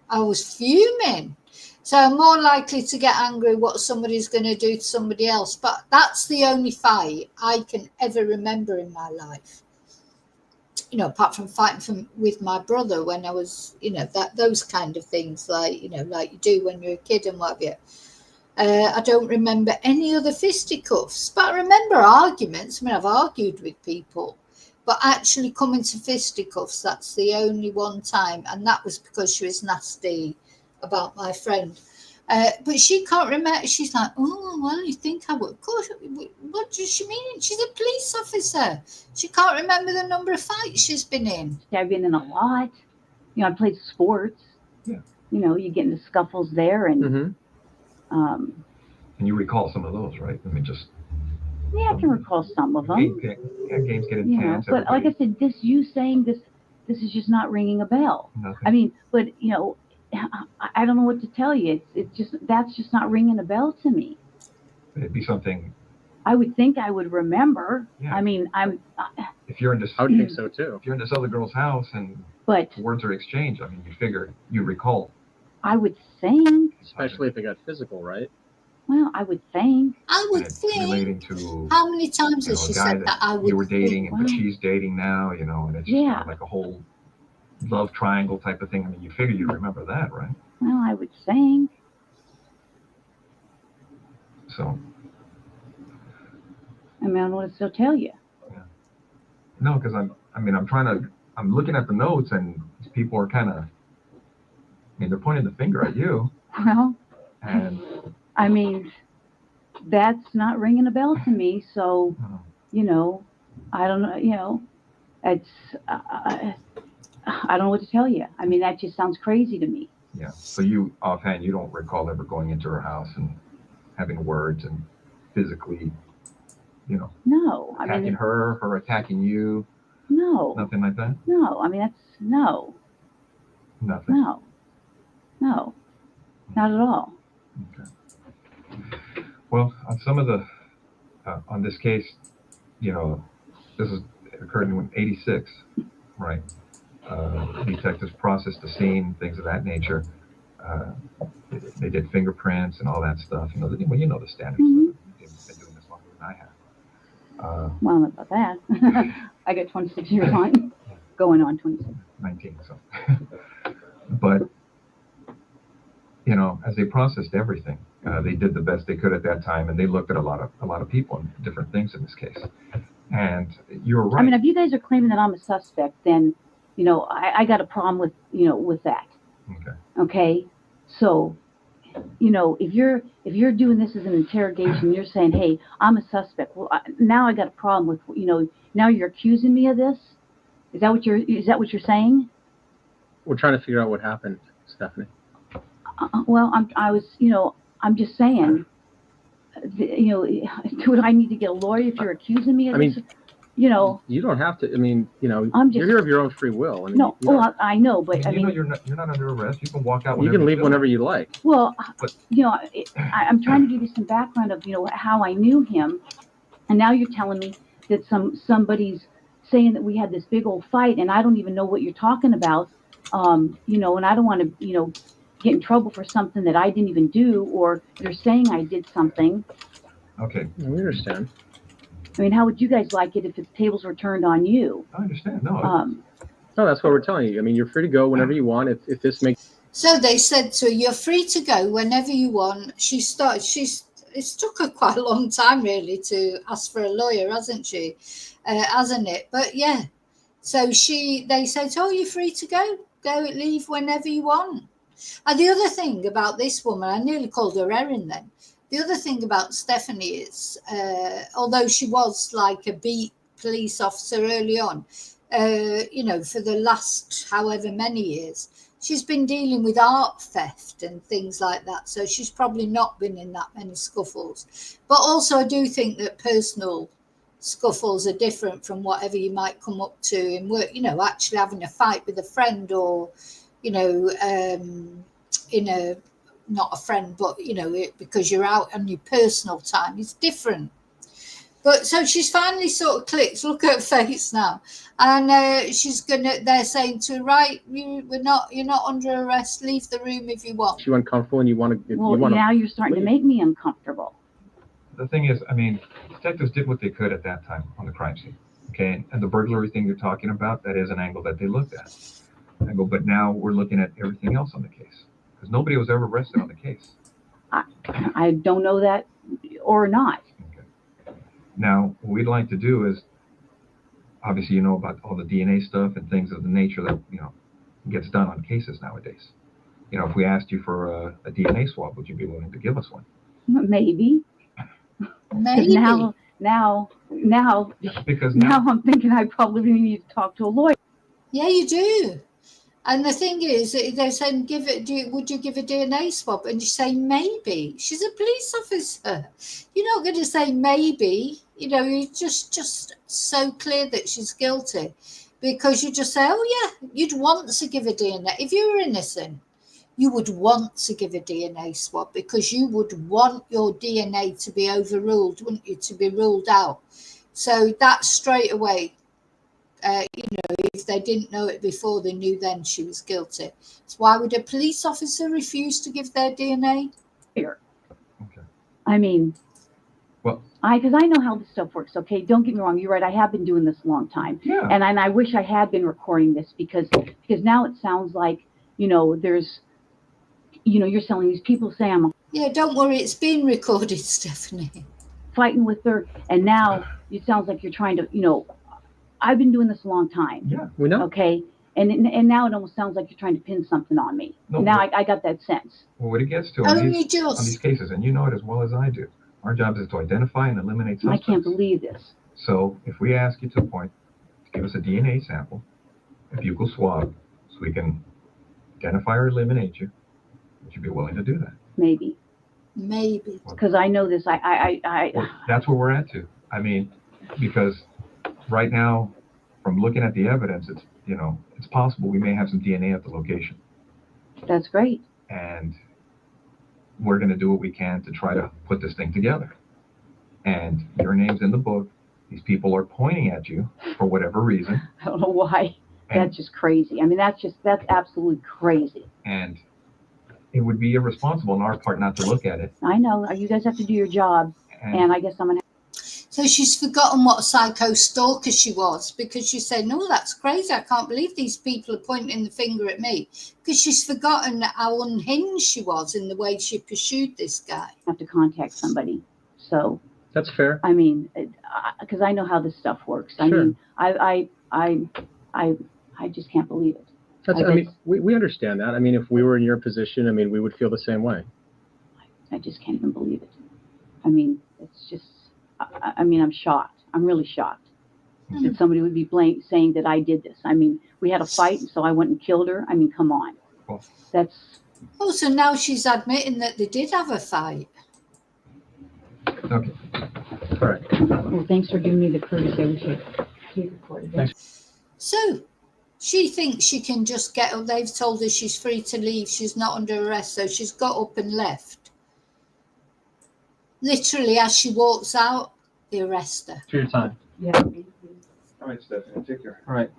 A: I was fuming. So I'm more likely to get angry what somebody's going to do to somebody else. But that's the only fight I can ever remember in my life. Apart from fighting with my brother when I was, those kind of things, like you do when you're a kid and what have you. I don't remember any other fisticuffs, but I remember arguments. I mean, I've argued with people, but actually coming to fisticuffs, that's the only one time, and that was because she was nasty about my friend. But she can't remember. She's like, oh, well, you think I would? Of course. What does she mean? She's a police officer. She can't remember the number of fights she's been in.
D: Yeah, I've been in a lot. I played sports.
B: Yeah.
D: You get into scuffles there, and
B: and you recall some of those, right? I mean, just.
D: Yeah, I can recall some of them.
B: Games get intense.
D: But like I said, you saying this is just not ringing a bell.
B: Nothing.
D: I mean, but I don't know what to tell you. It's just that's just not ringing a bell to me.
B: It'd be something.
D: I would think I would remember. Yeah. I mean,
B: if you're in this,
C: I would think so too.
B: If you're in this other girl's house and words are exchanged, I mean, you figure you recall.
D: I would think.
C: Especially if it got physical, right?
D: Well, I would think.
B: Relating to
A: how many times has she said that I would.
B: You were dating, but she's dating now, and it's just kind of like a whole love triangle type of thing. I mean, you figure you remember that, right?
D: Well, I would think.
B: So.
D: I mean, I don't know what to still tell you.
B: Yeah. No, because I'm looking at the notes, and people are kind of, they're pointing the finger at you.
D: Well.
B: And.
D: I mean, that's not ringing a bell to me. So, I don't know. It's I don't know what to tell you. I mean, that just sounds crazy to me.
B: Yeah. So you offhand, you don't recall ever going into her house and having words and physically,
D: No.
B: Attacking her attacking you.
D: No.
B: Nothing like that.
D: No. I mean, that's no.
B: Nothing.
D: No. No. Not at all.
B: Okay. Well, on some of the, on this case, this occurred in '86, right? Detectives processed the scene, things of that nature. They did fingerprints and all that stuff. You know the standards.
D: Mm-hmm.
B: You've been doing this longer than I have.
D: Well, not about that. I got 26 years on, going on 26.
B: 19, so. But, as they processed everything, they did the best they could at that time, and they looked at a lot of people and different things in this case. And you're right.
D: I mean, if you guys are claiming that I'm a suspect, then I got a problem with that. Okay. So, if you're doing this as an interrogation, you're saying, hey, I'm a suspect. Well, now I got a problem with now you're accusing me of this. Is that what you're saying?
C: We're trying to figure out what happened, Stephanie.
D: Well, I'm just saying, do I need to get a lawyer if you're accusing me of this? You
C: don't have to. You're here of your own free will.
D: I know, but
B: you're not under arrest. You can walk out.
C: You can leave whenever you like.
D: Well, I'm trying to give you some background of how I knew him, and now you're telling me that somebody's saying that we had this big old fight, and I don't even know what you're talking about. And I don't want to get in trouble for something that I didn't even do, or you're saying I did something.
B: Okay,
C: we understand.
D: I mean, how would you guys like it if the tables were turned on you?
B: I understand. No,
C: that's what we're telling you. You're free to go whenever you want. If this makes.
A: So they said to her, "You're free to go whenever you want." It's took her quite a long time really to ask for a lawyer, hasn't it? But yeah. So they said, "Oh, you're free to go. Leave whenever you want." And the other thing about this woman, I nearly called her Erin then. The other thing about Stephanie is, although she was like a beat police officer early on, for the last however many years, she's been dealing with art theft and things like that. So she's probably not been in that many scuffles. But also I do think that personal scuffles are different from whatever you might come up to in work, you know, actually having a fight with a friend, or, you know, in a, not a friend, but, you know, because you're out on your personal time, it's different. But so she's finally sort of clicked. Look at her face now, and she's gonna. They're saying to her, right, you're not under arrest. Leave the room if you want.
C: You uncomfortable and you want to.
D: Well, now you're starting to make me uncomfortable.
B: The thing is, I mean, detectives did what they could at that time on the crime scene. Okay, and the burglary thing you're talking about, that is an angle that they looked at. I go, but now we're looking at everything else on the case, because nobody was ever arrested on the case.
D: I don't know that or not.
B: Now, what we'd like to do is, obviously, you know about all the DNA stuff and things of the nature that, you know, gets done on cases nowadays. You know, if we asked you for a DNA swab, would you be willing to give us one?
D: Maybe.
A: Maybe.
D: Now,
B: because
D: now I'm thinking I probably need to talk to a lawyer.
A: Yeah, you do. And the thing is, they're saying, would you give a DNA swab? And you say, maybe. She's a police officer. You're not going to say maybe. You know, you're just so clear that she's guilty, because you just say, oh, yeah, you'd want to give a DNA. If you were innocent, you would want to give a DNA swab, because you would want your DNA to be overruled, wouldn't you, to be ruled out. So that's straight away. You know, if they didn't know it before, they knew then she was guilty. So why would a police officer refuse to give their DNA?
D: Here.
B: Okay.
D: I mean,
B: well,
D: because I know how this stuff works. Okay, don't get me wrong. You're right. I have been doing this a long time,
B: yeah.
D: and I wish I had been recording this, because now it sounds like, you know, there's, you know, you're telling these people say I'm.
A: Yeah, don't worry, it's been recorded, Stephanie.
D: Fighting with her, and now it sounds like you're trying to, you know. I've been doing this a long time.
B: Yeah, we know.
D: Okay, and now it almost sounds like you're trying to pin something on me. No, now I got that sense.
B: Well, what it gets to on these cases, and you know it as well as I do, our job is to identify and eliminate suspects.
D: I can't believe this.
B: So if we ask you to the point to give us a DNA sample, a buccal swab, so we can identify or eliminate you, would you be willing to do that?
D: Maybe. Because I know this.
B: Well, that's where we're at too. I mean, because right now, from looking at the evidence, it's, you know, it's possible we may have some DNA at the location.
D: That's great.
B: And we're going to do what we can to try to put this thing together. And your name's in the book. These people are pointing at you for whatever reason.
D: I don't know why. That's just crazy. I mean, that's absolutely crazy.
B: And it would be irresponsible on our part not to look at it.
D: I know. You guys have to do your job. And I guess I'm going to.
A: So she's forgotten what a psycho stalker she was, because she said, no, that's crazy. I can't believe these people are pointing the finger at me, because she's forgotten how unhinged she was in the way she pursued this guy.
D: I have to contact somebody. So
C: that's fair.
D: I mean, because I know how this stuff works.
C: Sure.
D: I mean, I just can't believe it.
C: I mean, we understand that. I mean, if we were in your position, I mean, we would feel the same way.
D: I just can't even believe it. I mean, it's just, I mean, I'm shocked. I'm really shocked that somebody would be saying that I did this. I mean, we had a fight, so I went and killed her. I mean, come on. That's.
A: Oh, so now she's admitting that they did have a fight.
B: Okay.
C: All right.
D: Well, thanks for giving me the courtesy. I wish I recorded that.
A: So she thinks she can just get up. They've told her she's free to leave. She's not under arrest, so she's got up and left. Literally, as she walks out, they arrest her.
C: To your time.
D: Yeah.
B: All right, Stephanie, take care.
C: All right.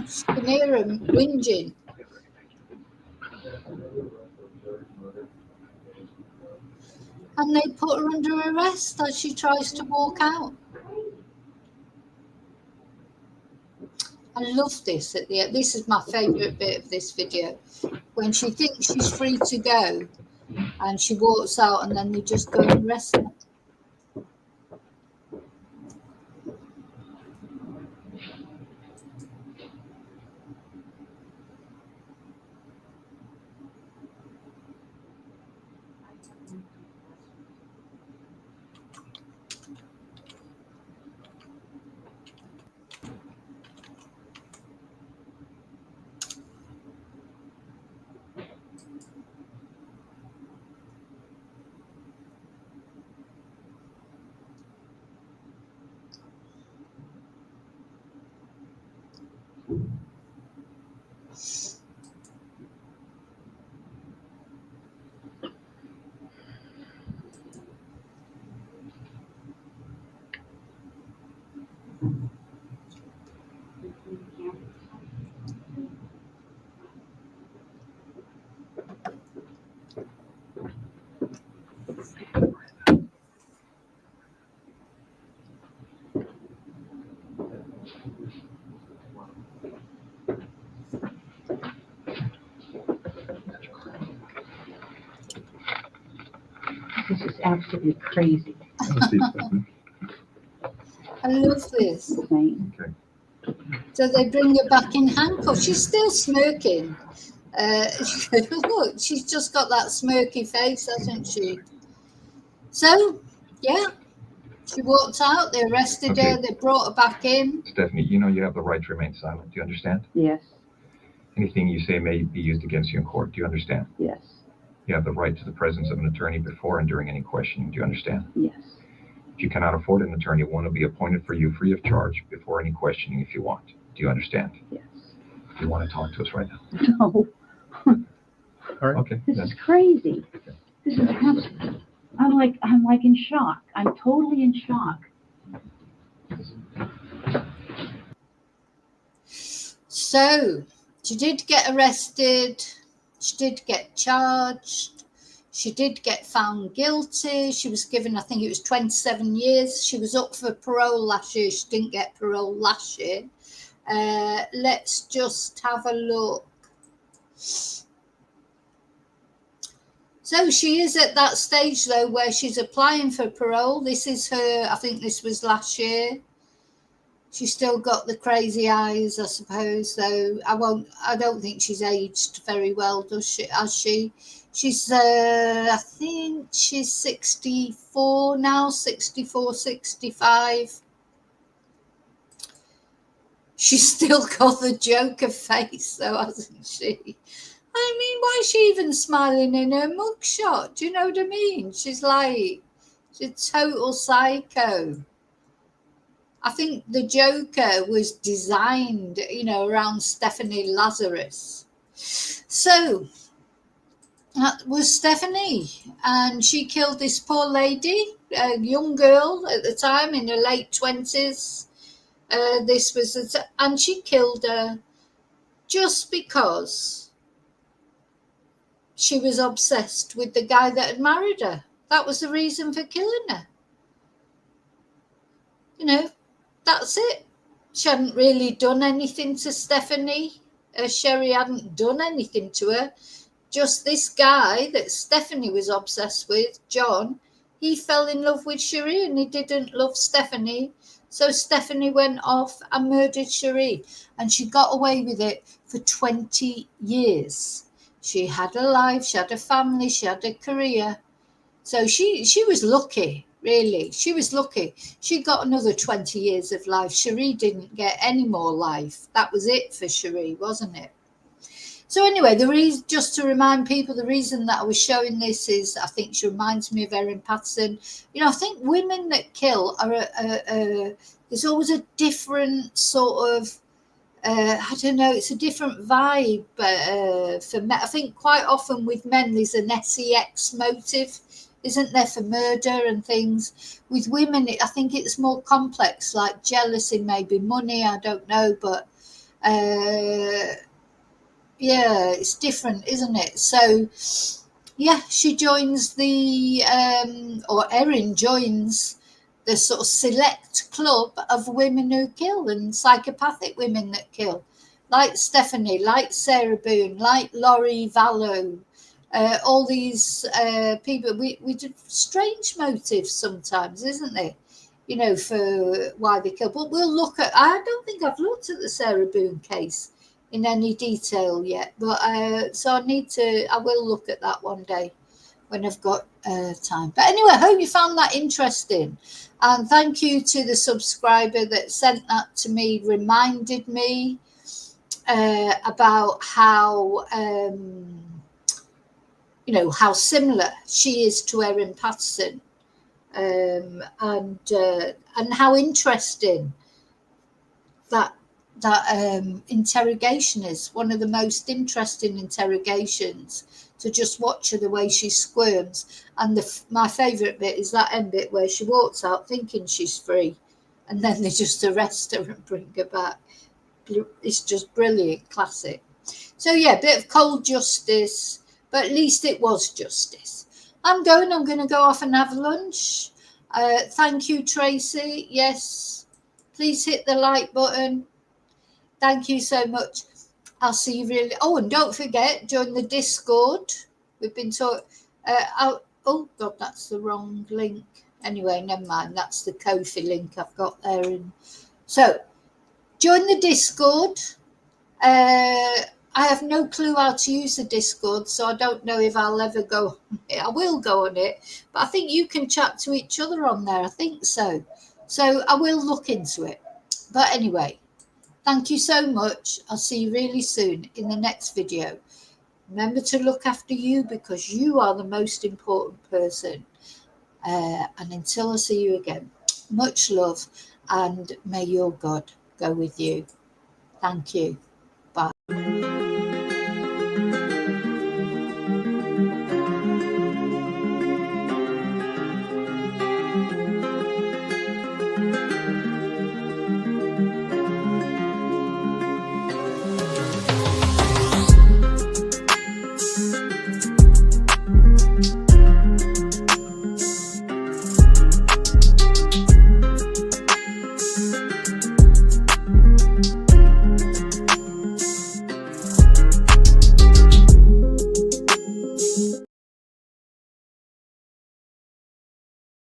A: She can hear him whinging. And they put her under arrest as she tries to walk out. I love this at the end. This is my favourite bit of this video. When she thinks she's free to go, And she walks out, and then they just go and arrest her.
D: This is absolutely crazy.
B: Let's see, Stephanie.
A: I love this.
D: Right?
B: Okay.
A: So they bring her back in handcuffs. She's still smirking. Look, she's just got that smirky face, hasn't she? So, yeah, she walked out. They arrested her.
B: Okay.
A: They brought her back in.
B: Stephanie, you know you have the right to remain silent. Do you understand?
D: Yes.
B: Anything you say may be used against you in court. Do you understand?
D: Yes.
B: You have the right to the presence of an attorney before and during any questioning. Do you understand?
D: Yes.
B: If you cannot afford an attorney, one will be appointed for you free of charge before any questioning if you want. Do you understand?
D: Yes.
B: Do you want to talk to us right now?
D: No.
C: All right.
B: Okay.
D: This
B: then.
D: is crazy. This is I'm like in shock. I'm totally in shock.
A: So, she did get arrested. She did get charged. She did get found guilty. She was given, I think it was 27 years. She was up for parole last year. She didn't get parole last year. Let's just have a look. So she is at that stage, though, where she's applying for parole. This is her, I think this was last year. She's still got the crazy eyes, I suppose, though. I don't think she's aged very well, does she? Has she? She's, I think she's 64 now, 64, 65. She's still got the Joker face, though, hasn't she? I mean, why is she even smiling in her mugshot? Do you know what I mean? She's a total psycho. I think the Joker was designed, around Stephanie Lazarus. So that was Stephanie, and she killed this poor lady, a young girl at the time in her late 20s. And she killed her just because she was obsessed with the guy that had married her. That was the reason for killing her. That's it. She hadn't really done anything to Stephanie. Sheri hadn't done anything to her. Just this guy that Stephanie was obsessed with, John, he fell in love with Sheri and he didn't love Stephanie. So Stephanie went off and murdered Sheri. And she got away with it for 20 years. She had a life, she had a family, she had a career. So she was lucky. Really, she was lucky. She got another 20 years of life. Sheri didn't get any more life. That was it for Sheri, wasn't it? So anyway, just to remind people, the reason that I was showing this is I think she reminds me of Erin Patterson. I think women that kill are there's always a different sort of, I don't know, it's a different vibe for men. I think quite often with men there's an sex motive, isn't there, for murder and things. With women, I think it's more complex, like jealousy, maybe money, I don't know, but yeah, it's different, isn't it? So yeah, she joins or Erin joins the sort of select club of women who kill, and psychopathic women that kill, like Stephanie, like Sarah Boone, like Laurie Vallow, all these people, we do strange motives sometimes, isn't there? You know, for why they kill. But we'll look at, I don't think I've looked at the Sarah Boone case in any detail yet, but so I will look at that one day when I've got time. But anyway, I hope you found that interesting. And thank you to the subscriber that sent that to me, reminded me about how, you know, how similar she is to Erin Patterson. And how interesting that interrogation is. One of the most interesting interrogations, to just watch her the way she squirms. And my favourite bit is that end bit where she walks out thinking she's free, and then they just arrest her and bring her back. It's just brilliant, classic. So yeah, a bit of cold justice, but at least it was justice. I'm going to go off and have lunch. Thank you, Tracy. Yes, please hit the like button. Thank you so much. I'll see you really. Oh, and don't forget, join the Discord. We've been talking. Oh God, that's the wrong link. Anyway, never mind. That's the Ko-fi link I've got there. So, join the Discord. I have no clue how to use the Discord, so I don't know if I'll ever go on it. I will go on it, but I think you can chat to each other on there. I think so. So I will look into it. But anyway, thank you so much. I'll see you really soon in the next video. Remember to look after you, because you are the most important person. And until I see you again, much love, and may your God go with you. Thank you. Bye.